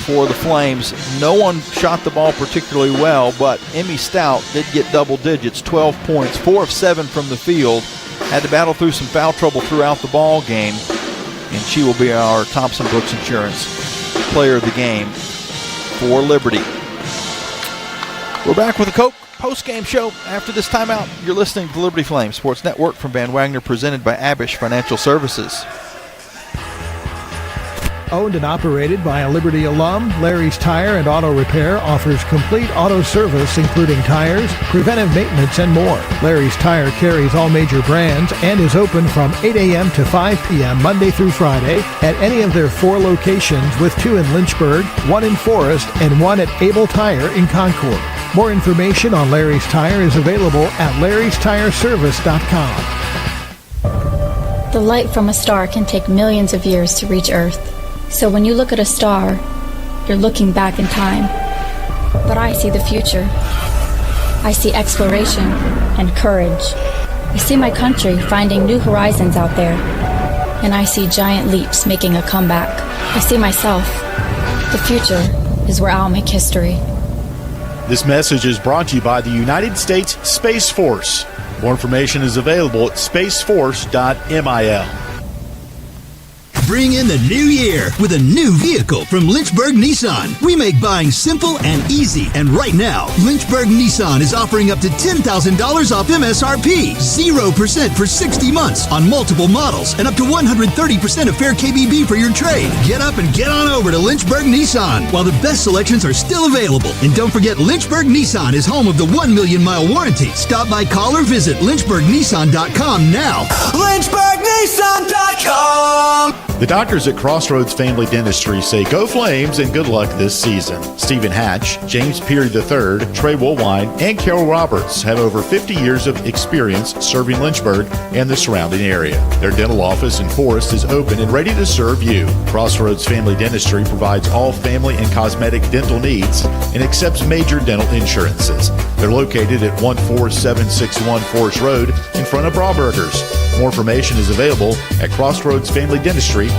for the Flames. No one shot the ball particularly well, but Emmy Stout did get double digits, 12 points, 4 of 7 from the field. Had to battle through some foul trouble throughout the ball game, and she will be our Thompson Brooks Insurance player of the game for Liberty. We're back with a Coke post-game show after this timeout. You're listening to Liberty Flames Sports Network from Van Wagner, presented by Abish Financial Services. Owned and operated by a Liberty alum, Larry's Tire and Auto Repair offers complete auto service, including tires, preventive maintenance, and more. Larry's Tire carries all major brands and is open from 8 a.m. to 5 p.m. Monday through Friday at any of their 4 locations, with 2 in Lynchburg, 1 in Forest, and 1 at Able Tire in Concord. More information on Larry's Tire is available at larrystireservice.com. The light from a star can take millions of years to reach Earth. So when you look at a star, you're looking back in time. But I see the future. I see exploration and courage. I see my country finding new horizons out there. And I see giant leaps making a comeback. I see myself. The future is where I'll make history. This message is brought to you by the United States Space Force. More information is available at spaceforce.mil. Bring in the new year with a new vehicle from Lynchburg Nissan. We make buying simple and easy. And right now, Lynchburg Nissan is offering up to $10,000 off MSRP, 0% for 60 months on multiple models, and up to 130% of fair KBB for your trade. Get up and get on over to Lynchburg Nissan while the best selections are still available. And don't forget, Lynchburg Nissan is home of the 1 million mile warranty. Stop by, call, or visit LynchburgNissan.com now. LynchburgNissan.com. The doctors at Crossroads Family Dentistry say go Flames and good luck this season. Stephen Hatch, James Peary III, Trey Woolwine, and Carol Roberts have over 50 years of experience serving Lynchburg and the surrounding area. Their dental office in Forest is open and ready to serve you. Crossroads Family Dentistry provides all family and cosmetic dental needs and accepts major dental insurances. They're located at 14761 Forest Road in front of Brauburgers. More information is available at crossroadsfamilydenistryva.com.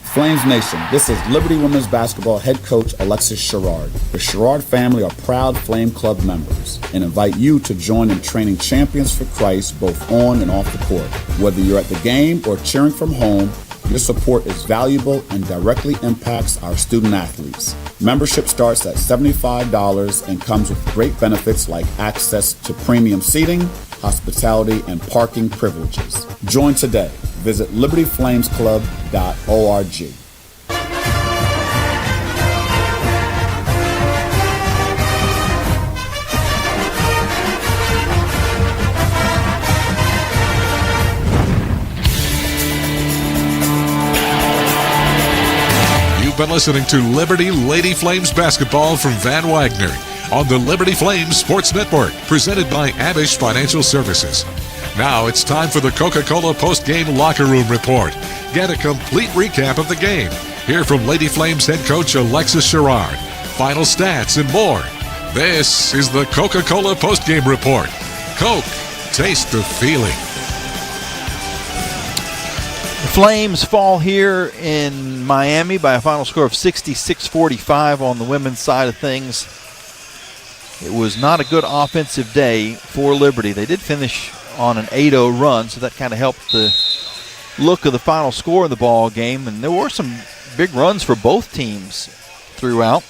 Flames Nation, this is Liberty Women's Basketball head coach Alexis Sherrard. The Sherrard family are proud Flame Club members and invite you to join in training champions for Christ both on and off the court. Whether you're at the game or cheering from home, your support is valuable and directly impacts our student athletes. Membership starts at $75 and comes with great benefits like access to premium seating, hospitality, and parking privileges. Join today. Visit libertyflamesclub.org. You've been listening to Liberty Lady Flames basketball from Van Wagner on the Liberty Flames Sports Network, presented by Abish Financial Services. Now it's time for the Coca-Cola post-game locker room report. Get a complete recap of the game. Hear from Lady Flames head coach Alexis Sherrard, final stats, and more. This is the Coca-Cola post-game report. Coke, taste the feeling. The Flames fall here in Miami by a final score of 66-45 on the women's side of things. It was not a good offensive day for Liberty. They did finish on an 8-0 run, so that kind of helped the look of the final score in the ball game. And there were some big runs for both teams throughout,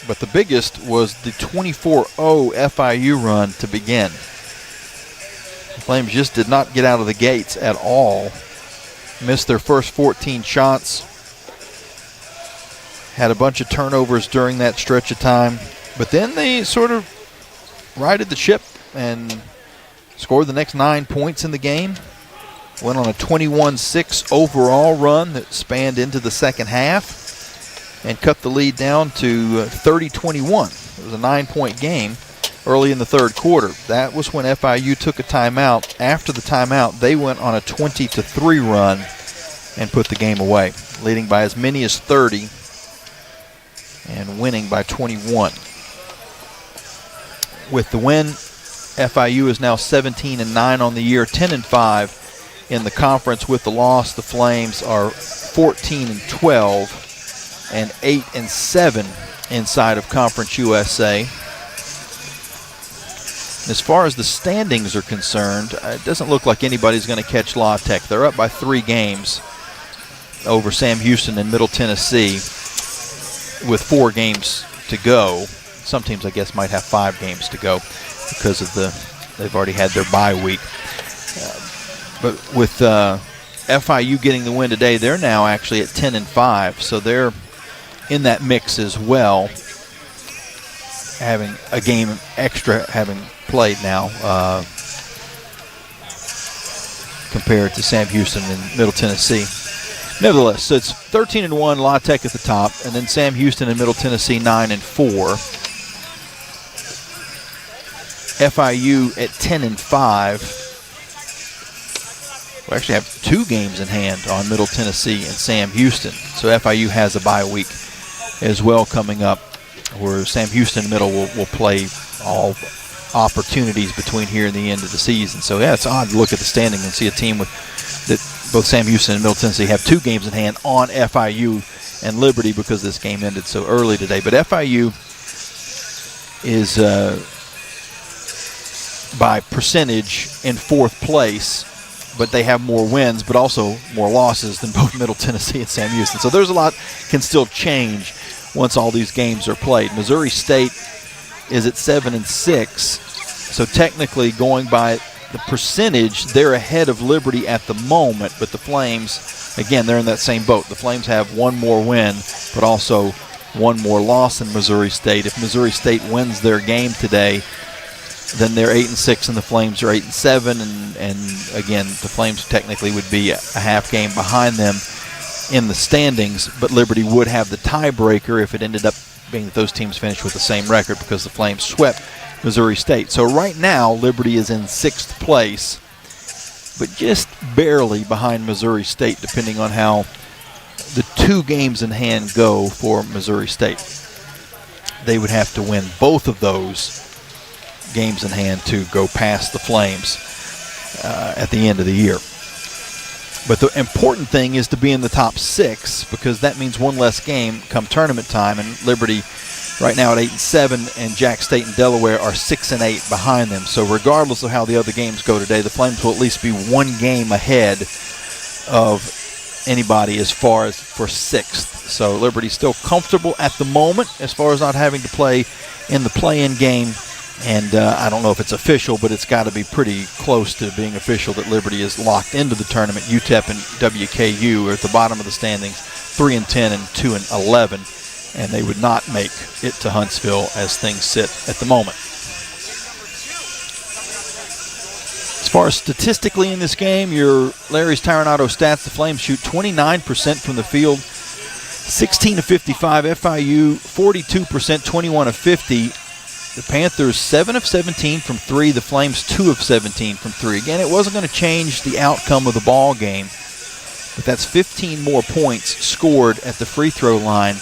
but the biggest was the 24-0 FIU run to begin. The Flames just did not get out of the gates at all. Missed their first 14 shots. Had a bunch of turnovers during that stretch of time. But then they sort of righted the ship and scored the next 9 points in the game. Went on a 21-6 overall run that spanned into the second half and cut the lead down to 30-21. It was a 9-point game early in the third quarter. That was when FIU took a timeout. After the timeout, they went on a 20-3 run and put the game away, leading by as many as 30 and winning by 21. With the win, FIU is now 17-9 on the year, 10-5 in the conference. With the loss, the Flames are 14-12 and 8-7 inside of Conference USA. As far as the standings are concerned, it doesn't look like anybody's going to catch La Tech. They're up by 3 games over Sam Houston and Middle Tennessee with 4 games to go. Some teams, I guess, might have 5 games to go because of they've already had their bye week. But with FIU getting the win today, they're now actually at 10-5, so they're in that mix as well, having a game extra having played now compared to Sam Houston and Middle Tennessee. Nevertheless, so it's 13-1, La Tech at the top, and then Sam Houston and Middle Tennessee 9-4. FIU at 10-5. We actually have 2 games in hand on Middle Tennessee and Sam Houston. So FIU has a bye week as well coming up, where Sam Houston and Middle will play all opportunities between here and the end of the season. So yeah, it's odd to look at the standing and see a team with that both Sam Houston and Middle Tennessee have 2 games in hand on FIU and Liberty because this game ended so early today. But FIU is by percentage in 4th place, but they have more wins but also more losses than both Middle Tennessee and Sam Houston. So there's a lot can still change once all these games are played. Missouri State is at 7-6, so technically going by the percentage, they're ahead of Liberty at the moment, but the Flames, again, they're in that same boat. The Flames have 1 more win, but also 1 more loss than Missouri State. If Missouri State wins their game today, then they're 8-6, and the Flames are 8-7, and again, the Flames technically would be a half game behind them in the standings, but Liberty would have the tiebreaker if it ended up being that those teams finished with the same record, because the Flames swept Missouri State. So right now, Liberty is in 6th place, but just barely behind Missouri State, depending on how the 2 games in hand go for Missouri State. They would have to win both of those games in hand to go past the Flames at the end of the year. But the important thing is to be in the top 6, because that means one less game come tournament time, and Liberty right now at 8-7, and Jack State and Delaware are 6-8 behind them. So regardless of how the other games go today, the Flames will at least be 1 game ahead of anybody as far as for 6th. So Liberty's still comfortable at the moment as far as not having to play in the play-in game. And I don't know if it's official, but it's got to be pretty close to being official that Liberty is locked into the tournament. UTEP and WKU are at the bottom of the standings, 3-10 and 2-11, and they would not make it to Huntsville as things sit at the moment. As far as statistically in this game, your Larry's Tire and Auto stats, the Flames shoot 29% from the field, 16 of 55. FIU 42%, 21 of 50. The Panthers 7 of 17 from 3. The Flames 2 of 17 from 3. Again, it wasn't going to change the outcome of the ball game, but that's 15 more points scored at the free throw line,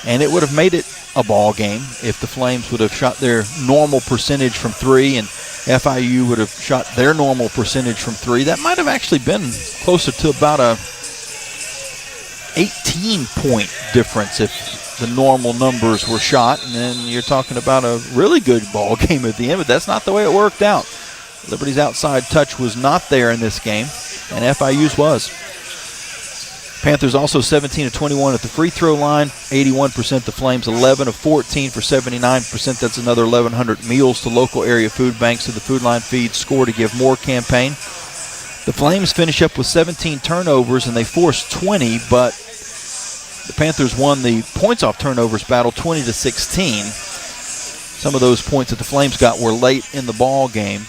and it would have made it a ball game if the Flames would have shot their normal percentage from 3 and FIU would have shot their normal percentage from 3. That might have actually been closer to about a 18-point difference if the normal numbers were shot, and then you're talking about a really good ball game at the end, but that's not the way it worked out. Liberty's outside touch was not there in this game, and FIU's was. Panthers also 17 of 21 at the free throw line, 81%. The Flames 11 of 14 for 79%. That's another 1,100 meals to local area food banks to the Food Line Feed Score to Give More campaign. The Flames finish up with 17 turnovers, and they forced 20, but the Panthers won the points off turnovers battle 20-16. Some of those points that the Flames got were late in the ball game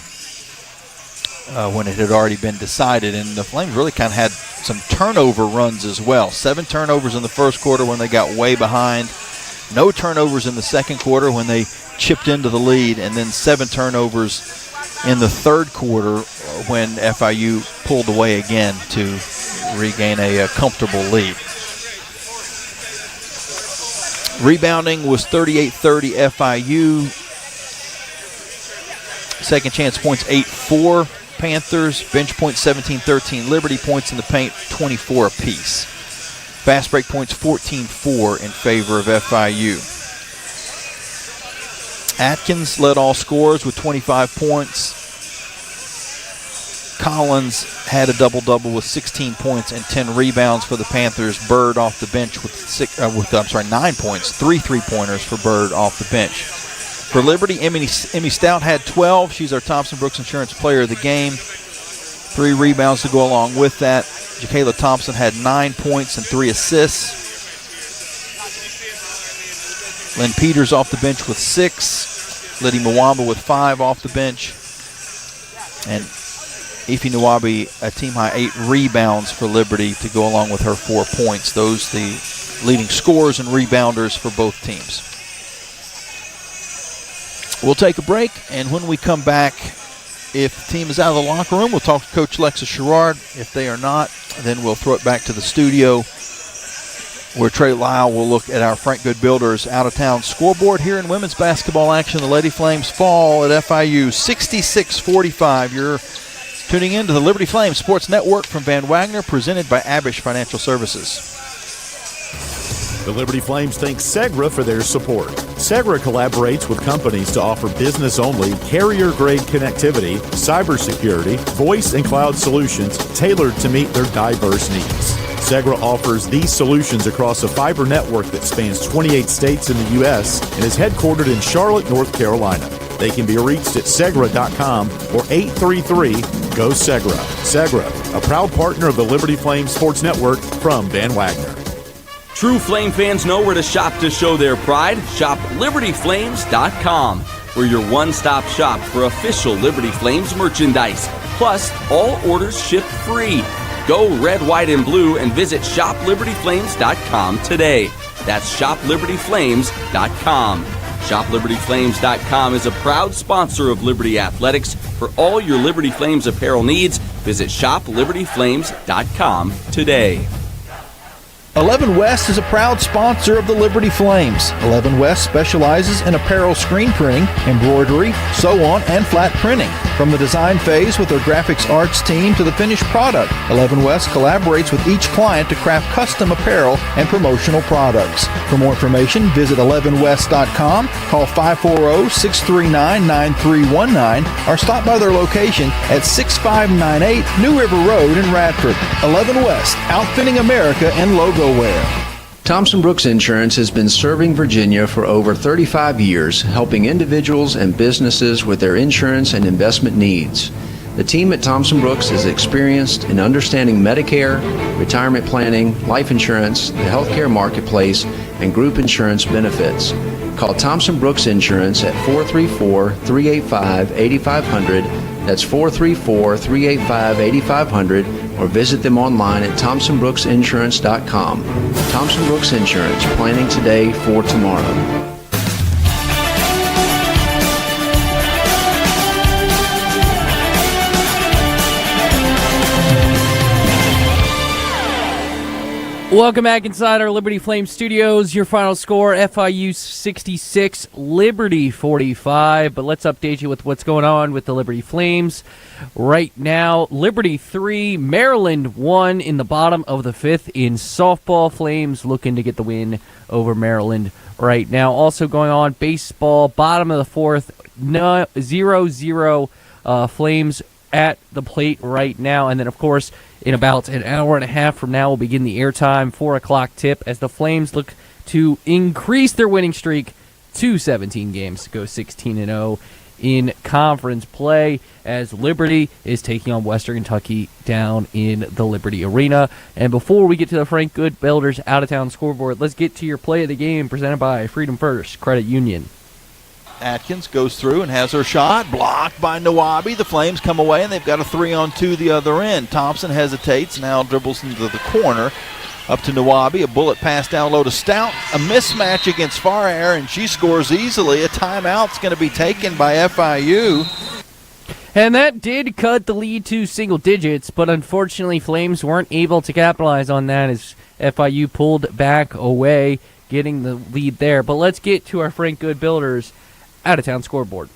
when it had already been decided, and the Flames really kind of had some turnover runs as well. 7 turnovers in the first quarter when they got way behind. No turnovers in the second quarter when they chipped into the lead, and then 7 turnovers in the third quarter when FIU pulled away again to regain a comfortable lead. Rebounding was 38-30 FIU. Second chance points 8-4 Panthers. Bench points 17-13 Liberty. Points in the paint 24 apiece. Fast break points 14-4 in favor of FIU. Atkins led all scorers with 25 points. Collins had a double-double with 16 points and 10 rebounds for the Panthers. Bird off the bench with 9 points, 3 3-pointers for Bird off the bench. For Liberty, Emmy Stout had 12. She's our Thompson Brooks Insurance Player of the Game. 3 rebounds to go along with that. Jacayla Thompson had 9 points and 3 assists. Lynn Peters off the bench with 6. Liddy Mwamba with 5 off the bench. And Ife Nwabi, a team-high 8 rebounds for Liberty to go along with her 4 points. Those the leading scorers and rebounders for both teams. We'll take a break, and when we come back, if the team is out of the locker room, we'll talk to Coach Lexa Sherrard. If they are not, then we'll throw it back to the studio, where Trey Lyle will look at our Frank Good Builders out-of-town scoreboard here in women's basketball action. The Lady Flames fall at FIU 66-45. You're tuning in to the Liberty Flames Sports Network from Van Wagner, presented by Abish Financial Services. The Liberty Flames thank Segra for their support. Segra collaborates with companies to offer business-only, carrier-grade connectivity, cybersecurity, voice and cloud solutions tailored to meet their diverse needs. Segra offers these solutions across a fiber network that spans 28 states in the U.S. and is headquartered in Charlotte, North Carolina. They can be reached at Segra.com or 833-GO-SEGRA. Segra, a proud partner of the Liberty Flames Sports Network from Van Wagner. True Flame fans know where to shop to show their pride. Shop LibertyFlames.com. We're your one-stop shop for official Liberty Flames merchandise. Plus, all orders ship free. Go red, white, and blue and visit shoplibertyflames.com today. That's shoplibertyflames.com. ShopLibertyFlames.com is a proud sponsor of Liberty Athletics. For all your Liberty Flames apparel needs, visit ShopLibertyFlames.com today. 11 West is a proud sponsor of the Liberty Flames. 11 West specializes in apparel screen printing, embroidery, sew-on, and flat printing. From the design phase with their graphics arts team to the finished product, 11 West collaborates with each client to craft custom apparel and promotional products. For more information, visit 11west.com, call 540-639-9319, or stop by their location at 6598 New River Road in Radford. 11 West, outfitting America and logo wear. Thompson Brooks Insurance has been serving Virginia for over 35 years, helping individuals and businesses with their insurance and investment needs. The team at Thompson Brooks is experienced in understanding Medicare, retirement planning, life insurance, the healthcare marketplace, and group insurance benefits. Call Thompson Brooks Insurance at 434-385-8500. That's 434-385-8500, or visit them online at thompsonbrooksinsurance.com. Thompson Brooks Insurance, planning today for tomorrow. Welcome back inside our Liberty Flame studios. Your final score, FIU 66, Liberty 45. But let's update you with what's going on with the Liberty Flames. Right now, Liberty 3, Maryland 1 in the bottom of the fifth in softball. Flames looking to get the win over Maryland right now. Also going on, baseball, bottom of the fourth, 0-0 Flames at the plate right now. And then, of course, in about an hour and a half from now, we'll begin the airtime 4 o'clock tip as the Flames look to increase their winning streak to 17 games to go 16-0 in conference play as Liberty is taking on Western Kentucky down in the Liberty Arena. And before we get to the Frank Good Builders out-of-town scoreboard, let's get to your play of the game presented by Freedom First Credit Union. Atkins goes through and has her shot blocked by Nawabi. The Flames come away and they've got a 3-on-2 the other end. Thompson hesitates, now dribbles into the corner. Up to Nawabi, a bullet pass down low to Stout. A mismatch against Farrar, and she scores easily. A timeout's going to be taken by FIU. And that did cut the lead to single digits, but unfortunately Flames weren't able to capitalize on that as FIU pulled back away, getting the lead there. But let's get to our Frank Good Builders out-of-town scoreboard.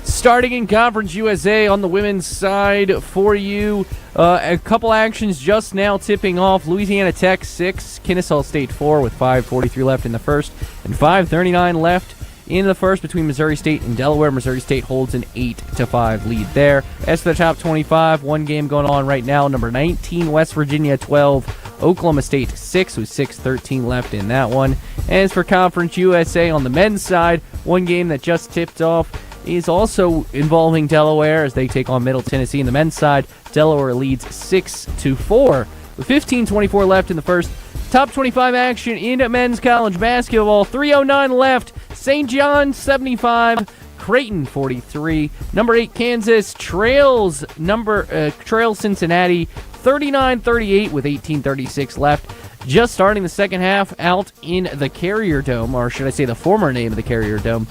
Starting in Conference USA on the women's side for you, a couple actions just now tipping off. Louisiana Tech 6, Kennesaw State 4 with 5:43 left in the first and 5:39 left in the first between Missouri State and Delaware. Missouri State holds an 8-5 lead there. As for the top 25, one game going on right now. Number 19, West Virginia 12. Oklahoma State 6 with 6:13 left in that one. As for Conference USA on the men's side, one game that just tipped off is also involving Delaware as they take on Middle Tennessee. In the men's side, Delaware leads 6-4 with 15:24 left in the first. Top 25 action in men's college basketball. 3:09 left. St. John 75. Creighton 43. Number 8 Kansas trails Cincinnati 39-38 with 18:36 left. Just starting the second half out in the Carrier Dome, or should I say the former name of the Carrier Dome.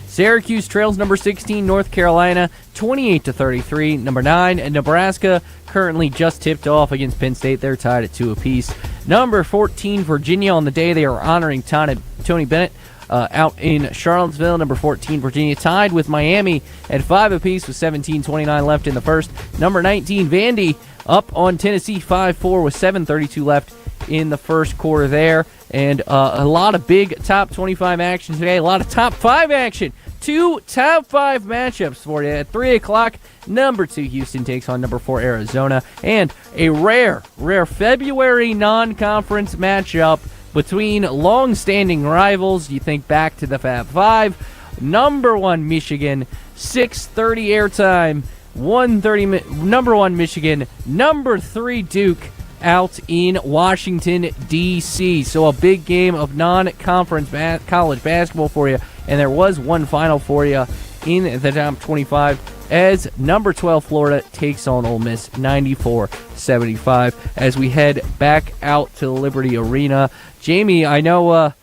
Syracuse trails number 16 North Carolina 28-33. Number 9 Nebraska currently just tipped off against Penn State. They're tied at 2 apiece. Number 14 Virginia on the day they are honoring Tony Bennett. Out in Charlottesville, number 14 Virginia tied with Miami at 5 apiece with 17:29 left in the first. Number 19 Vandy up on Tennessee 5-4 with 7:32 left in the first quarter there. And a lot of big top 25 action today. A lot of top 5 action. 2 top 5 matchups for you at 3 o'clock. Number 2 Houston takes on number 4 Arizona. And a rare February non-conference matchup between long-standing rivals. You think back to the Fab Five. Number 1 Michigan, 6:30 airtime, 1:30. Number 1 Michigan, number 3 Duke, out in Washington, D.C. So a big game of non-conference college basketball for you. And there was one final for you in the top 25 as number 12 Florida takes on Ole Miss 94-75 as we head back out to the Liberty Arena. Jamie, I know,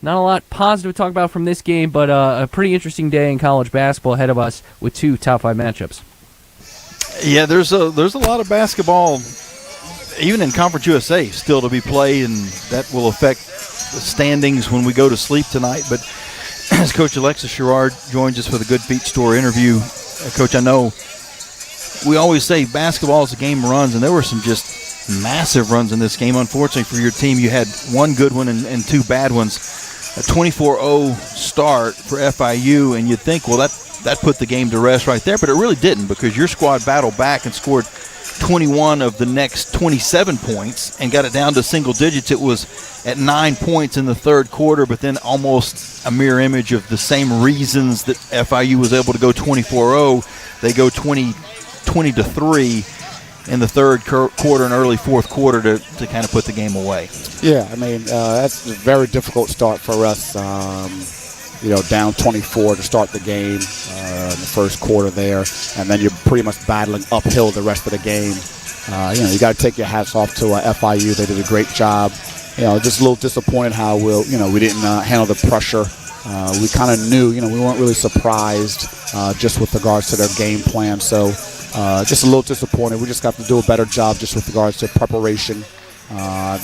not a lot positive to talk about from this game, but a pretty interesting day in college basketball ahead of us with 2 top 5 matchups. Yeah, there's a lot of basketball, even in Conference USA, still to be played, and that will affect the standings when we go to sleep tonight. But as Coach Alexis Sherrard joins us for the Good Feet Store interview, Coach, I know we always say basketball is a game of runs, and there were some just massive runs in this game. Unfortunately for your team, you had one good one and 2 bad ones. A 24-0 start for FIU, and you'd think, well, that put the game to rest right there, but it really didn't, because your squad battled back and scored 21 of the next 27 points and got it down to single digits. It was at 9 points in the third quarter, but then almost a mirror image of the same reasons that FIU was able to go 24-0. They go 20-3 in the third quarter and early fourth quarter to kind of put the game away. Yeah, I mean, that's a very difficult start for us. Down 24 to start the game in the first quarter there, and then you're pretty much battling uphill the rest of the game. You got to take your hats off to FIU. They did a great job. Just a little disappointed how we didn't handle the pressure. We kind of knew, we weren't really surprised just with regards to their game plan. So just a little disappointed. We just got to do a better job just with regards to preparation.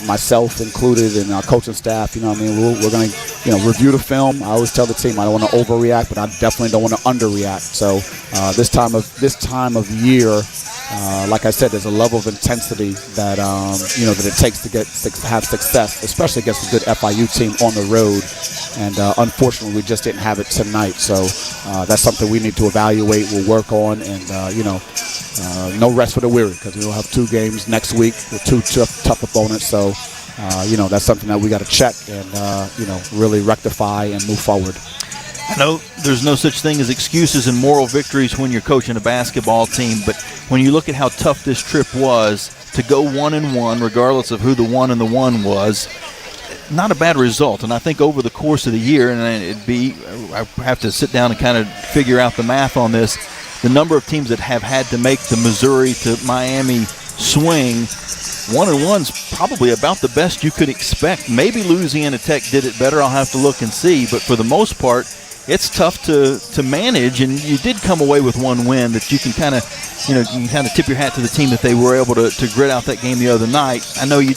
Myself included and our coaching staff, we're going to, review the film. I always tell the team I don't want to overreact, but I definitely don't want to underreact. So this time of year, like I said, there's a level of intensity that that it takes to have success, especially against a good FIU team on the road. And unfortunately, we just didn't have it tonight. So that's something we need to evaluate. We'll work on, and no rest for the weary, because we'll have 2 games next week with 2 tough opponents. So that's something that we got to check and really rectify and move forward. I know there's no such thing as excuses and moral victories when you're coaching a basketball team, but when you look at how tough this trip was to go 1-1, regardless of who the 1 and the 1 was, not a bad result. And I think over the course of the year, and I have to sit down and kind of figure out the math on this, the number of teams that have had to make the Missouri to Miami swing, 1-1's probably about the best you could expect. Maybe Louisiana Tech did it better. I'll have to look and see. But for the most part, it's tough to manage, and you did come away with one win that you can kind of, tip your hat to the team that they were able to grit out that game the other night. I know you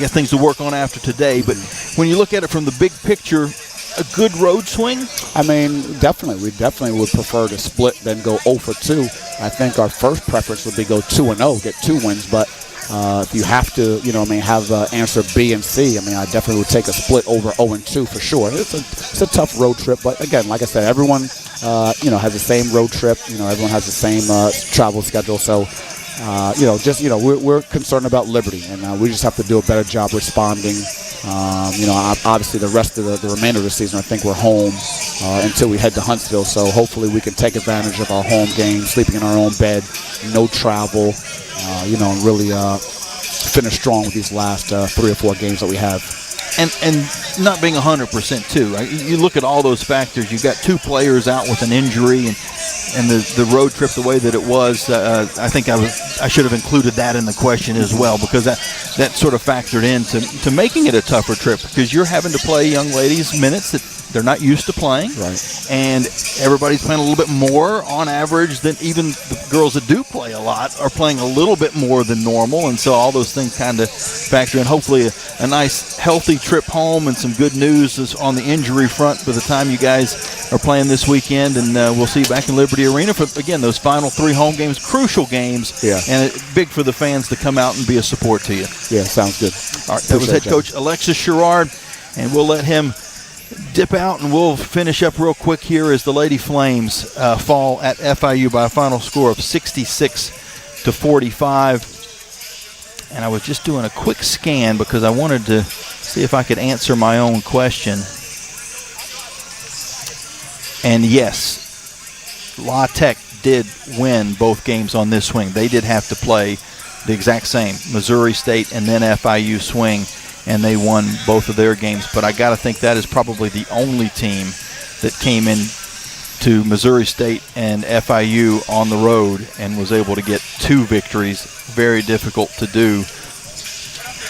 got things to work on after today, but when you look at it from the big picture, a good road swing? I mean, definitely. We definitely would prefer to split than go 0 for 2. I think our first preference would be go 2-0, get 2 wins, but if you have to, have answer B and C, I definitely would take a split over 0-2 for sure. It's a tough road trip, but again, like I said, everyone, has the same road trip. Everyone has the same travel schedule. So, we're concerned about Liberty, and we just have to do a better job responding. Obviously the rest of the remainder of the season, I think we're home until we head to Huntsville. So hopefully we can take advantage of our home game, sleeping in our own bed, no travel, and really finish strong with these last 3 or 4 games that we have. And not being 100% too. You look at all those factors. You've got 2 players out with an injury, and the road trip the way that it was. I think I should have included that in the question as well, because that sort of factored into making it a tougher trip, because you're having to play young ladies minutes that they're not used to playing, right? And everybody's playing a little bit more on average than even the girls that do play a lot are playing a little bit more than normal, and so all those things kind of factor in. Hopefully a nice healthy trip home and some good news is on the injury front by the time you guys are playing this weekend, and we'll see you back in Liberty Arena for, again, those final 3 home games, crucial games, and big for the fans to come out and be a support to you. Yeah, sounds good. All right, that was head coach Alexis Sherrard, and we'll let him dip out, and we'll finish up real quick here as the Lady Flames fall at FIU by a final score of 66-45. And I was just doing a quick scan because I wanted to see if I could answer my own question. And yes, La Tech did win both games on this swing. They did have to play the exact same. Missouri State and then FIU swing, and they won both of their games. But I got to think that is probably the only team that came in to Missouri State and FIU on the road and was able to get 2 victories. Very difficult to do.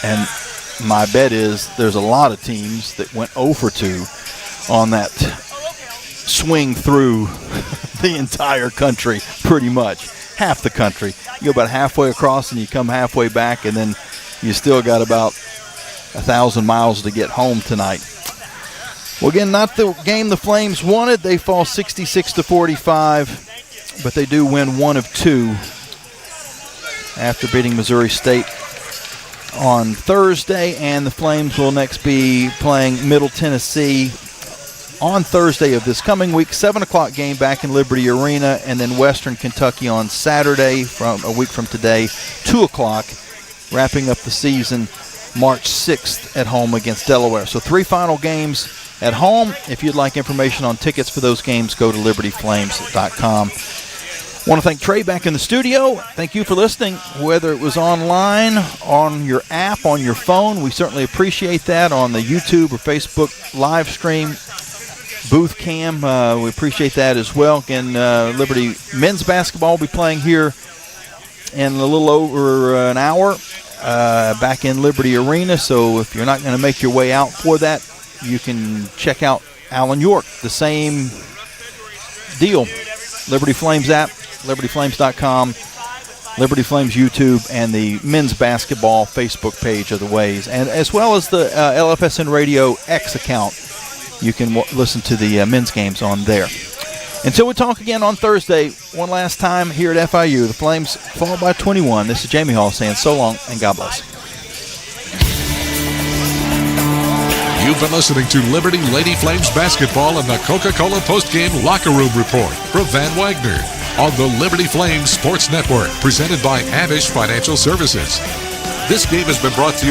And my bet is there's a lot of teams that went 0 for 2 on that swing through the entire country, pretty much. Half the country. You go about halfway across and you come halfway back, and then you still got about 1,000 miles to get home tonight. Well, again, not the game the Flames wanted. They fall 66-45, but they do win 1 of 2 after beating Missouri State on Thursday, and the Flames will next be playing Middle Tennessee on Thursday of this coming week. 7 o'clock game back in Liberty Arena, and then Western Kentucky on Saturday, from a week from today, 2 o'clock, wrapping up the season March 6th at home against Delaware. So 3 final games at home. If you'd like information on tickets for those games, go to libertyflames.com. Want to thank Trey back in the studio. Thank you for listening, whether it was online, on your app, on your phone. We certainly appreciate that, on the YouTube or Facebook live stream, booth cam. We appreciate that as well. Again, Liberty men's basketball will be playing here in a little over an hour back in Liberty Arena. So if you're not going to make your way out for that, you can check out Alan York. The same deal. Liberty Flames app, libertyflames.com, Liberty Flames YouTube, and the men's basketball Facebook page are the ways. And as well as the LFSN Radio X account, you can listen to the men's games on there. Until we talk again on Thursday, one last time here at FIU, the Flames fall by 21. This is Jamie Hall saying so long and God bless. You've been listening to Liberty Lady Flames basketball and the Coca-Cola postgame locker room report from Van Wagner on the Liberty Flames Sports Network, presented by Abish Financial Services. This game has been brought to you